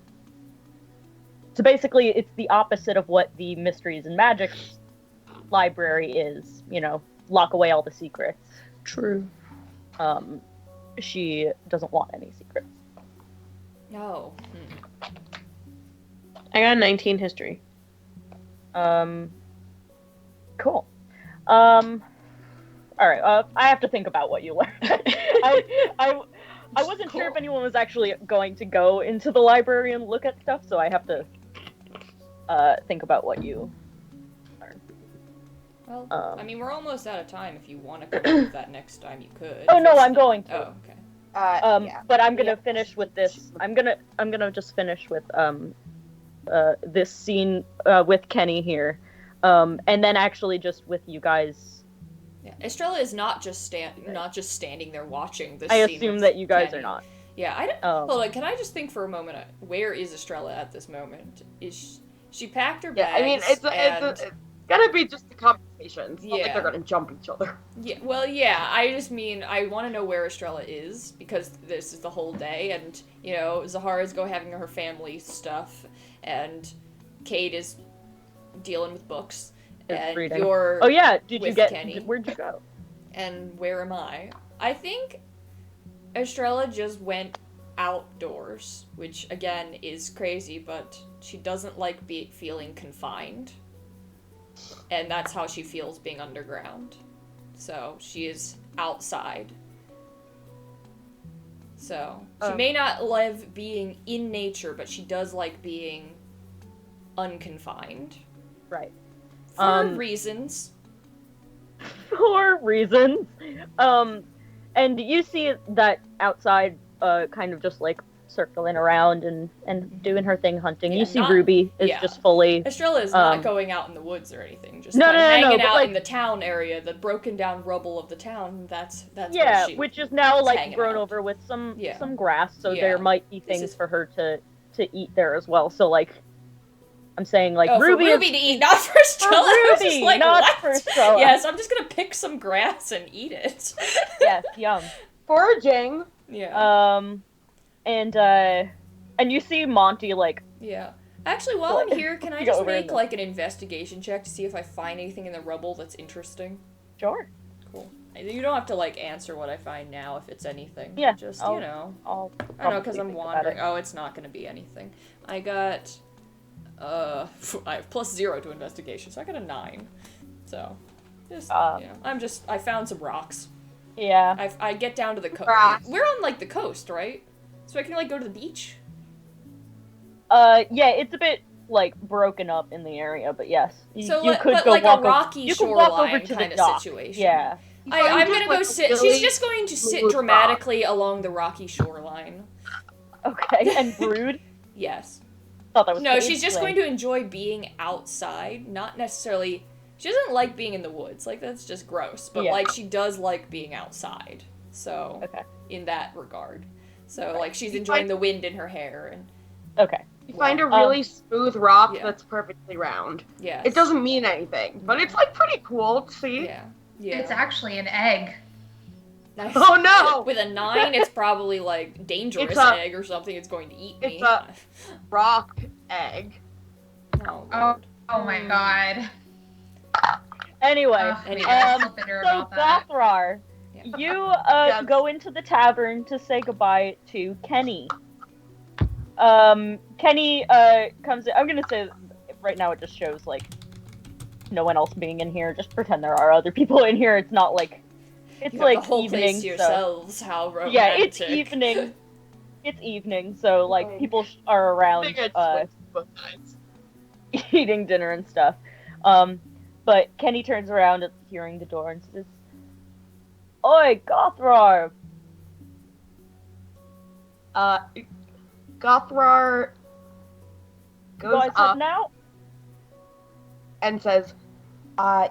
So basically, it's the opposite of what the Mysteries and Magics library is. Lock away all the secrets. go? True. She doesn't want any secrets. No. I got a 19 history. Cool. All right. I have to think about what you learned. I wasn't sure if anyone was actually going to go into the library and look at stuff, so I have to think about what you learned. Well, I mean, we're almost out of time. If you want to come up with that next time, you could. Oh If no, it's I'm not- going to. Oh, okay. Yeah. But I'm gonna finish with this. I'm gonna just finish with this scene with Kenny here, and then actually just with you guys. Yeah. Estrella is not just standing there watching this. I scene assume with that you guys Kenny. are not. Yeah, I don't. Oh. Hold on, can I just think for a moment? Where is Estrella at this moment? Is she packed her Yeah, bags? I mean, it's gotta be just the conversation. It's not like Yeah. they're gonna jump each other. Yeah, well, yeah, I just mean, I want to know where Estrella is, because this is the whole day, and, Zahara's having her family stuff, and Kade is dealing with books, and reading. you're Oh yeah, did you with get? Kenny. Where'd you go? And where am I? I think Estrella just went outdoors, which, again, is crazy, but she doesn't like feeling confined. And that's how she feels being underground. So she is outside. So she may not love being in nature, but she does like being unconfined. Right. For reasons. for reasons. And you see that outside, kind of just like circling around and doing her thing hunting. Yeah, you see Ruby is just fully. Estrella is not going out in the woods or anything. Just No, hanging out like, in the town area, the broken down rubble of the town. That's yeah, where she which is now like grown out. over with some grass, so there might be things for her to eat there as well. So like, I'm saying like Ruby for Ruby to eat, not for Estrella. For Ruby, like, not for Estrella. Yes, I'm just gonna pick some grass and eat it. Yes, yum. Foraging. Yeah. And you see Monty like. Yeah. Actually, while I'm here, can I just make like an investigation check to see if I find anything in the rubble that's interesting? Sure. Cool. You don't have to like answer what I find now if it's anything. Yeah. Just I don't know, because I'm wandering. Oh, it's not gonna be anything. I got. I have +0 to investigation, so I got a 9. So, just I found some rocks. Yeah. I get down to the coast. We're on like the coast, right? So I can like go to the beach. Yeah, it's a bit like broken up in the area, but yes, you could go like walk a rocky shoreline kind of situation. Yeah. I'm gonna go sit. She's just going to sit dramatically along the rocky shoreline. Okay, and brood. Yes. Thought that was no, she's just going to enjoy being outside, not necessarily. She doesn't like being in the woods, like that's just gross. But like she does like being outside, so in that regard, so like she's enjoying the wind in her hair and. Okay. You find a really smooth rock that's perfectly round. Yeah. It doesn't mean anything, but it's like pretty cool to see. Yeah. Yeah. It's actually an egg. Nice. Oh no! With a 9, it's probably like dangerous egg or something. It's going to eat me. It's a rock egg. Oh, oh my god. Anyway, so Gothrar, you go into the tavern to say goodbye to Kenny. Kenny comes in. I'm gonna say right now it just shows like no one else being in here. Just pretend there are other people in here. It's not like it's like the whole evening. Place to yourselves. How romantic. Yeah, it's evening. It's evening, so like people are around eating dinner and stuff. But Kenny turns around at hearing the door and says, "Oi, Gothrar!" Gothrar goes up now and says,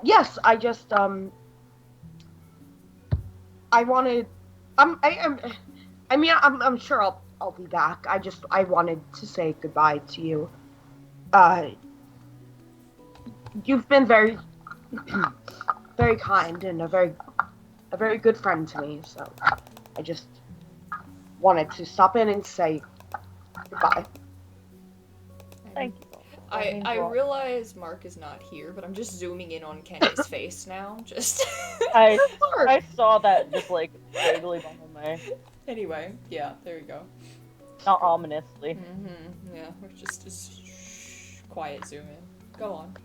yes, I just, I wanted, I'm sure I'll be back. I wanted to say goodbye to you. You've been very, very kind and a very good friend to me, so I just wanted to stop in and say goodbye. Thank you. I realize Mark is not here, but I'm just zooming in on Kenny's face now. Just I saw that just like vaguely behind my. Anyway, yeah, there you go. Not ominously. Mm-hmm. Yeah, we're just quiet zoom in. Go on.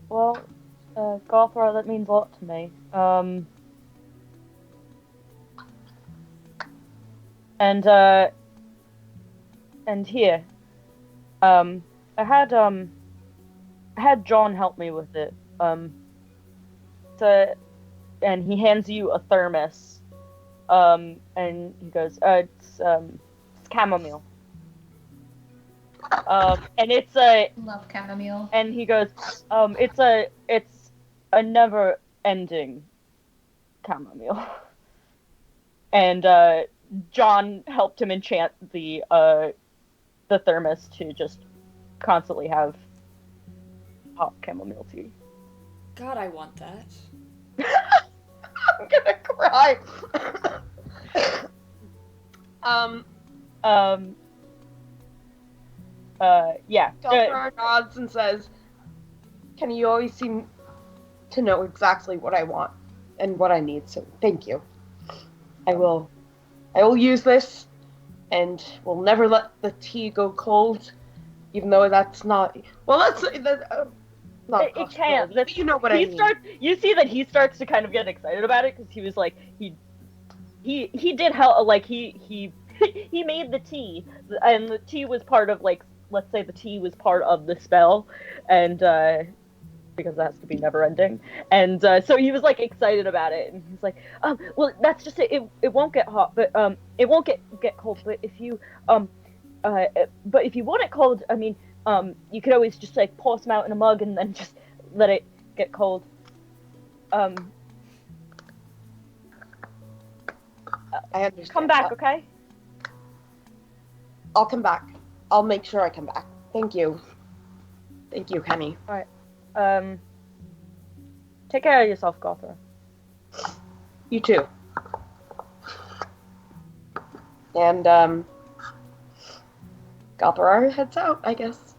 Well, Gothrar, that means a lot to me. And here, I had John help me with it. And he hands you a thermos. And he goes, it's chamomile. And it's a love chamomile. And he goes, it's a never-ending chamomile. And John helped him enchant the thermos to just constantly have hot chamomile tea. God, I want that. I'm gonna cry. Yeah. Gothrar nods and says, Kenny, you always seem to know exactly what I want and what I need, so thank you. I will use this, and will never let the tea go cold, even though that's not... Well, that's... not it can't. You know what I mean. You see that he starts to kind of get excited about it, because he was like, he did help, like, he made the tea, and the tea was part of, like, let's say the tea was part of the spell, and because it has to be never ending. And so he was like excited about it, and he's like, well, that's just it. It won't get hot, but it won't get cold. But if you but if you want it cold, I mean, you could always just like pour some out in a mug and then just let it get cold. I understand. Come back, okay? I'll come back. I'll make sure I come back. Thank you. Thank you, Kenny. All right. Take care of yourself, Gothra. You too. And Gothra heads out, I guess.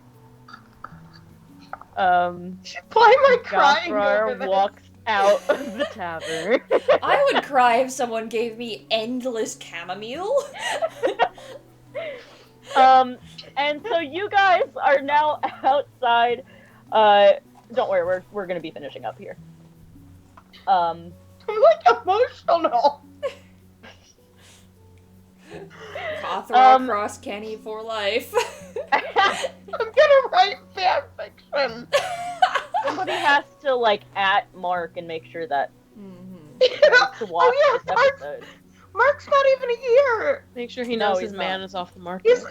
Why am I crying over Gothra this? walks out of the tavern. I would cry if someone gave me endless chamomile. And so you guys are now outside. Don't worry, we're gonna be finishing up here. I'm like emotional. Gothra across Kenny for life. I'm gonna write fan fiction. Somebody has to like at Mark and make sure that to watch Oh, yeah, this episode. Mark's not even here. Make sure he No, knows he's his man not. is off the market. He's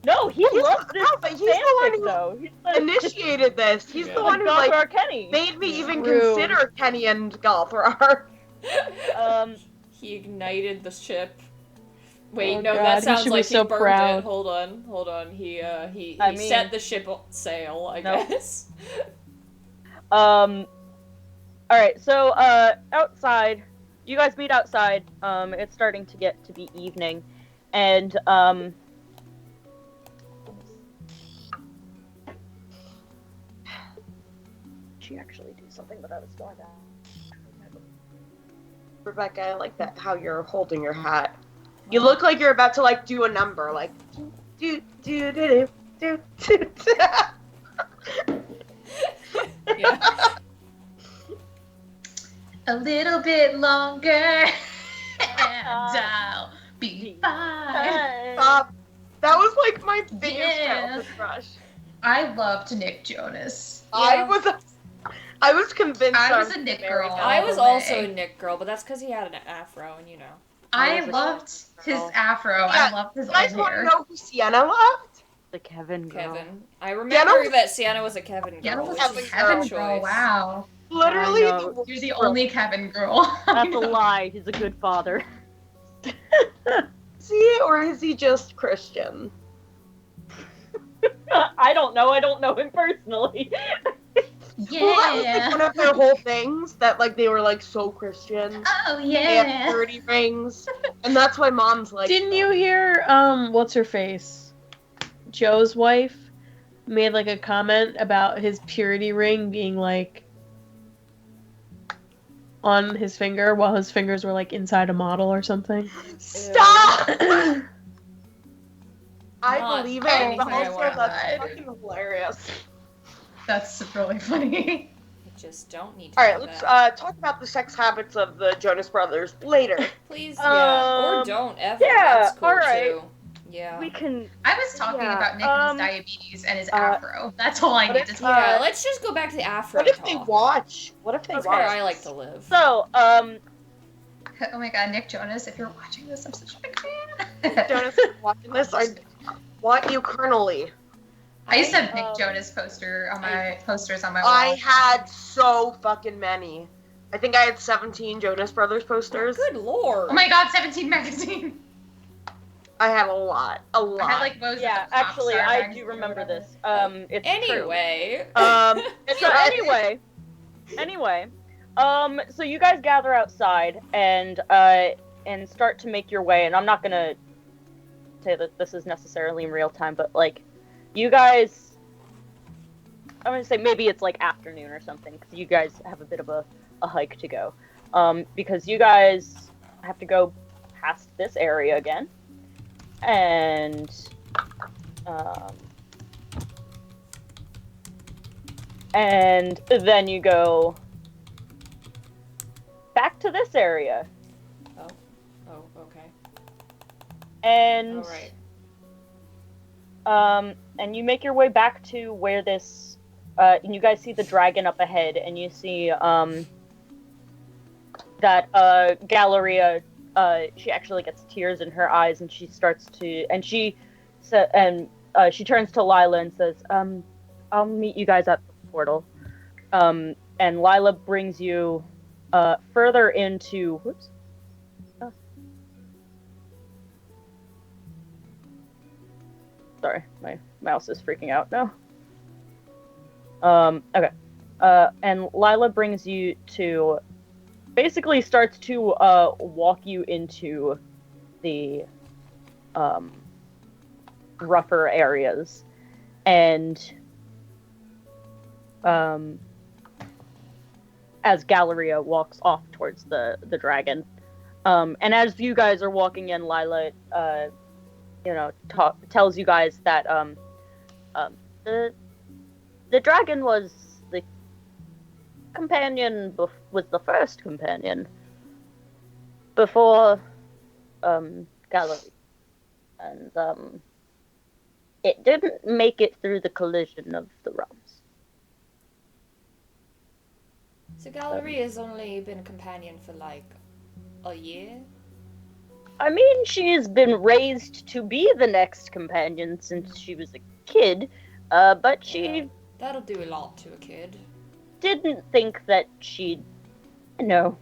No, he loves this but he's the one fanfic, who though. He's like, initiated this. He's Yeah. the one who Gothra like Kenny. made me even True. consider Kenny and Gothra. He ignited the ship. Wait, Oh no, God, that he sounds should be like so he burned proud. it. Hold on. He I mean- set the ship sail, I Nope. guess. Alright, so, outside, you guys meet outside, it's starting to get to be evening, and, she actually do something that I was going to. Rebecca, I like that how you're holding your hat. You look like you're about to like do a number, like do do do do do do. Yeah. A little bit longer, and I'll be fine. Stop. That was like my biggest Yeah. childhood crush. I loved Nick Jonas. I was convinced I was was a Nick gonna marry girl. him. I was all the also way. a Nick girl, but that's because he had an afro, and you know. I was a loved his girl. afro. Yeah, I loved his You guys want to hair. know who Sienna loved? The Kevin girl. Kevin. I remember was- that Sienna was a Kevin girl. Yeah, it was which a is a Kevin good girl. choice. Wow. Literally, I know. You're the only Kevin girl. That's a lie, he's a good father. Is he or is he just Christian? I don't know him personally. Well, that was like Yeah. one of their whole things that like they were like so Christian. Oh They yeah. had 30 rings, and that's why mom's like. Didn't you hear, what's her face? Joe's wife made like a comment about his purity ring being like on his finger while his fingers were like inside a model or something. Stop! I Not believe it, anything but I also want. that's fucking hilarious. That's really funny. I just don't need to Alright, know let's that. talk about the sex habits of the Jonas Brothers later. Please, yeah. Or Um, don't ever. yeah, That's cool alright. too. Yeah. We can. I was talking Yeah, about Nick and his diabetes and his afro. That's all I what need if- to talk Yeah, let's just go back to the afro What if talk. they watch? What if they That's watch? where I like to live. So, Oh my god, Nick Jonas, if you're watching this, I'm such a big fan. Jonas is watching this, I want you colonelly. I used to have Nick Um, Jonas posters on my wall. I had so fucking many. I think I had 17 Jonas Brothers posters. Good lord. Oh my god, 17 magazine. I had a lot. A lot. I had like Rose yeah, at the Pop actually, Star I magazine do or remember whatever. this. It's Anyway. true. So so you guys gather outside and start to make your way. And I'm not gonna say that this is necessarily in real time, but like, you guys, I'm gonna say maybe it's like afternoon or something, because you guys have a bit of a hike to go. Because you guys have to go past this area again, and then you go back to this area, Oh, okay. and All right. and you make your way back to where this and you guys see the dragon up ahead, and you see that Galleria, she actually gets tears in her eyes, and she starts to, and she she turns to Lila and says, I'll meet you guys at the portal. And Lila brings you further into, whoops. Oh. Sorry, my mouse is freaking out now. Okay. And Lila brings you to, basically starts to walk you into the rougher areas, and as Galleria walks off towards the dragon, and as you guys are walking in, Lila tells you guys that the dragon was the companion, was the first companion before Galleria, and it didn't make it through the collision of the realms. So Galleria's only been a companion for like a year? I mean, she's been raised to be the next companion since she was a kid, but she... That'll do a lot to a kid. Didn't think that she'd... No.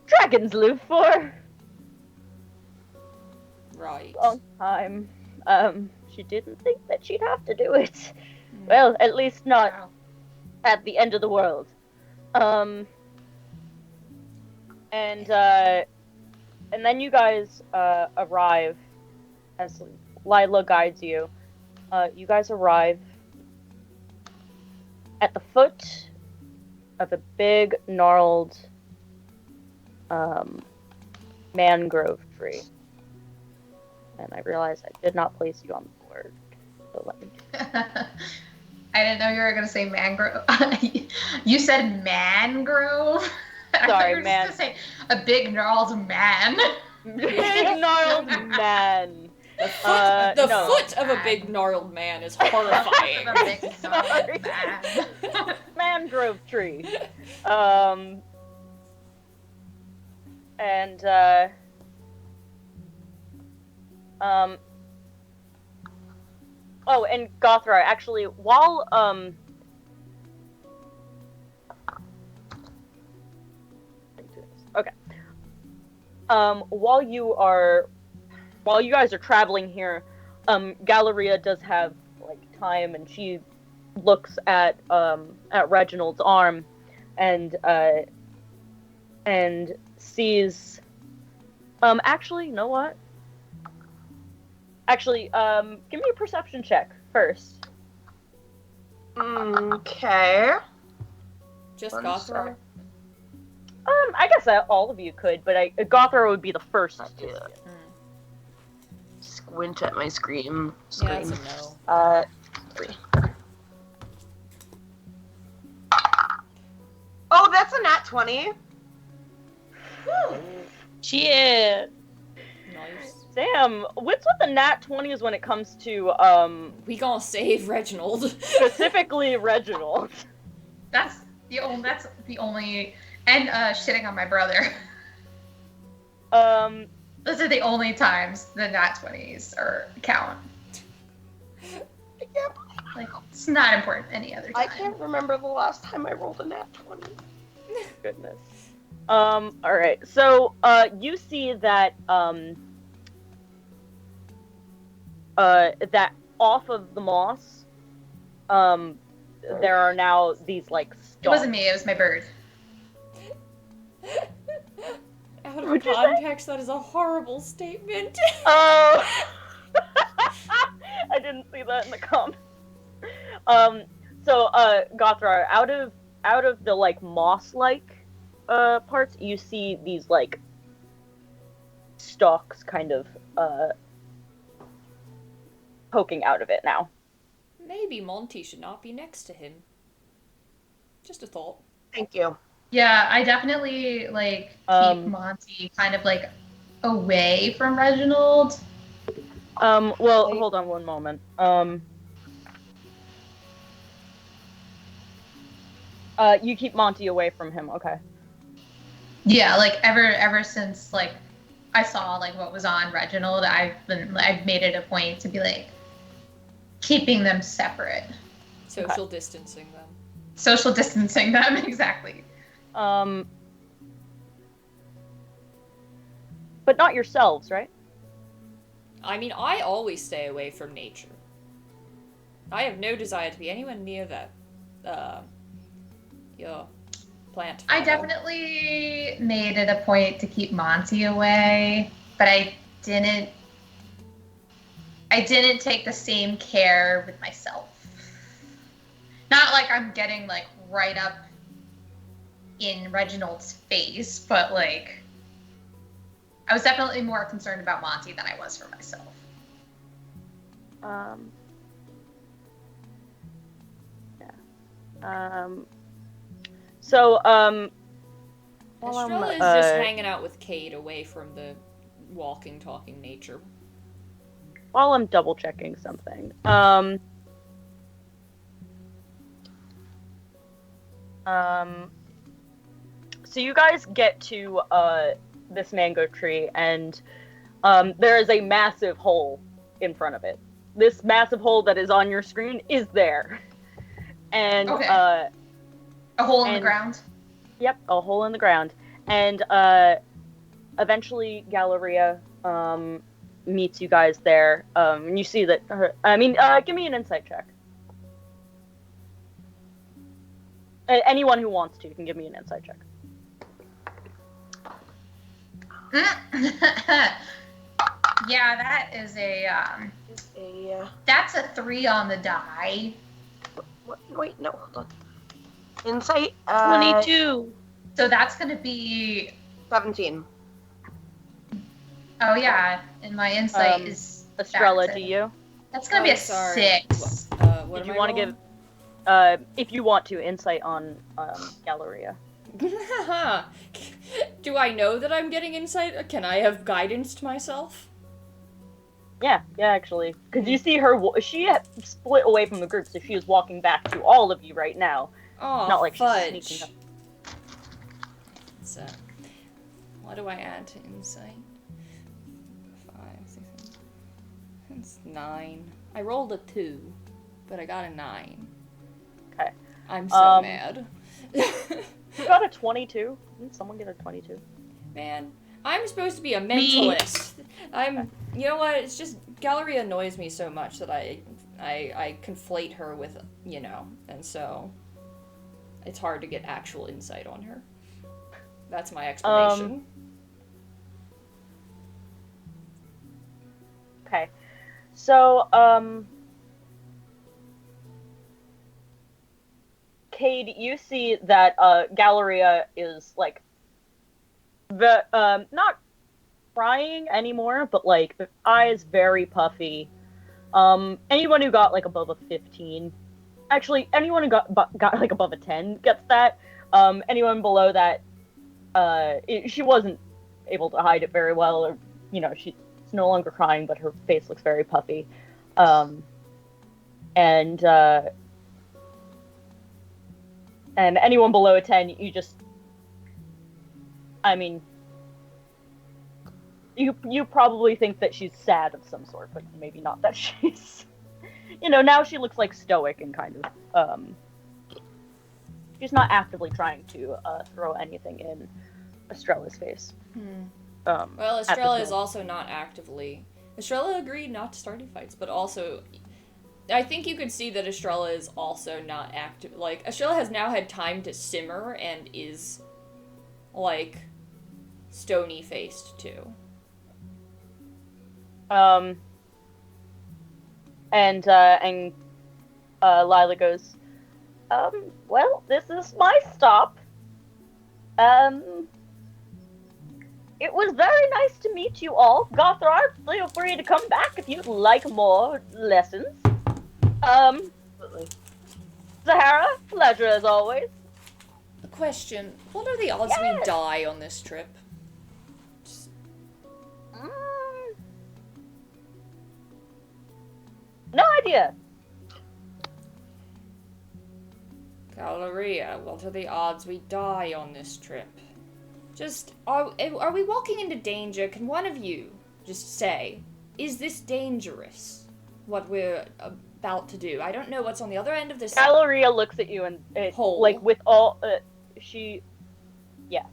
Dragons live for... Right. a long time. She didn't think that she'd have to do it. Well, at least not at the end of the world. And then you guys arrive, as Lila guides you. You guys arrive at the foot of a big, gnarled mangrove tree. And I realized I did not place you on the board. So let me I didn't know you were going to say mangrove. You said mangrove? Sorry, man. Just say a big gnarled man. Big gnarled man. The foot of a big gnarled man is horrifying. A big gnarled man. Mangrove tree. Oh, and Gothra, actually, while, okay. While you guys are traveling here, Galleria does have, like, time, and she looks at Reginald's arm, and sees, actually, you know what? Actually, give me a perception check first. Okay. Just Gothra? I guess all of you could, but Gothra would be the first to do it. Squint at my screen. Yeah, that's a no. 3. Oh, that's a nat 20. Shit. Nice. Damn, what's with the nat 20s when it comes to, We gonna save Reginald. specifically Reginald. That's the only, and shitting on my brother. Those are the only times the nat 20s count. Like, it's not important any other time. I can't remember the last time I rolled a nat 20. Goodness. Alright, so, you see that, that off of the moss, there are now these, like, stalks. It wasn't me, it was my bird. Out of context, that is a horrible statement. Oh! I didn't see that in the comments. So, Gothra, out of the, like, moss-like, parts, you see these, like, stalks kind of, poking out of it now. Maybe Monty should not be next to him. Just a thought. Thank you. Yeah, I definitely, like, keep Monty kind of, like, away from Reginald. Well, hold on one moment. You keep Monty away from him, okay. Yeah, like ever since like I saw like what was on Reginald, I've made it a point to be like keeping them separate. Social distancing them. Social distancing them, exactly. But not yourselves, right? I mean, I always stay away from nature. I have no desire to be anywhere near that, your plant father. I definitely made it a point to keep Monty away, but I didn't take the same care with myself. Not like I'm getting like right up in Reginald's face, but like I was definitely more concerned about Monty than I was for myself. Estrella is just hanging out with Kade away from the walking, talking nature. While I'm double checking something, so you guys get to this mango tree, and there is a massive hole in front of it. This massive hole that is on your screen is there, and a hole in the ground. Yep, a hole in the ground, and eventually Galleria meets you guys there, and you see that. Give me an insight check. Anyone who wants to can give me an insight check. Yeah, that is that's a 3 on the die. Wait, no, hold on. Insight? 22. So that's going to be 17. Oh yeah, and my insight is Estrella, do you? That's going to be a 6. What Did you want to give if you want to insight on Galleria? Do I know that I'm getting insight? Can I have guidance to myself? Yeah, actually. Because you see her, she had split away from the group, so she is walking back to all of you right now. Oh, not like fudge. She's sneaking up. So, what do I add to insight? 5, 6, 7. It's 9. I rolled a 2, but I got a 9. Okay. I'm so mad. You got a 22? Didn't someone get a 22? Man, I'm supposed to be a mentalist. You know what? It's just Galleria annoys me so much that I conflate her with, and so it's hard to get actual insight on her. That's my explanation. Okay. So, Kade, you see that Galleria is like not crying anymore, but like the eyes very puffy. Anyone who got like above a 15, actually anyone who got like above a 10 gets that. Anyone below that, she wasn't able to hide it very well, or she's no longer crying, but her face looks very puffy. And anyone below a 10, you probably think that she's sad of some sort, but maybe not that she's, now she looks like stoic and kind of, she's not actively trying to throw anything in Estrella's face. Well, Estrella is also not actively. Estrella agreed not to start any fights, but also, I think you could see that Estrella is also not active. Like, Estrella has now had time to simmer and is, like, stony-faced, too. And Lila goes, well, this is my stop. It was very nice to meet you all. Gothard, feel free to come back if you'd like more lessons. Zahara, pleasure as always. A question. What are the odds we die on this trip? No idea. Galleria, what are the odds we die on this trip? Just, are we walking into danger? Can one of you just say, is this dangerous? What we're about to do? I don't know what's on the other end of this Galleria looks at you and, hole. like, with all, yes.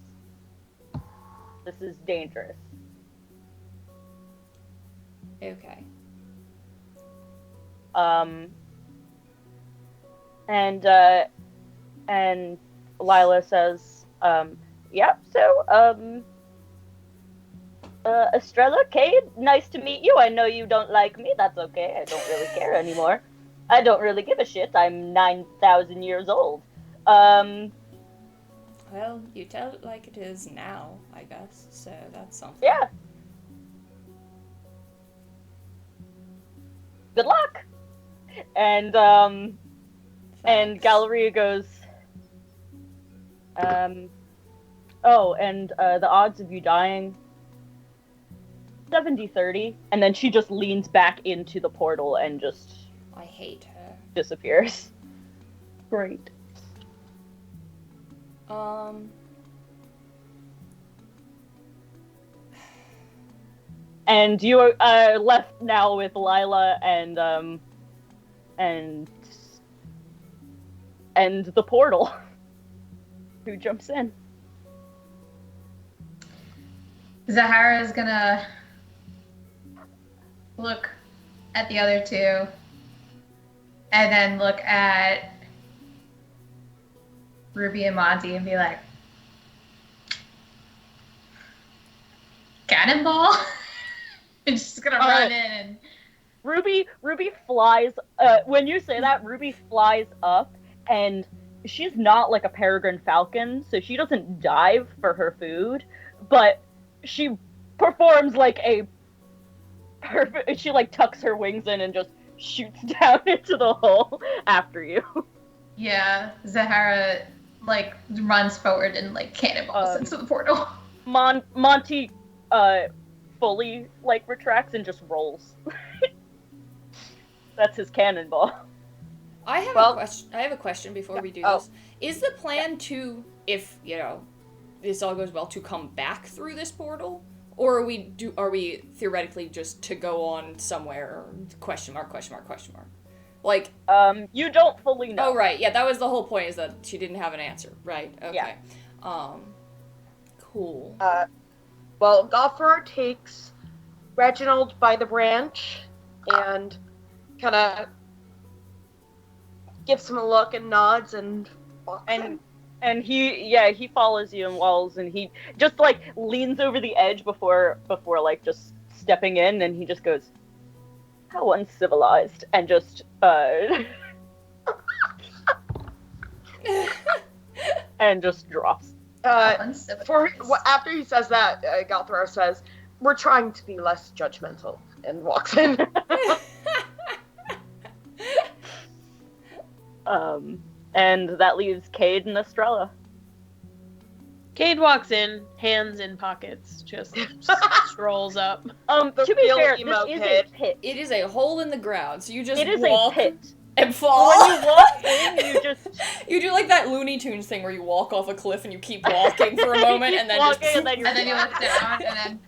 This is dangerous. Okay. And Lila says, yep, so, Estrella, Kade, nice to meet you. I know you don't like me. That's okay. I don't really care anymore. I don't really give a shit. I'm 9,000 years old. Well, you tell it like it is now, I guess. So that's something. Yeah. Good luck. And Galleria goes, oh, and the odds of you dying, 70-30, and then she just leans back into the portal and just I hate her. Disappears. Great. And you are left now with Lila and the portal. Who jumps in? Zahara is gonna look at the other two and then look at Ruby and Monty and be like, cannonball? And she's gonna run in. Ruby flies, when you say that, Ruby flies up, and she's not like a peregrine falcon, so she doesn't dive for her food, but she performs like a perfect, she like tucks her wings in and just shoots down into the hole after you. Yeah, Zahara like runs forward and like cannonballs into the portal. Monty fully like retracts and just rolls. That's his cannonball. I have a question before we do this. Is the plan to, if this all goes well, to come back through this portal, or are we theoretically just to go on somewhere? Question mark. Like, you don't fully know. Oh, right. Yeah, that was the whole point, is that she didn't have an answer. Right. Okay. Yeah. Cool. Well, Gogh takes Reginald by the branch and kind of gives him a look and nods and walks in. And he follows you and walls, and he just like leans over the edge before like just stepping in, and he just goes, "How uncivilized," and just and just drops. After he says that, Gogh says, "We're trying to be less judgmental," and walks in. And that leaves Kade and Estrella. Kade walks in, hands in pockets, just strolls up. To be fair, this is a pit. It is a hole in the ground, so you just It is walk a pit. and fall. When you walk in, you just... You do like that Looney Tunes thing where you walk off a cliff and you keep walking for a moment and then just... and then you look down and then...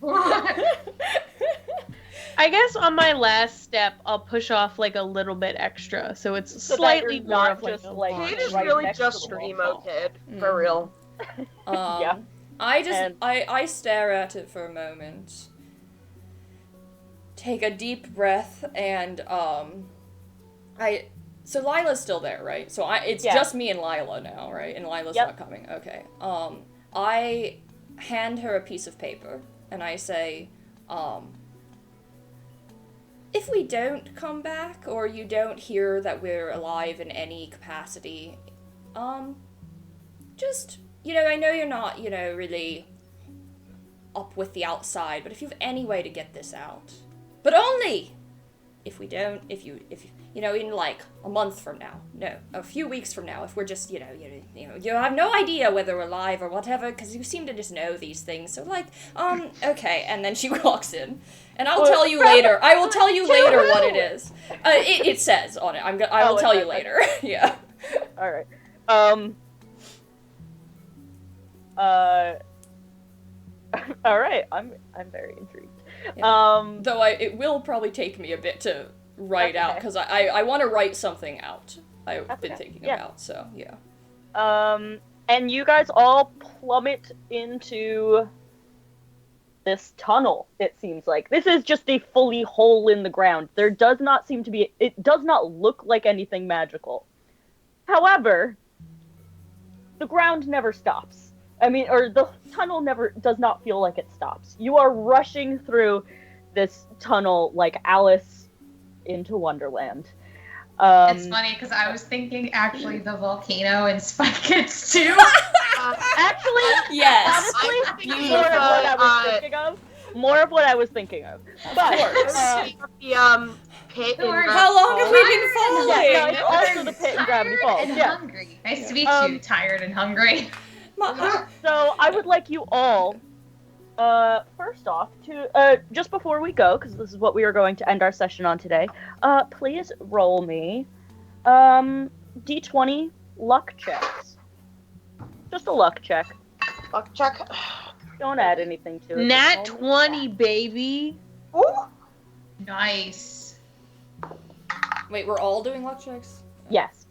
I guess on my last step, I'll push off like a little bit extra, so it's slightly more of just like Kade is really just your emo kid, for real. Yeah. I stare at it for a moment, take a deep breath, and so Lila's still there, right? So it's just me and Lila now, right? And Lila's not coming. Okay. I hand her a piece of paper and I say, if we don't come back, or you don't hear that we're alive in any capacity, just, I know you're not, really up with the outside, but if you have any way to get this out, but only if in like a month from now, no, a few weeks from now, if we're just, you have no idea whether we're alive or whatever, because you seem to just know these things, so like, okay, and then she walks in, and I'll tell you later, I will tell you later what it is. It says on it, I will tell you later, yeah. Alright. All right, I'm very intrigued. Yeah. Though it will probably take me a bit to write out, because I want to write something out. I've been thinking about, so yeah. And you guys all plummet into this tunnel, it seems like. This is just a fully hole in the ground. There does not seem to be, it does not look like anything magical. However, the ground never stops. I mean, or the tunnel does not feel like it stops. You are rushing through this tunnel like Alice into Wonderland. It's funny because I was thinking actually the volcano in Spy Kids 2. Actually, yes. Honestly, more of what I was thinking of. But the pit. How long have we been falling? Yeah, it's also the pit and Gravity Falls. And hungry. Nice to meet you. Tired and hungry. So I would like you all, first off, to just before we go, because this is what we are going to end our session on today. Please roll me, D20 luck checks. Just a luck check. Luck check. Don't add anything to it. Nat 20, baby. Ooh. Nice. Wait, we're all doing luck checks? Yes.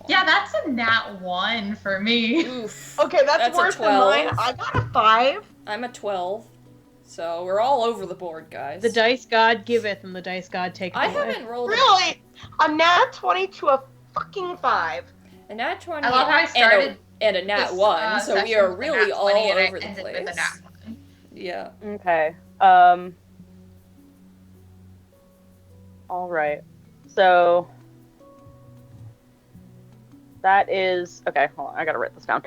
Yeah, that's a nat 1 for me. Oof. Okay, that's worse than mine. I got a 5. I'm a 12. So we're all over the board, guys. The dice god giveth, and the dice god taketh away. I haven't rolled Really? A nat 20 to a fucking 5. a nat 20 I love how I started and a nat this, 1, so we are really all over the ended place. with a nat 1. Yeah. Okay. All right. So that is okay. Hold on, I gotta write this down.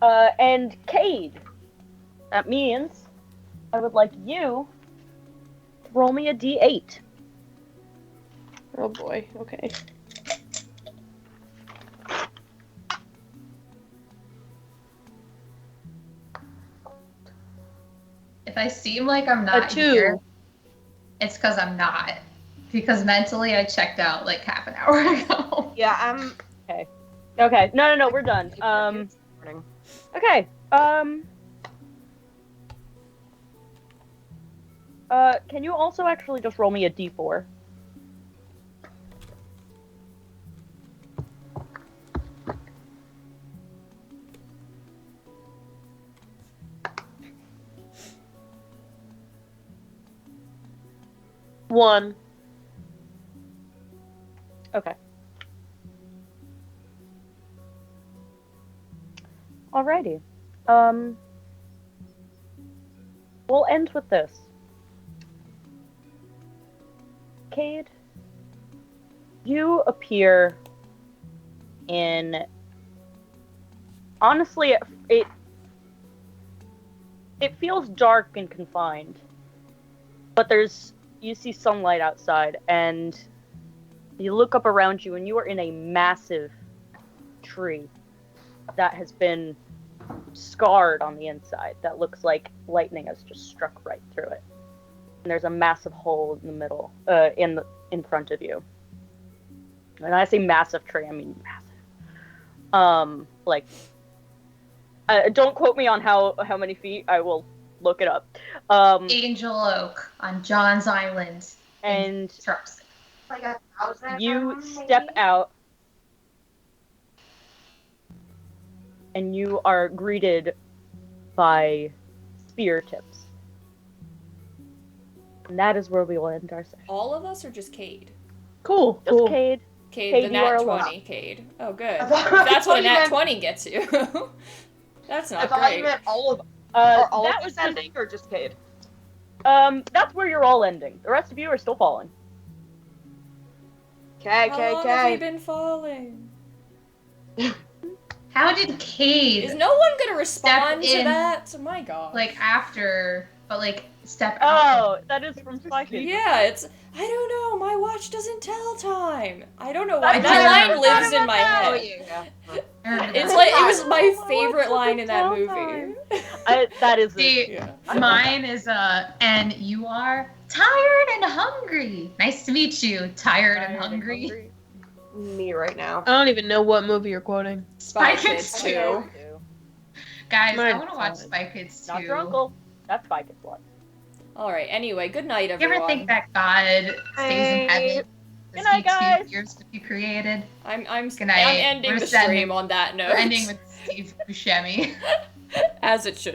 And Kade, that means I would like you to roll me a D8. Oh boy. Okay. If I seem like I'm not A 2. here, it's because I'm not. Because mentally I checked out like half an hour ago. Yeah, I'm. Okay. No, we're done. Okay. Can you also actually just roll me a D4? One. Okay. Alrighty. We'll end with this. Kade, you appear in... Honestly, it feels dark and confined. But you see sunlight outside, and you look up around you, and you are in a massive tree that has been scarred on the inside. That looks like lightning has just struck right through it. And there's a massive hole in the middle, in front of you. And I say massive tree, I mean massive. Don't quote me on how many feet. I will look it up. Angel Oak on John's Island. And Trucks. Like 1,000. you step out, and you are greeted by spear tips. And that is where we will end our session. All of us or just Kade? Cool. Just Cool. Kade. Kade, the you are nat alone. 20, Kade. Oh, good. I thought- That's what a I thought you nat meant- 20 gets you. That's I not thought great. you meant all of. Are all that of was us ending or just Kade? That's where you're all ending. The rest of you are still falling. Okay. How long have we been falling? How did Is Kade, no one gonna respond to in, that? Oh my god. like, after, but, like, step out? Oh, that is from Spy Kids. Yeah, it's... I don't know, my watch doesn't tell time. I don't know why. I That never line lives thought in my about Oh, head. yeah. I remember It's that. like, it was my Oh, favorite watch line in that doesn't tell movie. That is See, Yeah. mine is, and you are tired and hungry. Nice to meet you, tired and hungry. me right now. I don't even know what movie you're quoting. Spy Spy Kids Kids 2. Guys, I Mine's want to watch fine. Spy Kids 2. Not your uncle. That's Spy Kids 1. Alright, anyway, good night, You everyone. ever think that God stays in heaven? Good night, guys. He fears what you created? I'm Good night. ending We're the sending- stream on that note. We're ending with Steve Buscemi. As it should.